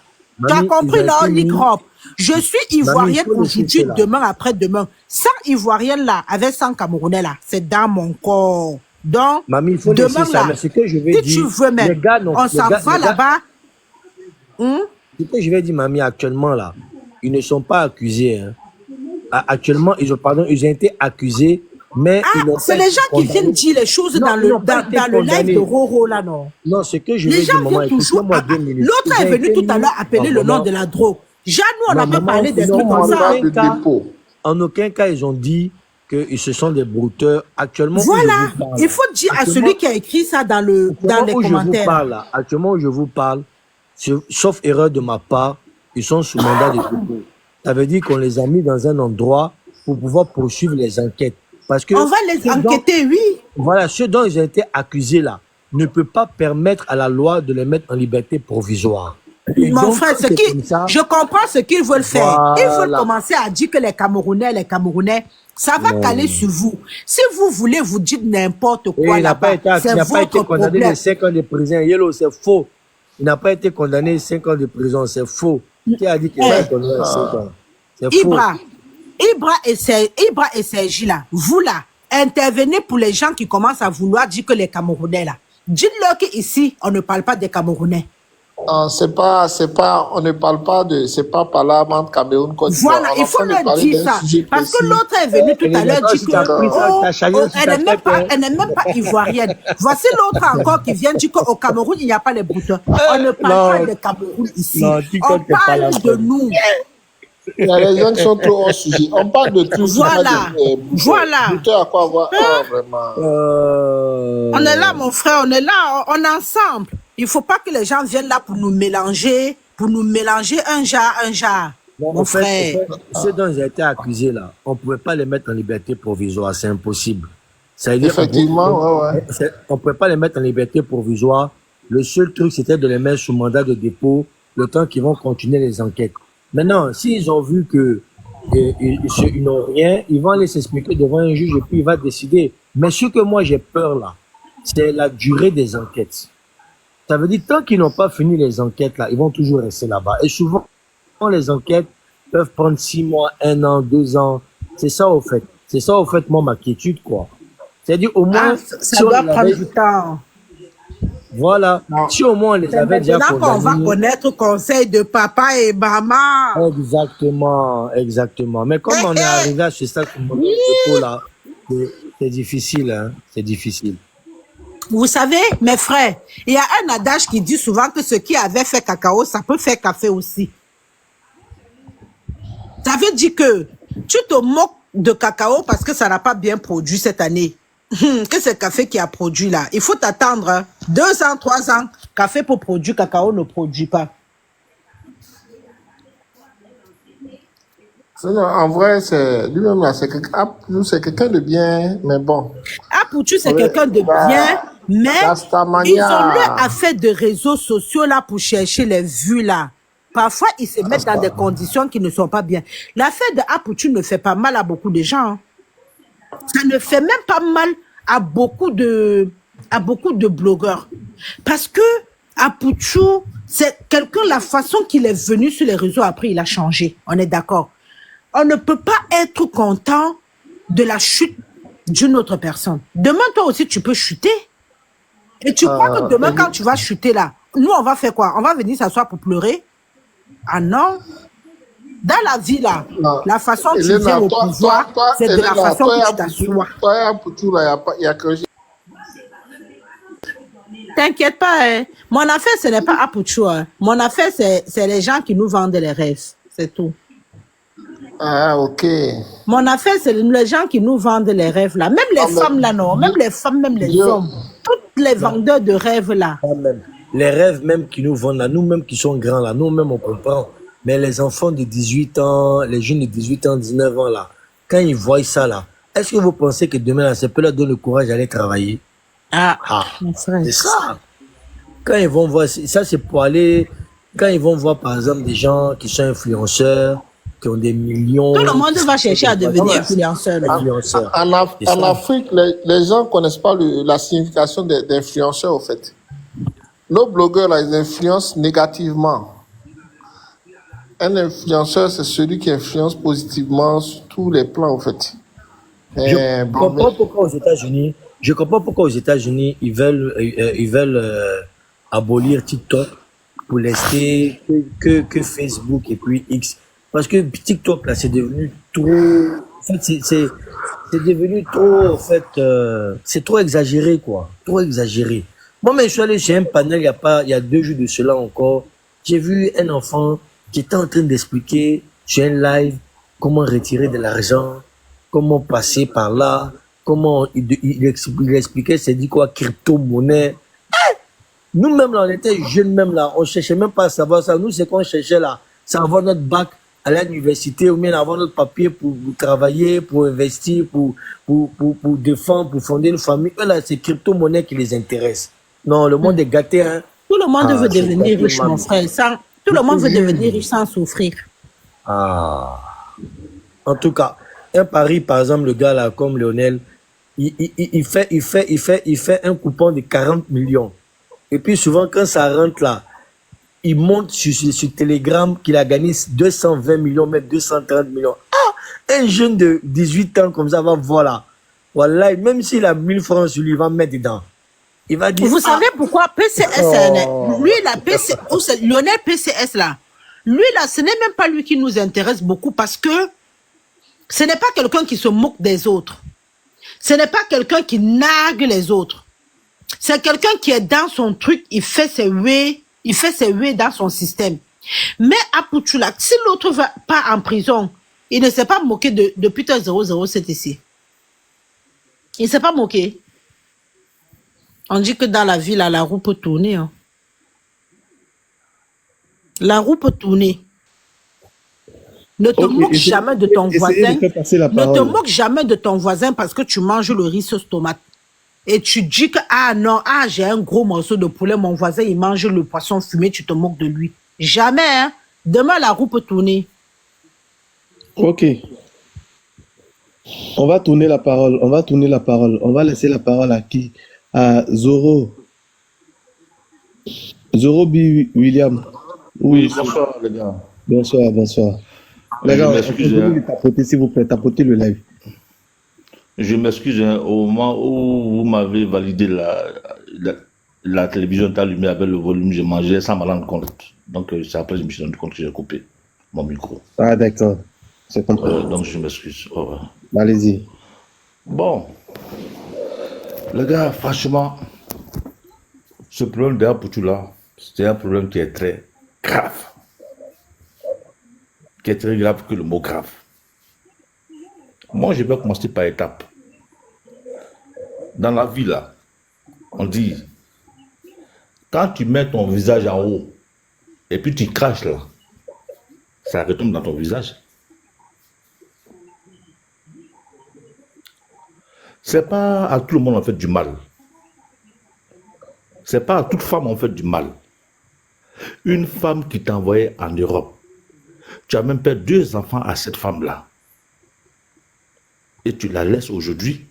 Tu as compris, non, Ligrop? Je suis ivoirienne aujourd'hui, demain, après-demain. 100 ivoiriennes là, avec 100 camerounais là, c'est dans mon corps. Donc, Mamie, il faut demain laisser ça, là, mais ce que je vais si dire, tu veux même, les gars, non, on les s'en gars- va les gars- là-bas. Ce que je vais dire, mamie, actuellement là, ils ne sont pas accusés. Hein. Actuellement, ils ont été accusés, mais ils n'ont C'est pas les été gens qui condamnés. viennent dire les choses Non, dans ils le, n'ont pas dans, été dans le live condamnés. de Roro là, non. Non, ce que je Les vais dire, gens maman, viennent toujours. écoutez-moi 2 minutes. L'autre Ils est ont venu été tout à mis l'heure appeler en le nom maman. de la drogue. Déjà, nous, on n'a pas parlé des non, trucs comme en ça. aucun cas, en aucun cas, ils ont dit que ce sont des brouteurs. Actuellement, où Voilà. je vous parle, Il faut dire à actuellement- celui qui a écrit ça dans les où je vous commentaires. parle, là, actuellement où je vous parle, sauf erreur de ma part, ils sont sous mandat de dépôt. Ça veut dire qu'on les a mis dans un endroit pour pouvoir poursuivre les enquêtes. Parce que On va les ceux dont- enquêter, oui. voilà, ceux dont ils ont été accusés là ne peut pas permettre à la loi de les mettre en liberté provisoire. Et Mon donc, frère, quand c'est comme ça, je comprends ce qu'ils veulent faire. Ils veulent Voilà. commencer à dire que les Camerounais, ça va Non. caler sur vous. Si vous voulez, vous dites n'importe Et quoi il n'a pas là-bas. été, C'est il n'a pas été votre condamné problème. de 5 ans de prison. Yellow, c'est faux. Il n'a pas été condamné 5 ans de prison, c'est faux. Qui a dit qu'il va être condamné à 5 ans? C'est faux. Ibra et Sergi là, vous là, intervenez pour les gens qui commencent à vouloir dire que les Camerounais là. Dites-leur qu'ici, on ne parle pas des Camerounais. C'est pas, on ne parle pas de, c'est pas par là, entre Cameroun, Côte d'Ivoire. Voilà, On est il en faut train de leur parler dire d'un ça. sujet Parce que précis. l'autre est venu tout à l'heure dire que elle n'est même pas ivoirienne. Voici l'autre encore qui vient dire qu'au Cameroun, il n'y a pas les brouteurs. On ne parle pas de Cameroun ici. Non, On parle de nous. Il y a des gens qui sont trop hors sujet. On parle de tout. Voilà. Voilà. À quoi voir. Ah, vraiment. On est là, mon frère, on est là, on est ensemble. Il ne faut pas que les gens viennent là pour nous mélanger un jar. Bon, Mon frère. Ceux dont ils ont été accusés là, on ne pouvait pas les mettre en liberté provisoire, c'est impossible. Ça veut dire Effectivement, ouais. On ne pouvait pas les mettre en liberté provisoire. Le seul truc, c'était de les mettre sous mandat de dépôt le temps qu'ils vont continuer les enquêtes. Maintenant, s'ils ont vu que ils n'ont rien, ils vont aller s'expliquer devant un juge et puis il va décider. Mais ce que moi j'ai peur là, c'est la durée des enquêtes. Ça veut dire tant qu'ils n'ont pas fini les enquêtes là, ils vont toujours rester là-bas. Et souvent, les enquêtes peuvent prendre 6 mois, 1 an, 2 ans. C'est ça au fait. C'est ça au fait moi ma quiétude quoi. C'est-à-dire au Ah, moins ça si on doit les prendre avait, du temps. voilà, Non. si au moins on les C'est avait déjà maintenant qu'on va condamnés. connaître conseil de papa et maman. Exactement, exactement. Mais comme on est arrivé à ce stade de là, c'est difficile, hein, c'est difficile. Vous savez, mes frères, il y a un adage qui dit souvent que ce qui avait fait cacao, ça peut faire café aussi. Ça veut dire que tu te moques de cacao parce que ça n'a pas bien produit cette année. Que c'est le café qui a produit là. Il faut attendre 2 ans, 3 ans. Café pour produire, cacao ne produit pas. Sinon, en vrai, c'est lui-même là, c'est quelqu'un de bien, mais bon. Ah, Poutou, c'est Ouais, quelqu'un de bien, la mais ils ont Rastamania. leur affaire de réseaux sociaux là pour chercher les vues là. Parfois, ils se mettent dans des conditions qui ne sont pas bien. L'affaire de Aputu ne fait pas mal à beaucoup de gens, hein. Ça ne fait même pas mal à beaucoup de blogueurs. Parce que Aputu, c'est quelqu'un, la façon qu'il est venu sur les réseaux après, il a changé. On est d'accord. On ne peut pas être content de la chute d'une autre personne. Demain, toi aussi, tu peux chuter. Et tu crois que demain, quand tu vas chuter là, nous, on va faire quoi? On va venir s'asseoir pour pleurer? Ah non. Dans la vie là, Non. la façon dont tu viens Elena, au pouvoir, c'est de la Elena, façon toi, que tu t'assois. toi, pour tout là, il y a que T'inquiète pas, hein. Mon affaire, ce n'est pas Apuchu, hein. Mon affaire, c'est les gens qui nous vendent les rêves. C'est tout. Ah, ok. Mon affaire, c'est les gens qui nous vendent les rêves là. Même les Ah, mais femmes là, non. Même les femmes, même les Dieu, hommes. Tous les vendeurs de rêves là. Quand même. Les rêves même qui nous vendent là, nous-mêmes qui sommes grands là, nous-mêmes on comprend. Mais les enfants de 18 ans, les jeunes de 18 ans, 19 ans là, quand ils voient ça là, est-ce que vous pensez que demain là, ça peut leur donner le courage d'aller travailler? Ah, Ah, mon frère. c'est ça. Quand ils vont voir, ça c'est pour aller, quand ils vont voir par exemple des gens qui sont influenceurs, qui ont des millions, Tout le monde va chercher à devenir Ouais. influenceur là. influenceurs. C'est En ça. Afrique, les gens ne connaissent pas la signification d'influenceur, au fait. Nos blogueurs, là, ils influencent négativement. Un influenceur, c'est celui qui influence positivement sur tous les plans, en fait. Je Bon, comprends pourquoi aux États-Unis, ils veulent abolir TikTok pour laisser que Facebook et puis X. Parce que TikTok, là, c'est devenu trop, en fait, c'est devenu trop, en fait, c'est trop exagéré, quoi. Trop exagéré. Moi, mais je suis allé chez un panel, il y a 2 jours de cela encore. J'ai vu un enfant qui était en train d'expliquer sur un live comment retirer de l'argent, comment passer par là, comment il expliquait, c'est dit quoi, crypto-monnaie. Nous-mêmes, là, on était jeunes, même là, on cherchait même pas à savoir ça. Nous, c'est qu'on cherchait là, c'est avoir notre bac à l'université ou bien avoir notre papier pour travailler, pour investir, pour défendre, pour fonder une famille. Eux, là, c'est crypto-monnaie qui les intéresse. Non, le monde est gâté, hein. Tout le monde Ah, veut c'est devenir gâté, riche, mon maman. frère. Tout le monde veut devenir riche sans souffrir. Ah. En tout cas, un pari, par exemple, le gars là, comme Lionel, il fait un coupon de 40 millions. Et puis souvent, quand ça rentre là, il monte sur Telegram qu'il a gagné 220 millions, même 230 millions. Ah! Un jeune de 18 ans comme ça va voir là. Voilà, même s'il a 1000 francs sur lui, il va mettre dedans. Il va dire, Vous ah, savez pourquoi PCS, lui, Lionel PCS là, lui là, ce n'est même pas lui qui nous intéresse beaucoup parce que ce n'est pas quelqu'un qui se moque des autres. Ce n'est pas quelqu'un qui nargue les autres. C'est quelqu'un qui est dans son truc, il fait ses whey dans son système. Mais Apuchula, si l'autre va pas en prison, il ne s'est pas moqué de Peter 007 ici. Il ne s'est pas moqué. On dit que dans la vie, là, la roue peut tourner, hein. La roue peut tourner. Ne te moque jamais de ton voisin. Essayez de faire passer la Ne te parole. moque jamais de ton voisin parce que tu manges le riz sauce tomate. Et tu dis que, ah non, j'ai un gros morceau de poulet, mon voisin, il mange le poisson fumé, tu te moques de lui. Jamais, hein. Demain, la roue peut tourner. Ok. On va tourner la parole. On va tourner la parole. On va laisser la parole à qui? À Zoro. Zoro B. William. Oui, Oui. bonsoir les gars. Bonsoir, bonsoir. Les Je gars, m'excuse, pouvez hein. le tapoter, s'il vous plaît. Tapotez le live. Je m'excuse, hein. Au moment où vous m'avez validé la télévision est allumée avec le volume, je mangeais sans m'en rendre compte. Donc c'est après je me suis rendu compte que j'ai coupé mon micro. Ah, d'accord. C'est compris. Donc je m'excuse. Au revoir. Allez-y. Bon, les gars, franchement, ce problème d'Apoutou là, c'est un problème qui est très grave. Qui est très grave que le mot grave. Moi, je vais commencer par étapes. Dans la vie, là, on dit, quand tu mets ton visage en haut et puis tu craches là, ça retombe dans ton visage. C'est pas à tout le monde on fait du mal. C'est pas à toute femme on fait du mal. Une femme qui t'a envoyé en Europe, tu as même fait 2 enfants à cette femme-là. Et tu la laisses aujourd'hui.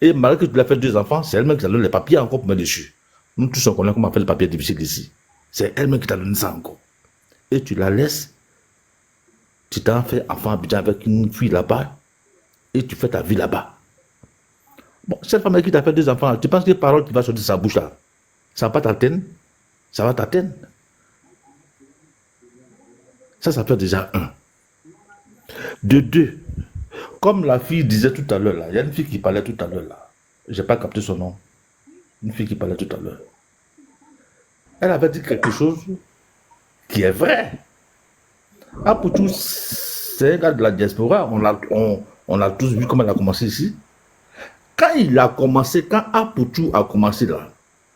Et malgré que tu l'as fait 2 enfants, c'est elle-même qui t'a donné les papiers encore pour mettre dessus. Nous tous on connaît comment on fait les papiers difficiles ici. C'est elle-même qui t'a donné ça encore. Et tu la laisses. Tu t'en fais enfant Abidjan avec une fille là-bas. Et tu fais ta vie là-bas. Bon, cette femme qui t'a fait 2 enfants, tu penses que les paroles qui vont sortir de sa bouche là, ça va pas t'atteindre? Ça va t'atteindre. Ça fait déjà 1. De 2, comme la fille disait tout à l'heure là, il y a une fille qui parlait tout à l'heure là, j'ai pas capté son nom, une fille qui parlait tout à l'heure. Elle avait dit quelque chose qui est vrai. Apoutou, c'est un gars de la diaspora, on l'a tous vu comment elle a commencé ici. Quand il a commencé, quand Apoutou a commencé là,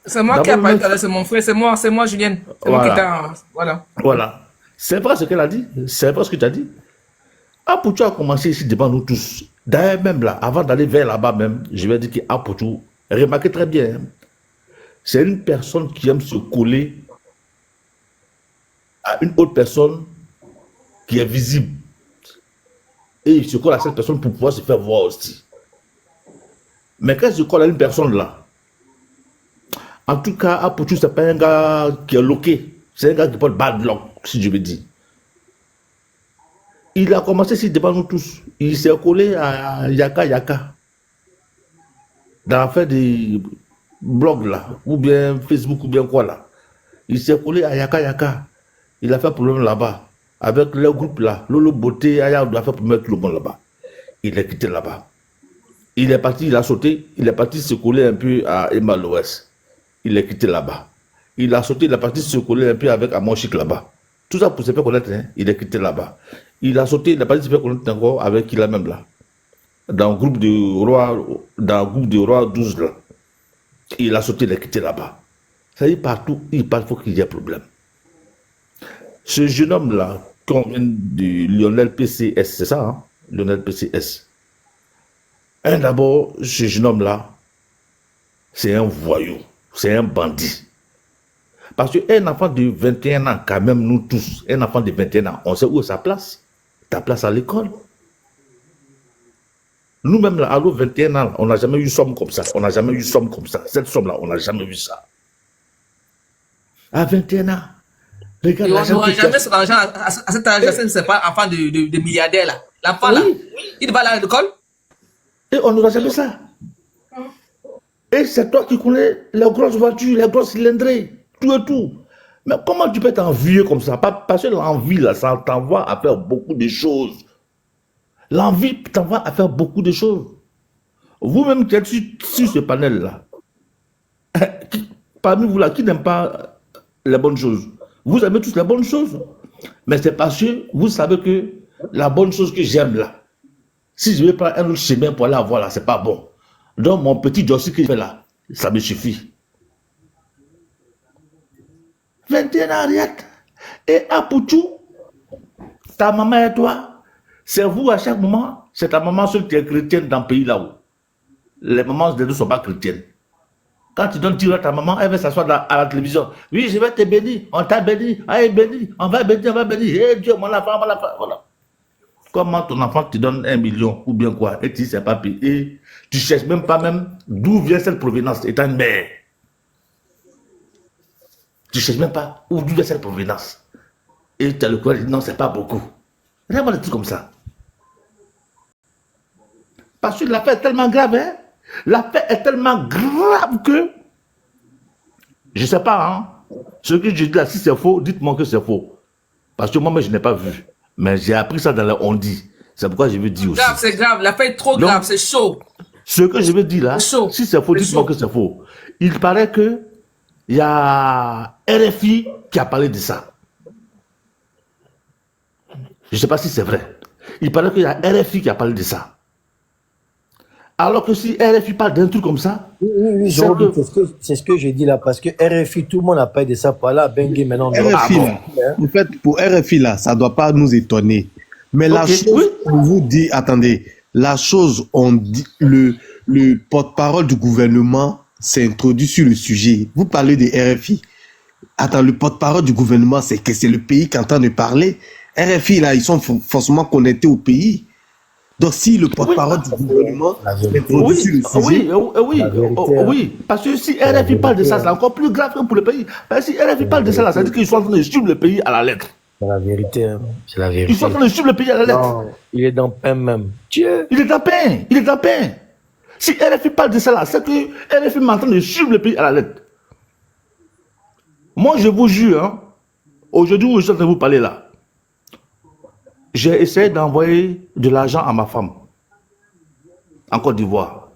C'est moi qui ai d'abord, parlé tout à l'heure, c'est mon frère, c'est moi, Julienne. C'est moi qui voilà, t'a. Voilà. voilà. C'est vrai ce qu'elle a dit, c'est vrai ce que tu as dit. Apoutou a commencé ici devant nous tous. D'ailleurs, même là, avant d'aller vers là-bas même, je vais dire qu'Apoutou, remarquez très bien, hein, c'est une personne qui aime se coller à une autre personne qui est visible. Et il se colle à cette personne pour pouvoir se faire voir aussi. Mais quand il se colle à une personne là, en tout cas, Apoutou, c'est pas un gars qui est loqué. C'est un gars qui porte bad luck, si je veux dire. Il a commencé ici devant nous tous. Il s'est collé à Yaka Yaka. Dans l'affaire des blogs là, ou bien Facebook, ou bien quoi là. Il s'est collé à Yaka Yaka. Il a fait problème là-bas. Avec le groupe là, Lolo Beauté, Aya doit faire problème avec tout le monde là-bas. Il est quitté là-bas. Il est parti, il a sauté, il est parti se coller un peu à Emma Loès. Il est quitté là-bas. Il a sauté, il est parti se coller un peu avec Amon Chic là-bas. Tout ça pour se faire connaître, hein, il est quitté là-bas. Il a sauté, il a parti se faire connaître encore avec qui là même là. Dans le groupe de Roi 12 là. Il a sauté, il est quitté là-bas. Ça dit partout, il parle, il faut qu'il y ait problème. Ce jeune homme là, qu'on vient de Lionel PCS, c'est ça, hein? Lionel PCS. D'abord, ce jeune homme là, c'est un voyou, c'est un bandit. Parce qu'un enfant de 21 ans, quand même, nous tous, un enfant de 21 ans, on sait où est sa place. Ta place à l'école. Nous-mêmes, là, à nos 21 ans, on n'a jamais eu somme comme ça. On n'a jamais eu somme comme ça. Cette somme-là, on n'a jamais vu ça. À 21 ans, regarde Et on l'argent n'aura que tu jamais as. cet argent à cet âge-là, ce n'est pas enfant de milliardaire là. L'enfant là, Oui. il va aller à l'école. Et on n'aura jamais ça. Et c'est toi qui connais les grosses voitures, les grosses cylindrées, tout et tout. Mais comment tu peux t'envier comme ça? Parce que l'envie, là, ça t'envoie à faire beaucoup de choses. L'envie t'envoie à faire beaucoup de choses. Vous-même qui êtes sur ce panel-là, parmi vous là, qui n'aime pas les bonnes choses? Vous aimez tous les bonnes choses. Mais c'est parce que vous savez que la bonne chose que j'aime là, si je vais prendre un autre chemin pour aller la voir là, c'est pas bon. Donc mon petit dossier que je fais là, ça me suffit. 21 ans, Ariette. Et Apoutou, ta maman et toi, c'est vous à chaque moment, c'est ta maman seule qui est chrétienne dans le pays là-haut. Les mamans des deux ne sont pas chrétiennes. Quand tu donnes tir à ta maman, elle va s'asseoir à la télévision. Oui, je vais te bénir. On t'a béni. Allez, béni. On va bénir, on va bénir. Eh Dieu, mon enfant, voilà. Comment ton enfant te donne 1 million ou bien quoi, et tu ne sais pas payer, tu ne cherches même pas d'où vient cette provenance, étant une mère. Tu ne cherches même pas d'où vient cette provenance. Et tu as le courage de dire non, c'est pas beaucoup. Vraiment des trucs comme ça. Parce que l'affaire est tellement grave, hein. L'affaire est tellement grave que, je ne sais pas, hein. Ce que je dis là, si c'est faux, dites-moi que c'est faux. Parce que moi-même, je n'ai pas vu. Mais j'ai appris ça dans le on-dit. C'est pourquoi je veux dire aussi. Grave, c'est grave. L'affaire est trop grave, c'est chaud. Ce que je veux dire là, si c'est faux, dites-moi que c'est faux. Il paraît que il y a RFI qui a parlé de ça. Je ne sais pas si c'est vrai. Il paraît qu'il y a RFI qui a parlé de ça. Alors que si RFI parle d'un truc comme ça, oui, c'est ce que j'ai dit là, parce que RFI, tout le monde a parlé de ça, par là, Bengue maintenant. RFI, en fait, pour RFI, là, ça ne doit pas nous étonner. Mais la chose, on vous dit, attendez, la chose, on dit, le porte-parole du gouvernement s'est introduit sur le sujet. Vous parlez de RFI. Attends, le porte-parole du gouvernement, c'est que c'est le pays qui est en train de parler. RFI, là, ils sont forcément connectés au pays. Donc, si le porte-parole du gouvernement introduit sur le sujet... Oui, parce que si RFI parle de ça, c'est encore plus grave que pour le pays. Parce que si RFI parle de ça, là, ça veut dire qu'ils sont en train de suivre le pays à la lettre. C'est la vérité, hein. C'est la vérité. Ils sont en train de suivre le pays à la lettre. Non, il est dans le pain même. Dieu. Il est dans le pain. Il est dans le pain. Si RFI parle de ça, là, c'est que RFI est en train de suivre le pays à la lettre. Moi, je vous jure, hein, aujourd'hui où je suis en train de vous parler là, j'ai essayé d'envoyer de l'argent à ma femme en Côte d'Ivoire.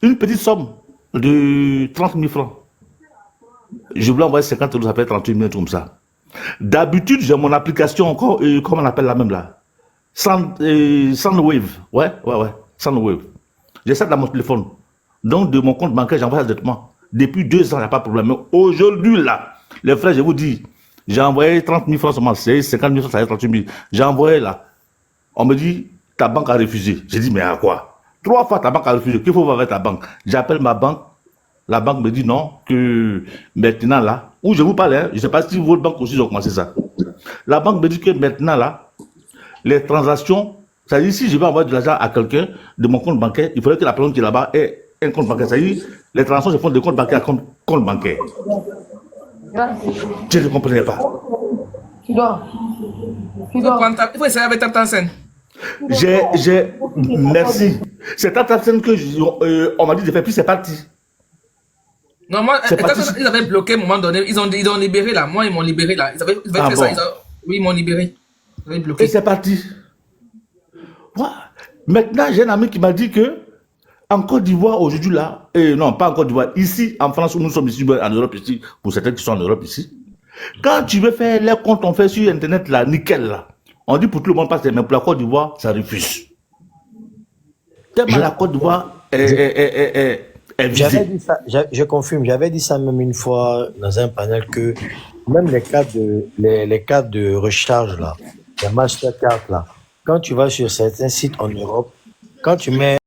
Une petite somme de 30 000 francs. Je voulais envoyer 50 euros, ça fait 38 000, comme ça. D'habitude, j'ai mon application encore, comment on appelle la même là? Soundwave. Ouais. Soundwave. J'ai ça dans mon téléphone. Donc, de mon compte bancaire, j'envoie ça directement. Depuis 2 ans, il n'y a pas de problème. Mais aujourd'hui, là, les frères, je vous dis, j'ai envoyé 30 000 francs seulement, c'est 50 000 francs, ça fait 38 000. J'ai envoyé là. On me dit, ta banque a refusé. J'ai dit, mais à quoi? 3 fois ta banque a refusé. Qu'il faut faire avec ta banque? J'appelle ma banque. La banque me dit non, que maintenant là, où je vous parle, hein, je ne sais pas si votre banque aussi ont commencé ça. La banque me dit que maintenant là, les transactions, ça dit si je vais envoyer de l'argent à quelqu'un de mon compte bancaire, il faudrait que la personne qui est là-bas ait un compte bancaire. Ça dit, les transactions se font de compte bancaire à compte bancaire. Je ne comprenais pas. Tu dois. Il faut essayer avec ta scène. Merci. C'est ta scène que on m'a dit de faire, puis c'est parti. Non, moi, ils avaient bloqué à un moment donné. Ils ont libéré là. Moi, ils m'ont libéré là. Ils avaient fait ça. Oui, ils m'ont libéré. Ils avaient bloqué. Et c'est parti. Ouais. Maintenant, j'ai un ami qui m'a dit que en Côte d'Ivoire, aujourd'hui là, non, pas en Côte d'Ivoire, ici, en France, où nous sommes ici, en Europe ici, pour certains qui sont en Europe ici, quand tu veux faire les comptes, on fait sur Internet là, nickel là. On dit pour tout le monde passe, mais pour la Côte d'Ivoire, ça refuse. Tellement la Côte d'Ivoire est j'avais dit ça, je confirme, j'avais dit ça même une fois dans un panel que même les cartes de recharge là, les Mastercard là, quand tu vas sur certains sites en Europe, quand tu mets